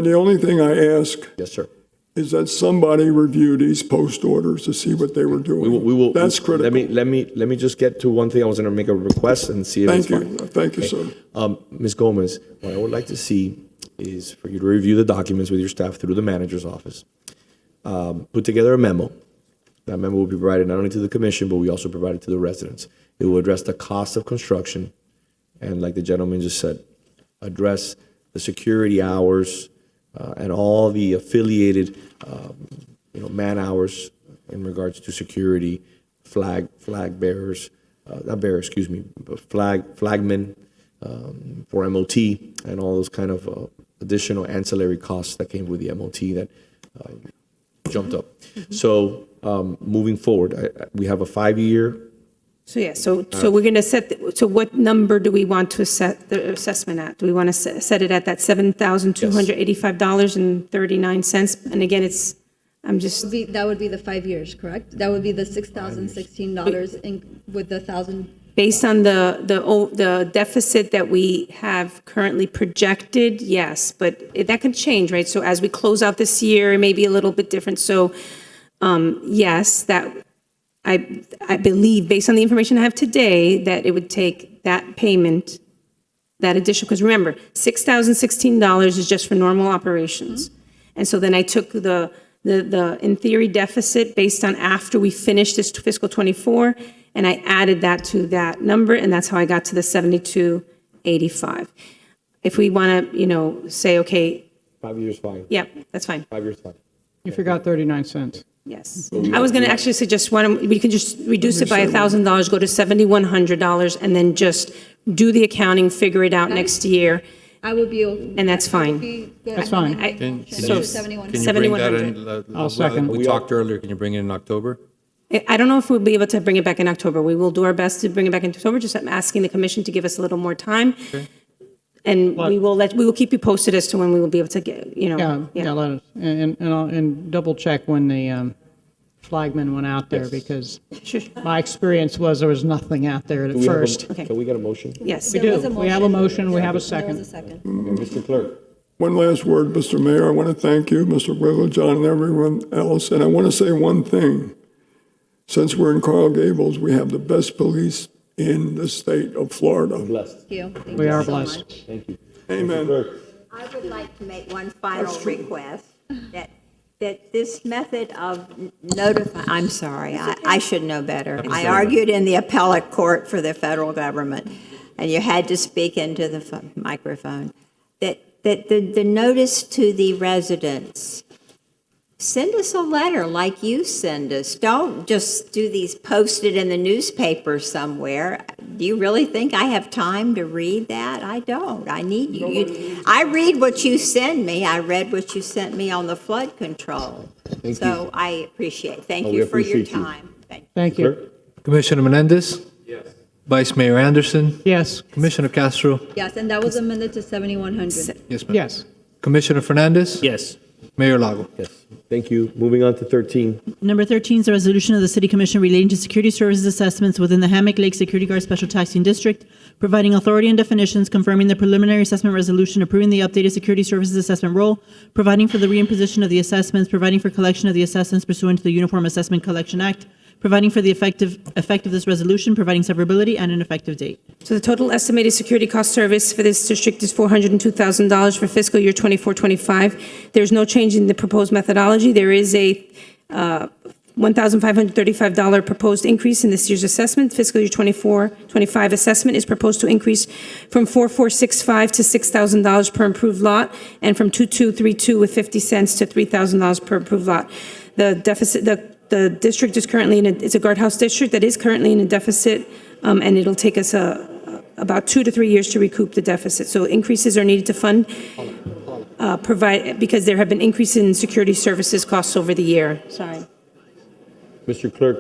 Speaker 1: the only thing I ask
Speaker 3: Yes, sir.
Speaker 1: is that somebody review these post orders to see what they were doing.
Speaker 3: We will.
Speaker 1: That's critical.
Speaker 3: Let me just get to one thing. I was going to make a request and see if it's
Speaker 1: Thank you,
Speaker 3: fine.
Speaker 1: thank you, sir.
Speaker 3: Ms. Gomez, what I would like to see is for you to review the documents with your staff through the manager's office. Put together a memo. That memo will be provided not only to the commission, but we also provide it to the residents. It will address the cost of construction, and like the gentleman just said, address the security hours and all the affiliated, man hours in regards to security, flag bearers, not bearers, excuse me, but flagmen for MOT and all those kind of additional ancillary costs that came with the MOT that jumped up. So moving forward, we have a 5-year.
Speaker 7: So, yeah, so we're going to so what number do we want to set the assessment at? Do we want to set it at that $7,285.39? And again,
Speaker 9: That would be the 5 years, correct? That would be the $6,016 with the 1,000.
Speaker 7: based on the deficit that we have currently projected, yes, but that can change, right? So as we close out this year, it may be a little bit different. So, yes, that I believe, based on the information I have today, that it would take that payment, that additional, because remember, $6,016 is just for normal operations. And so then I took the in theory deficit based on after we finished this fiscal '24, and I added that to that number, and that's how I got to the $72.85. If we want to, say, okay,
Speaker 3: 5 years fine.
Speaker 7: yeah, that's fine.
Speaker 3: 5 years fine.
Speaker 8: You forgot 39 cents.
Speaker 7: Yes. I was going to actually suggest we can just reduce it by $1,000, go to $7,100, and then just do the accounting, figure it out next year,
Speaker 9: I would be.
Speaker 7: and that's fine.
Speaker 8: That's fine.
Speaker 10: Can
Speaker 7: So,
Speaker 10: you bring that in?
Speaker 8: I'll second.
Speaker 10: We talked earlier, can you bring it in October?
Speaker 7: I don't know if we'll be able to bring it back in October. We will do our best to bring it back in October, just I'm asking the commission to give us a little more time. And we will keep you posted as to when we will be able to get,
Speaker 8: Yeah, let us, and double check when the flagman went out there, because my experience was there was nothing out there at first.
Speaker 7: Okay.
Speaker 3: Can we get a motion?
Speaker 7: Yes.
Speaker 8: We do. We have a motion, we have a
Speaker 9: There was a
Speaker 8: second.
Speaker 9: second.
Speaker 3: Mr. Clerk.
Speaker 1: One last word, Mr. Mayor. I want to thank you, Mr. Wigglejohn, and everyone else. And I want to say one thing. Since we're in Coral Gables, we have the best police in the state of Florida.
Speaker 3: Blessed.
Speaker 9: Thank you. Thank
Speaker 8: We
Speaker 9: you
Speaker 8: are
Speaker 9: so
Speaker 8: blessed.
Speaker 9: much.
Speaker 3: Thank you.
Speaker 1: Amen.
Speaker 16: I would like to make one final request, that this method of I'm sorry, I should know better. I argued in the appellate court for the federal government, and you had to speak into the microphone, that the notice to the residents send us a letter like you send us. Don't just do these posted in the newspaper somewhere. Do you really think I have time to read that? I don't. I need you. I read what you send me. I read what you sent me on the flood control. So I appreciate. Thank you for your time.
Speaker 8: Thank you.
Speaker 13: Commissioner Menendez? Yes. Vice Mayor Anderson?
Speaker 8: Yes.
Speaker 13: Commissioner Castro?
Speaker 9: Yes, and that was amended to 7,100.
Speaker 13: Yes, ma'am.
Speaker 8: Yes.
Speaker 13: Commissioner Fernandez?
Speaker 2: Yes.
Speaker 13: Mayor Lago?
Speaker 3: Yes. Thank you. Moving on to 13.
Speaker 4: Number 13 is a resolution of the City Commission relating to security services assessments within the Hammock Lake Security Guard Special Taxing District, providing authority and definitions, confirming the preliminary assessment resolution, approving the updated security services assessment role, providing for the reimposition of the assessments, providing for collection of the assessments pursuant to the Uniform Assessment Collection Act, providing for the effect of this resolution, providing severability, and an effective date.
Speaker 7: So the total estimated security cost service for this district is $402,000 for fiscal year 24-25. There's no change in the proposed methodology. There is a $1,535 proposed increase in this year's assessment. Fiscal year 24-25 assessment is proposed to increase from $4,465 to $6,000 per improved lot, and from $2,232 with 50 cents to $3,000 per improved lot. The deficit, the district is currently it's a guardhouse district that is currently in a deficit, and it'll take us about 2 to 3 years to recoup the deficit. So increases are needed to fund, because there have been increases in security services costs over the year. Sorry.
Speaker 3: Mr. Clerk,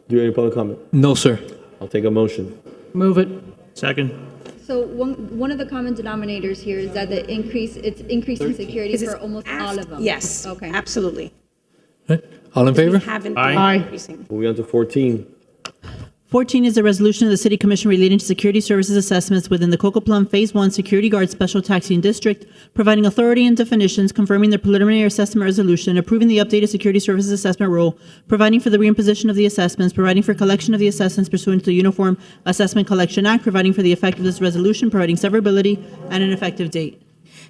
Speaker 3: do you have any public comment?
Speaker 13: No, sir.
Speaker 3: I'll take a motion.
Speaker 8: Move it.
Speaker 2: Second.
Speaker 9: So one of the common denominators here is that it's increasing security for almost all of them.
Speaker 7: Yes.
Speaker 9: Okay.
Speaker 7: Absolutely.
Speaker 13: All in favor?
Speaker 7: We haven't been
Speaker 2: Aye.
Speaker 7: increasing.
Speaker 3: Moving on to 14.
Speaker 4: 14 is a resolution of the City Commission relating to security services assessments within the Coco Plum Phase 1 Security Guard Special Taxing District, providing authority and definitions, confirming the preliminary assessment resolution, approving the updated security services assessment role, providing for the reimposition of the assessments, providing for collection of the assessments pursuant to the Uniform Assessment Collection Act, providing for the effect of this resolution, providing severability, and an effective date.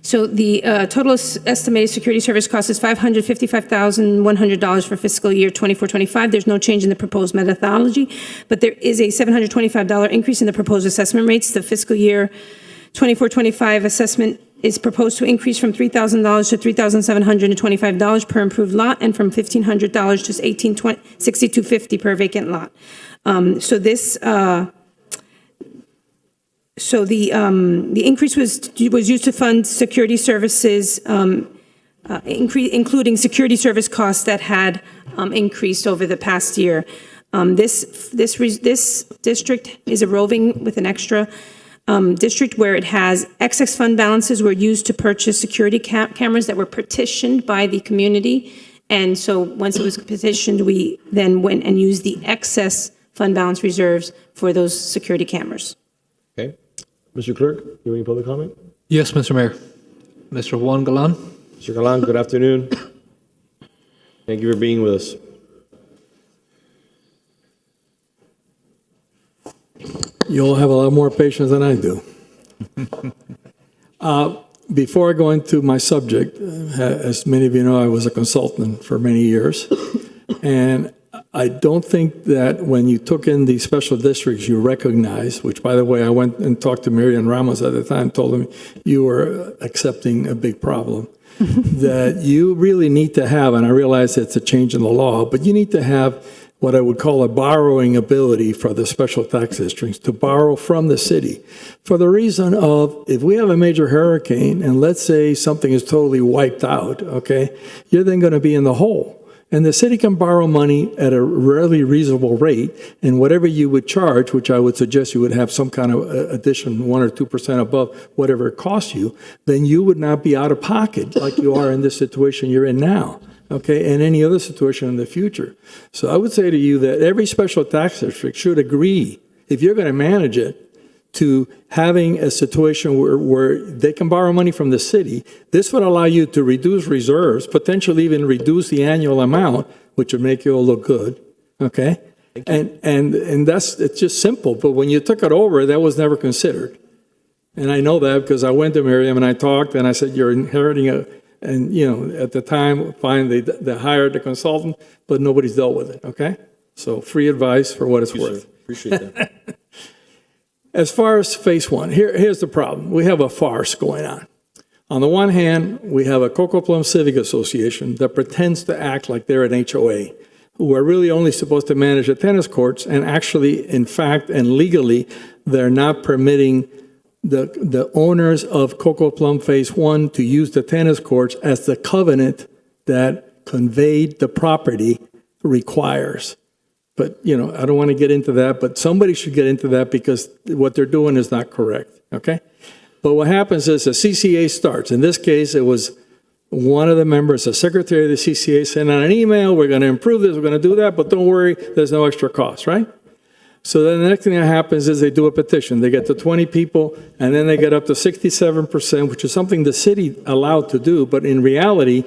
Speaker 7: So the total estimated security service cost is $555,100 for fiscal year 24-25. There's no change in the proposed methodology, but there is a $725 increase in the proposed assessment rates. The fiscal year 24-25 assessment is proposed to increase from $3,000 to $3,725 per improved lot, and from $1,500 to $1,662.50 per vacant lot. So the increase was used to fund security services, including security service costs that had increased over the past year. This district is a roving with an extra district where it has excess fund balances were used to purchase security cameras that were petitioned by the community. And so once it was petitioned, we then went and used the excess fund balance reserves for those security cameras.
Speaker 3: Okay. Mr. Clerk, do you have any public comment?
Speaker 13: Yes, Mr. Mayor. Mr. Juan Galan?
Speaker 3: Mr. Galan, good afternoon. Thank you for being with us.
Speaker 17: You'll have a lot more patience than I do. Before I go into my subject, as many of you know, I was a consultant for many years. And I don't think that when you took in these special districts, you recognized, which, by the way, I went and talked to Marian Ramos at the time, told him you were accepting a big problem, that you really need to have, and I realize it's a change in the law, but you need to have what I would call a borrowing ability for the special tax districts, to borrow from the city, for the reason of, if we have a major hurricane, and let's say something is totally wiped out, okay, you're then going to be in the hole. And the city can borrow money at a really reasonable rate, and whatever you would charge, which I would suggest you would have some kind of addition, 1 or 2% above whatever it costs you, then you would not be out of pocket like you are in this situation you're in now, okay, and any other situation in the future. So I would say to you that every special tax district should agree, if you're going to manage it, to having a situation where they can borrow money from the city. This would allow you to reduce reserves, potentially even reduce the annual amount, which would make you all look good, okay? And that's, it's just simple, but when you took it over, that was never considered. And I know that because I went to Miriam and I talked, and I said, you're inheriting and you know, at the time, fine, they hired the consultant, but nobody's dealt with it, okay? So free advice for what it's worth.
Speaker 3: Sir. Appreciate that.
Speaker 17: As far as phase one, here's the problem. We have a farce going on. On the one hand, we have a Cocoa Plum Civic Association that pretends to act like they're an HOA, who are really only supposed to manage the tennis courts, and actually, in fact, and legally, they're not permitting the owners of Cocoa Plum Phase 1 to use the tennis courts as the covenant that conveyed the property requires. But, I don't want to get into that, but somebody should get into that because what they're doing is not correct, okay? But what happens is a CCA starts. In this case, it was one of the members, the secretary of the CCA, sent out an email, we're going to improve this, we're going to do that, but don't worry, there's no extra cost, right? So then the next thing that happens is they do a petition. They get to 20 people, and then they get up to 67%, which is something the city allowed to do. But in reality,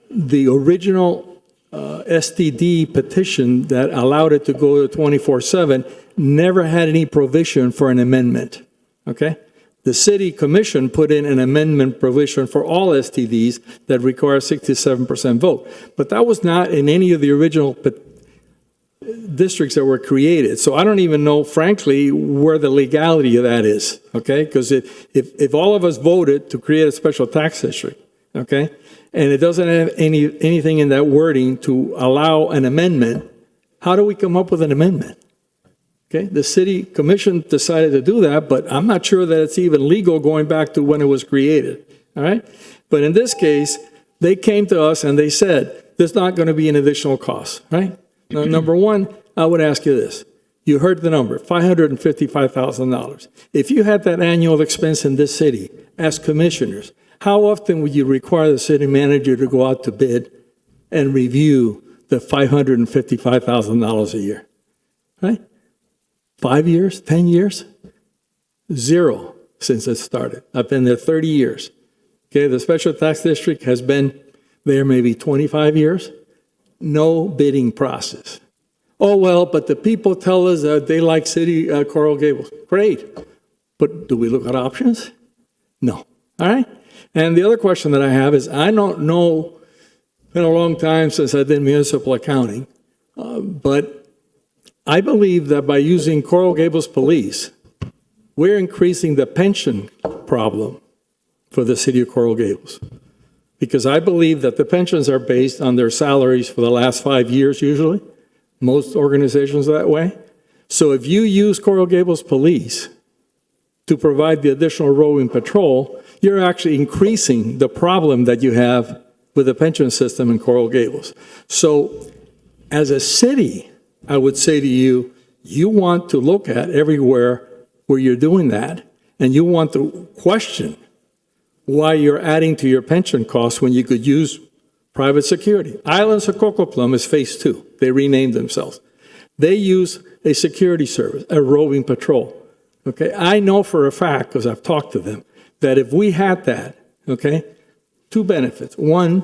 Speaker 17: the original STD petition that allowed it to go to 24/7 never had any provision for an amendment, okay? The city commission put in an amendment provision for all STDs that require 67% vote. But that was not in any of the original districts that were created. So I don't even know, frankly, where the legality of that is, okay? Because if all of us voted to create a special tax district, okay, and it doesn't have anything in that wording to allow an amendment, how do we come up with an amendment? Okay, the city commission decided to do that, but I'm not sure that it's even legal going back to when it was created, all right? But in this case, they came to us and they said, there's not going to be an additional cost, right? Now, number one, I would ask you this. You heard the number, $555,000. If you had that annual expense in this city as commissioners, how often would you require the city manager to go out to bid and review the $555,000 a year, right? 5 years, 10 years? Zero since it started. I've been there 30 years. Okay, the special tax district has been there maybe 25 years. No bidding process. Oh, well, but the people tell us that they like Coral Gables. Great. But do we look at options? No. All right? And the other question that I have is, I don't know, it's been a long time since I did municipal accounting, but I believe that by using Coral Gables Police, we're increasing the pension problem for the city of Coral Gables. Because I believe that the pensions are based on their salaries for the last 5 years usually. Most organizations are that way. So if you use Coral Gables Police to provide the additional roving patrol, you're actually increasing the problem that you have with the pension system in Coral Gables. So as a city, I would say to you, you want to look at everywhere where you're doing that, and you want to question why you're adding to your pension costs when you could use private security. Islands of Cocoa Plum is phase 2. They renamed themselves. They use a security service, a roving patrol. Okay, I know for a fact, because I've talked to them, that if we had that, okay, 2 benefits. One,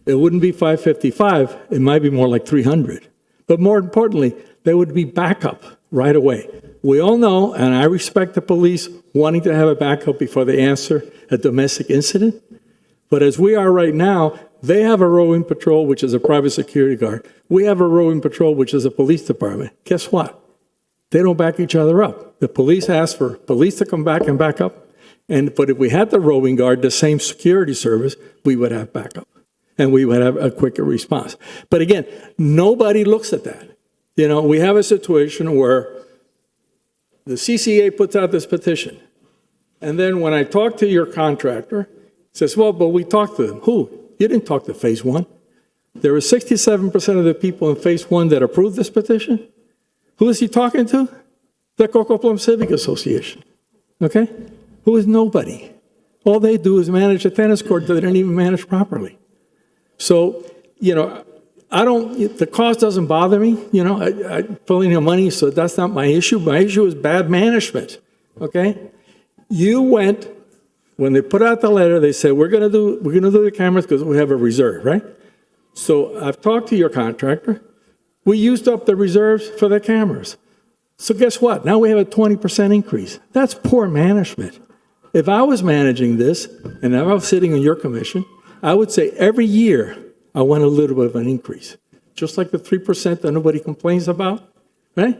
Speaker 17: it wouldn't be 555, it might be more like 300. But more importantly, there would be backup right away. We all know, and I respect the police wanting to have a backup before they answer a domestic incident. But as we are right now, they have a roving patrol, which is a private security guard. We have a roving patrol, which is a police department. Guess what? They don't back each other up. The police ask for police to come back and back up. But if we had the roving guard, the same security service, we would have backup. And we would have a quicker response. But again, nobody looks at that. We have a situation where the CCA puts out this petition. And then when I talk to your contractor, he says, well, but we talked to them. Who? You didn't talk to phase 1. There were 67% of the people in phase 1 that approved this petition. Who is he talking to? The Cocoa Plum Civic Association. Okay? Who is nobody. All they do is manage a tennis court that they didn't even manage properly. So, the cost doesn't bother me. I pull in your money, so that's not my issue. My issue is bad management, okay? You went, when they put out the letter, they said, we're gonna do the cameras because we have a reserve, right? So I've talked to your contractor. We used up the reserves for the cameras. So guess what? Now we have a 20% increase. That's poor management. If I was managing this, and if I was sitting on your commission, I would say every year I want a little bit of an increase, just like the 3% that nobody complains about, right?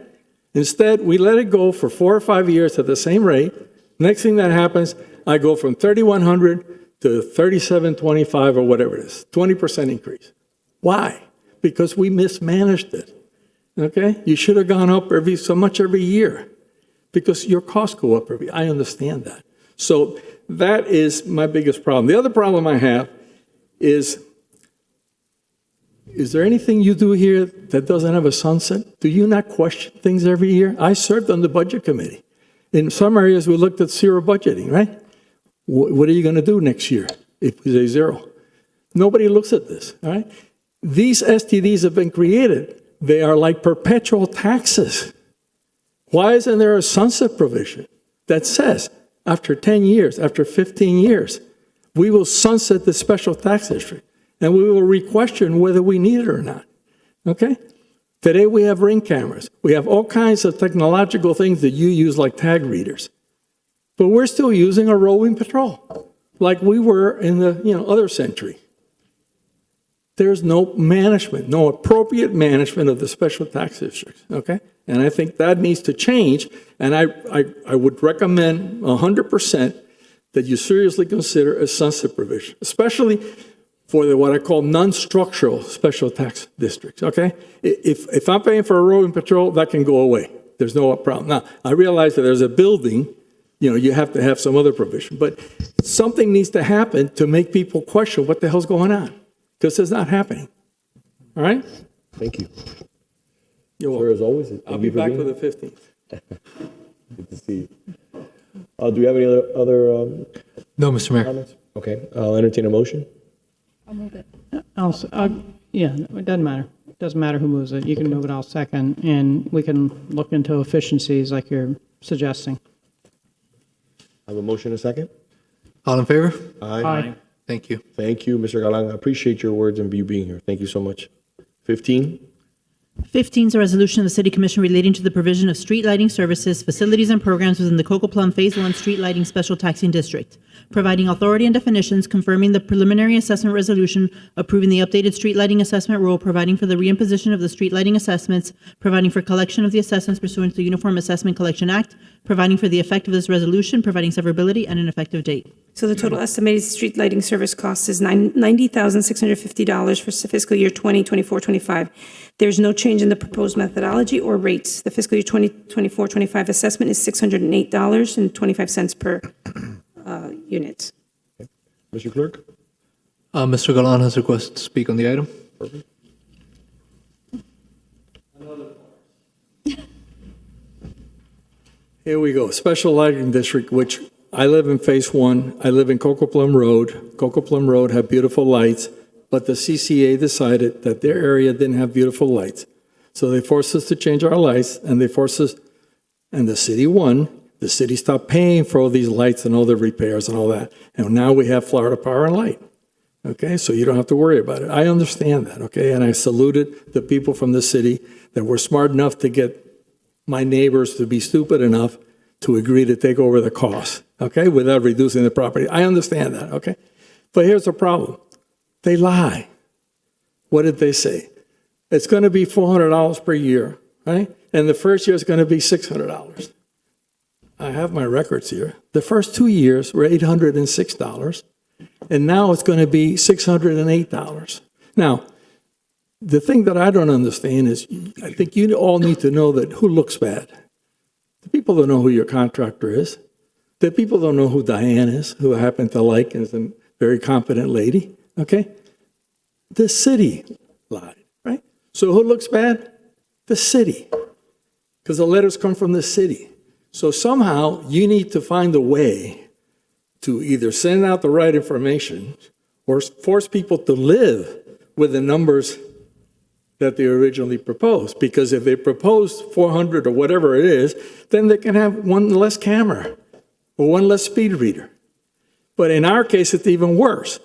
Speaker 17: Instead, we let it go for 4 or 5 years at the same rate. Next thing that happens, I go from 3,100 to 37.25 or whatever it is, 20% increase. Why? Because we mismanaged it. Okay? You should have gone up so much every year because your costs go up I understand that. So that is my biggest problem. The other problem I have is there anything you do here that doesn't have a sunset? Do you not question things every year? I served on the budget committee. In some areas, we looked at zero budgeting, right? What are you going to do next year if we say zero? Nobody looks at this, all right? These STDs have been created. They are like perpetual taxes. Why isn't there a sunset provision that says after 10 years, after 15 years, we will sunset the special tax district and we will re-question whether we need it or not, okay? Today we have ring cameras. We have all kinds of technological things that you use like tag readers. But we're still using a roving patrol like we were in the other century. There's no management, no appropriate management of the special tax districts, okay? And I think that needs to change, and I would recommend 100% that you seriously consider a sunset provision, especially for what I call non-structural special tax districts, okay? If I'm paying for a roving patrol, that can go away. There's no problem. Now, I realize that there's a building, you have to have some other provision, but something needs to happen to make people question what the hell's going on. Because it's not happening. All right?
Speaker 3: Thank you. You're welcome. As always,
Speaker 17: I'll be back for the 15th.
Speaker 3: Good to see you. Do we have any other
Speaker 13: No, Mr. Mayor.
Speaker 3: comments? Okay, I'll entertain a motion.
Speaker 9: I'll move it.
Speaker 8: Yeah, it doesn't matter. It doesn't matter who moves it. You can move it, I'll second, and we can look into efficiencies like you're suggesting.
Speaker 3: I have a motion, a second.
Speaker 13: All in favor?
Speaker 8: Aye.
Speaker 13: Thank you.
Speaker 3: Thank you, Mr. Galan. I appreciate your words and you being here. Thank you so much. 15.
Speaker 4: 15 is a resolution of the City Commission relating to the provision of street lighting services, facilities, and programs within the Coco Plum Phase 1 Street Lighting Special Taxing District, providing authority and definitions, confirming the preliminary assessment resolution, approving the updated street lighting assessment rule, providing for the reimposition of the street lighting assessments, providing for collection of the assessments pursuant to the Uniform Assessment Collection Act, providing for the effect of this resolution, providing severability, and an effective date.
Speaker 7: So the total estimated street lighting service cost is $90,650 for fiscal year 2024-25. There's no change in the proposed methodology or rates. The fiscal year 2024-25 assessment is $608.25 per unit.
Speaker 3: Mr. Clerk?
Speaker 13: Mr. Galan has requested to speak on the item.
Speaker 3: Perfect.
Speaker 17: Here we go. Special lighting district, which I live in Phase 1. I live in Coco Plum Road. Coco Plum Road had beautiful lights, but the CCA decided that their area didn't have beautiful lights. So they forced us to change our lights, and they forced us, and the city won. The city stopped paying for all these lights and all the repairs and all that. And now we have Florida Power and Light. Okay, so you don't have to worry about it. I understand that, okay? And I saluted the people from the city that were smart enough to get my neighbors to be stupid enough to agree to take over the cost, okay, without reducing the property. I understand that, okay? But here's the problem. They lie. What did they say? It's going to be $400 per year, right? And the first year is going to be $600. I have my records here. The first 2 years were $806, and now it's going to be $608. Now, the thing that I don't understand is I think you all need to know that who looks bad. The people don't know who your contractor is. The people don't know who Diane is, who I happen to like and is a very competent lady, okay? The city lied, right? So who looks bad? The city, because the letters come from the city. So somehow you need to find a way to either send out the right information or force people to live with the numbers that they originally proposed. Because if they proposed 400 or whatever it is, then they can have one less camera or one less speed reader. But in our case, it's even worse.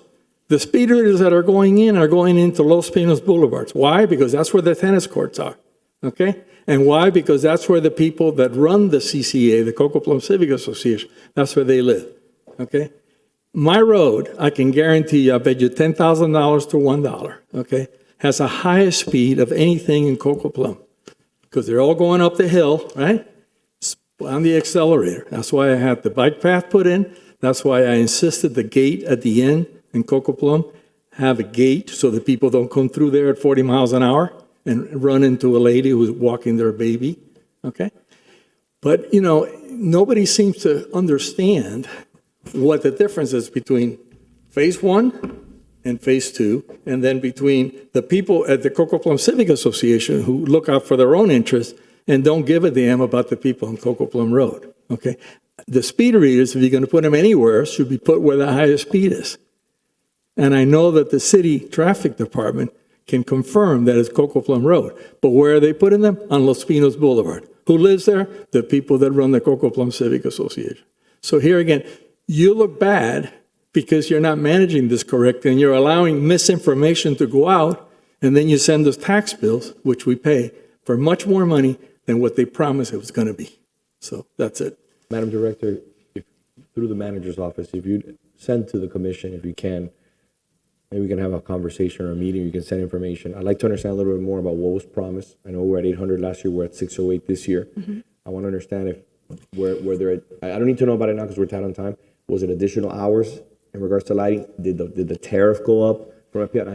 Speaker 17: The speed readers that are going into Los Pinos Boulevards. Why? Because that's where the tennis courts are, okay? And why? Because that's where the people that run the CCA, the Coco Plum Civic Association, that's where they live, okay? My road, I can guarantee you, I bet you $10,000 to $1, okay, has the highest speed of anything in Coco Plum because they're all going up the hill, right, on the accelerator. That's why I had the bike path put in. That's why I insisted the gate at the end in Coco Plum have a gate so that people don't come through there at 40 miles an hour and run into a lady who's walking their baby, okay? But, nobody seems to understand what the difference is between phase one and phase two, and then between the people at the Coco Plum Civic Association who look out for their own interests and don't give a damn about the people on Coco Plum Road, okay? The speed readers, if you're going to put them anywhere, should be put where the highest speed is. And I know that the city traffic department can confirm that it's Coco Plum Road. But where are they putting them? On Los Pinos Boulevard. Who lives there? The people that run the Coco Plum Civic Association. So here again, you look bad because you're not managing this correctly and you're allowing misinformation to go out, and then you send us tax bills, which we pay, for much more money than what they promised it was going to be. So that's it.
Speaker 3: Madam Director, through the manager's office, if you'd send to the commission, if you can, maybe we can have a conversation or a meeting, you can send information. I'd like to understand a little bit more about what was promised. I know we're at 800 last year, we're at 608 this year. I want to understand if where they're at. I don't need to know about it now because we're tight on time. Was it additional hours in regards to lighting? Did the tariff go up from FPL?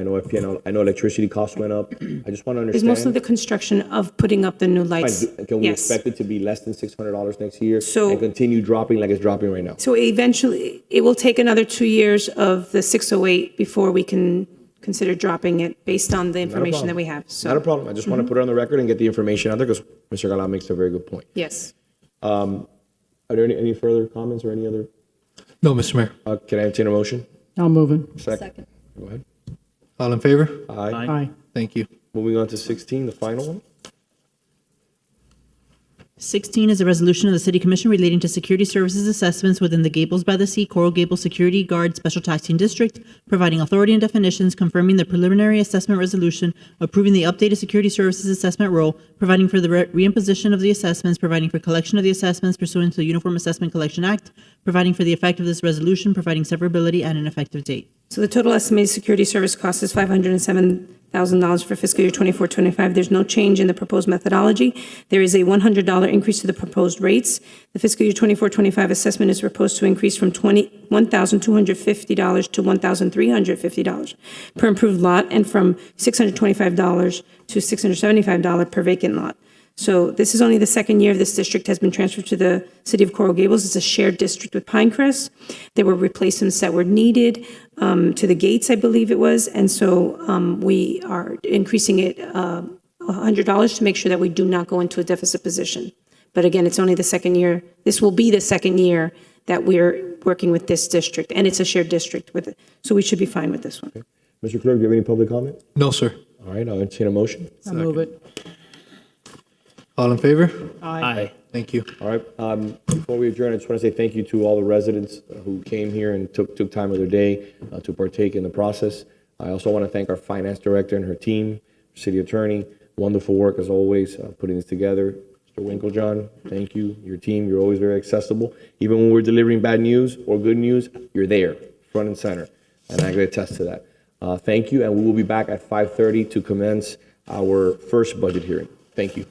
Speaker 3: I know electricity costs went up. I just want to understand.
Speaker 7: It's mostly the construction of putting up the new lights.
Speaker 3: Fine. Can we
Speaker 7: Yes.
Speaker 3: expect it to be less than $600 next year
Speaker 7: So-
Speaker 3: and continue dropping like it's dropping right now?
Speaker 7: So eventually, it will take another 2 years of the 608 before we can consider dropping it based on the information that we have.
Speaker 3: Not a
Speaker 7: So,
Speaker 3: problem. I just want to put it on the record and get the information out there because Mr. Gala makes a very good point.
Speaker 7: yes.
Speaker 3: Are there any further comments or any other?
Speaker 13: No, Mr. Mayor.
Speaker 3: Can I entertain a motion?
Speaker 8: I'll move it.
Speaker 9: Second.
Speaker 3: Go ahead.
Speaker 13: All in favor?
Speaker 3: Aye.
Speaker 8: Aye.
Speaker 13: Thank you.
Speaker 3: Moving on to 16, the final one.
Speaker 4: 16 is a resolution of the City Commission relating to security services assessments within the Gables by the Sea Coral Gables Security Guard Special Taxing District, providing authority and definitions, confirming the preliminary assessment resolution, approving the updated security services assessment role, providing for the reimposition of the assessments, providing for collection of the assessments pursuant to the Uniform Assessment Collection Act, providing for the effect of this resolution, providing severability and an effective date.
Speaker 7: So the total estimated security service cost is $507,000 for fiscal year 24-25. There's no change in the proposed methodology. There is a $100 increase to the proposed rates. The fiscal year 24-25 assessment is proposed to increase from $1,250 to $1,350 per improved lot and from $625 to $675 per vacant lot. So this is only the second year this district has been transferred to the city of Coral Gables. It's a shared district with Pinecrest. There were replacements that were needed to the gates, I believe it was. And so we are increasing it $100 to make sure that we do not go into a deficit position. But again, it's only the second year. This will be the second year that we're working with this district, and it's a shared district with it. So we should be fine with this one.
Speaker 3: Okay. Mr. Clerk, do you have any public comment?
Speaker 13: No, sir.
Speaker 3: All right, I'll entertain a motion.
Speaker 8: I'll move it.
Speaker 13: All in favor?
Speaker 8: Aye.
Speaker 13: Thank you.
Speaker 3: All right, before we adjourn, I just want to say thank you to all the residents who came here and took time of their day to partake in the process. I also want to thank our finance director and her team, city attorney. Wonderful work as always, putting this together. Mr. Winklejohn, thank you. Your team, you're always very accessible. Even when we're delivering bad news or good news, you're there, front and center. And I can attest to that. Thank you, and we will be back at 5:30 to commence our first budget hearing. Thank you.